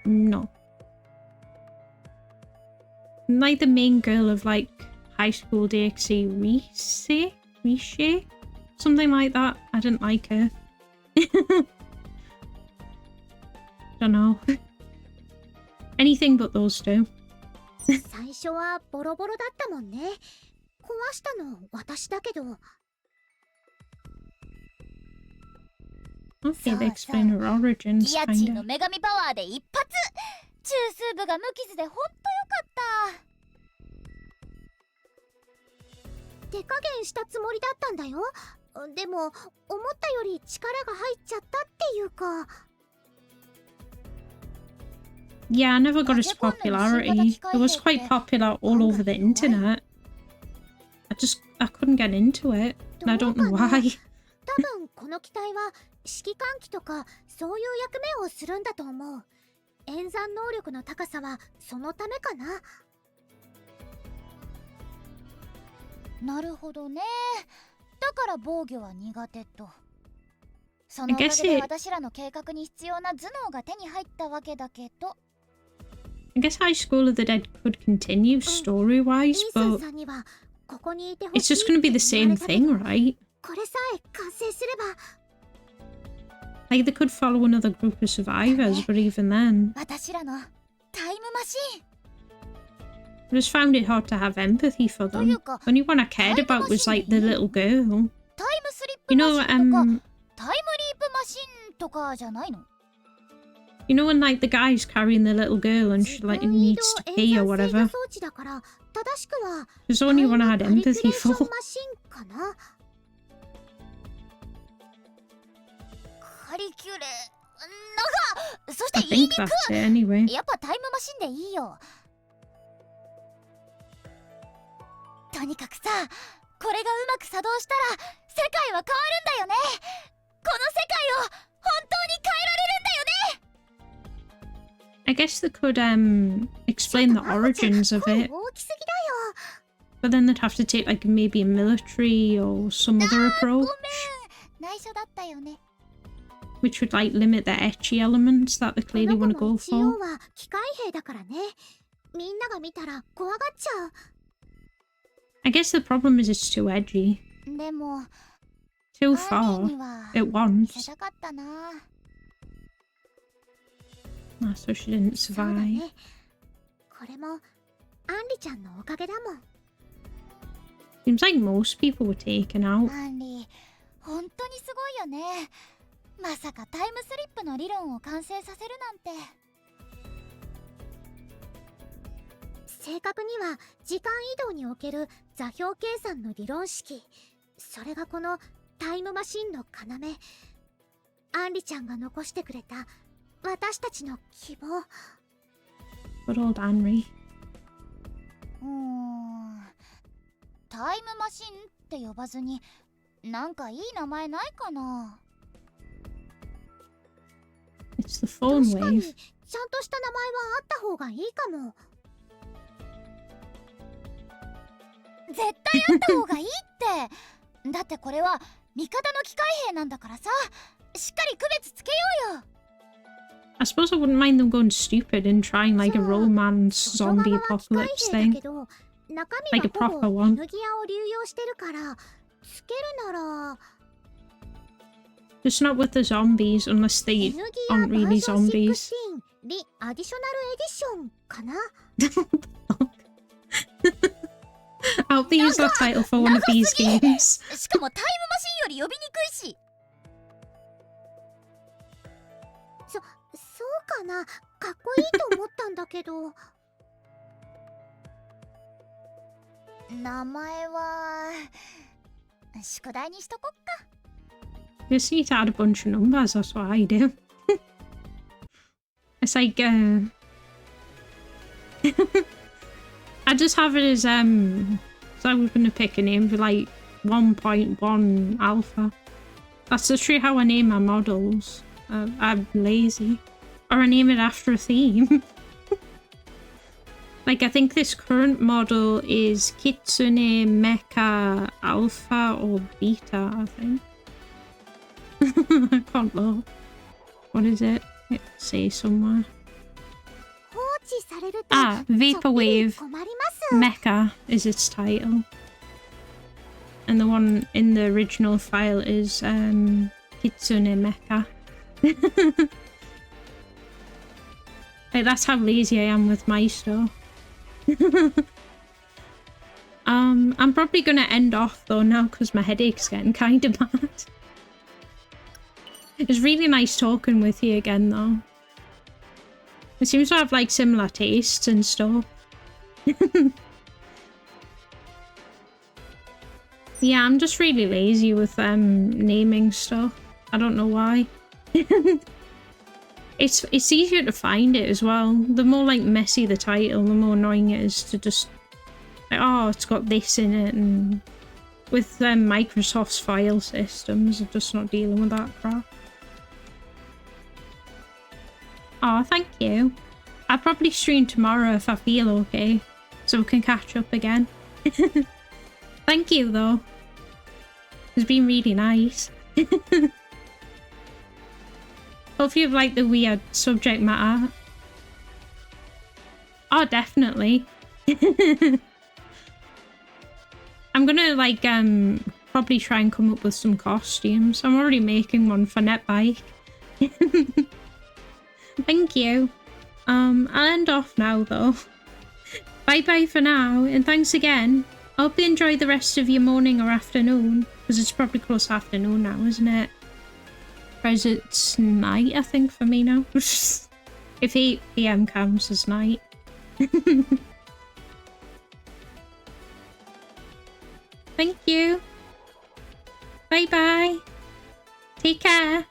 [SPEAKER 1] no. Like the main girl of like High School DxD, Rishi? Something like that. I didn't like her. Don't know. Anything but those two.
[SPEAKER 3] 最初はボロボロだったもんね。壊したの私だけど。
[SPEAKER 1] Okay, they explain her origins,
[SPEAKER 2] ギアチー
[SPEAKER 1] kinda.
[SPEAKER 2] の女神パワーで一発。中枢部が無傷でほんとよかった。
[SPEAKER 3] 手加減したつもりだったんだよ。でも思ったより力が入っちゃったっていうか。
[SPEAKER 1] Yeah, I never got its popularity. It was quite popular all over the internet. I couldn't get into it. And I don't know why.
[SPEAKER 3] 多分この機体は指揮官機とかそういう役目をするんだと思う。演算能力の高さはそのためかな。
[SPEAKER 2] なるほどね。だから防御は苦手と。そのおかげで私らの計画に必要な頭脳が手に入ったわけだけど。
[SPEAKER 1] I guess High School of the Dead could continue story-wise, but it's just going to be the same thing, right?
[SPEAKER 3] これさえ完成すれば。
[SPEAKER 1] Like, they could follow another group of survivors, but even then...
[SPEAKER 2] 私らのタイムマシン。
[SPEAKER 1] I just found it hard to have empathy for them. The only one I cared about was, like, the little girl. You know,
[SPEAKER 2] タイムリープマシンとかじゃないの？
[SPEAKER 1] You know when, like, the guy's carrying the little girl and she, like, needs to pee or whatever? There's only one I had empathy for. I think that's it anyway.
[SPEAKER 2] やっぱタイムマシンでいいよ。とにかくさ、これがうまく作動したら世界は変わるんだよね。この世界を本当に変えられるんだよね。
[SPEAKER 1] I guess they could explain the origins of it, but then they'd have to take like maybe a military or some other approach,
[SPEAKER 2] 内緒だったよね。
[SPEAKER 1] which would like limit the ecchi elements that they clearly want to go for.
[SPEAKER 3] 機械兵だからね。みんなが見たら怖がっちゃう。
[SPEAKER 1] I guess the problem is it's too edgy.
[SPEAKER 2] でも
[SPEAKER 1] Too far at once.
[SPEAKER 2] 見せたかったな。
[SPEAKER 1] Ah, so she didn't
[SPEAKER 3] そうだ
[SPEAKER 1] survive.
[SPEAKER 3] ね。これもアンリちゃんのおかげだもん。
[SPEAKER 1] Seems like most people were taken out.
[SPEAKER 2] アンリ、本当にすごいよね。まさかタイムスリップの理論を完成させるなんて。
[SPEAKER 3] 正確には時間移動における座標計算の理論式。それがこのタイムマシンの要。アンリちゃんが残してくれた私たちの希望。
[SPEAKER 1] Good old Henry.
[SPEAKER 2] タイムマシンって呼ばずになんかいい名前ないかな。
[SPEAKER 1] It's the phone
[SPEAKER 3] 確かに
[SPEAKER 1] wave.
[SPEAKER 3] ちゃんとした名前はあった方がいいかも。
[SPEAKER 2] 絶対あった方がいいって。だってこれは味方の機械兵なんだからさ。しっかり区別つけようよ。
[SPEAKER 1] I suppose I wouldn't mind them going stupid and trying like a romance zombie apocalypse thing. Like a proper one.
[SPEAKER 3] ヌギアを流用してるからつけるなら
[SPEAKER 1] Just not with the zombies unless they aren't really zombies.
[SPEAKER 3] リアディショナルエディションかな。
[SPEAKER 1] I hope they use that title for one of these games.
[SPEAKER 2] しかもタイムマシンより呼びにくいし。
[SPEAKER 3] そうかな。かっこいいと思ったんだけど。
[SPEAKER 2] 名前は宿題にしとこっか。
[SPEAKER 1] Just need to add a bunch of numbers, that's what I do. It's like, I just have it as, so I was gonna pick a name for like 1.1 alpha. That's literally how I name my models. I'm lazy. Or I name it after a theme. Like, I think this current model is Kitsune Mecha Alpha or Beta, I think. I can't look. What is it? It says somewhere. Ah, Vaporwave Mecha is its title. And the one in the original file is Kitsune Mecha. Like, that's how lazy I am with my stuff. I'm probably gonna end off though now because my headache's getting kind of bad. It's really nice talking with you again though. It seems to have like similar tastes and stuff. Yeah, I'm just really lazy with naming stuff. I don't know why. It's easier to find it as well. The more like messy the title, the more annoying it is to just like, oh, it's got this in it. And with Microsoft's file systems, I'm just not dealing with that crap. Oh, thank you. I'll probably stream tomorrow if I feel okay, so we can catch up again. Thank you though. It's been really nice. Hope you've liked the weird subject matter. Oh, definitely. I'm gonna like probably try and come up with some costumes. I'm already making one for Netbike. Thank you. I'll end off now though. Bye bye for now, and thanks again. I hope you enjoy the rest of your morning or afternoon, because it's probably close to afternoon now, isn't it? Whereas it's night, I think, for me now. If 8 PM counts as night. Thank you. Bye bye. Take care.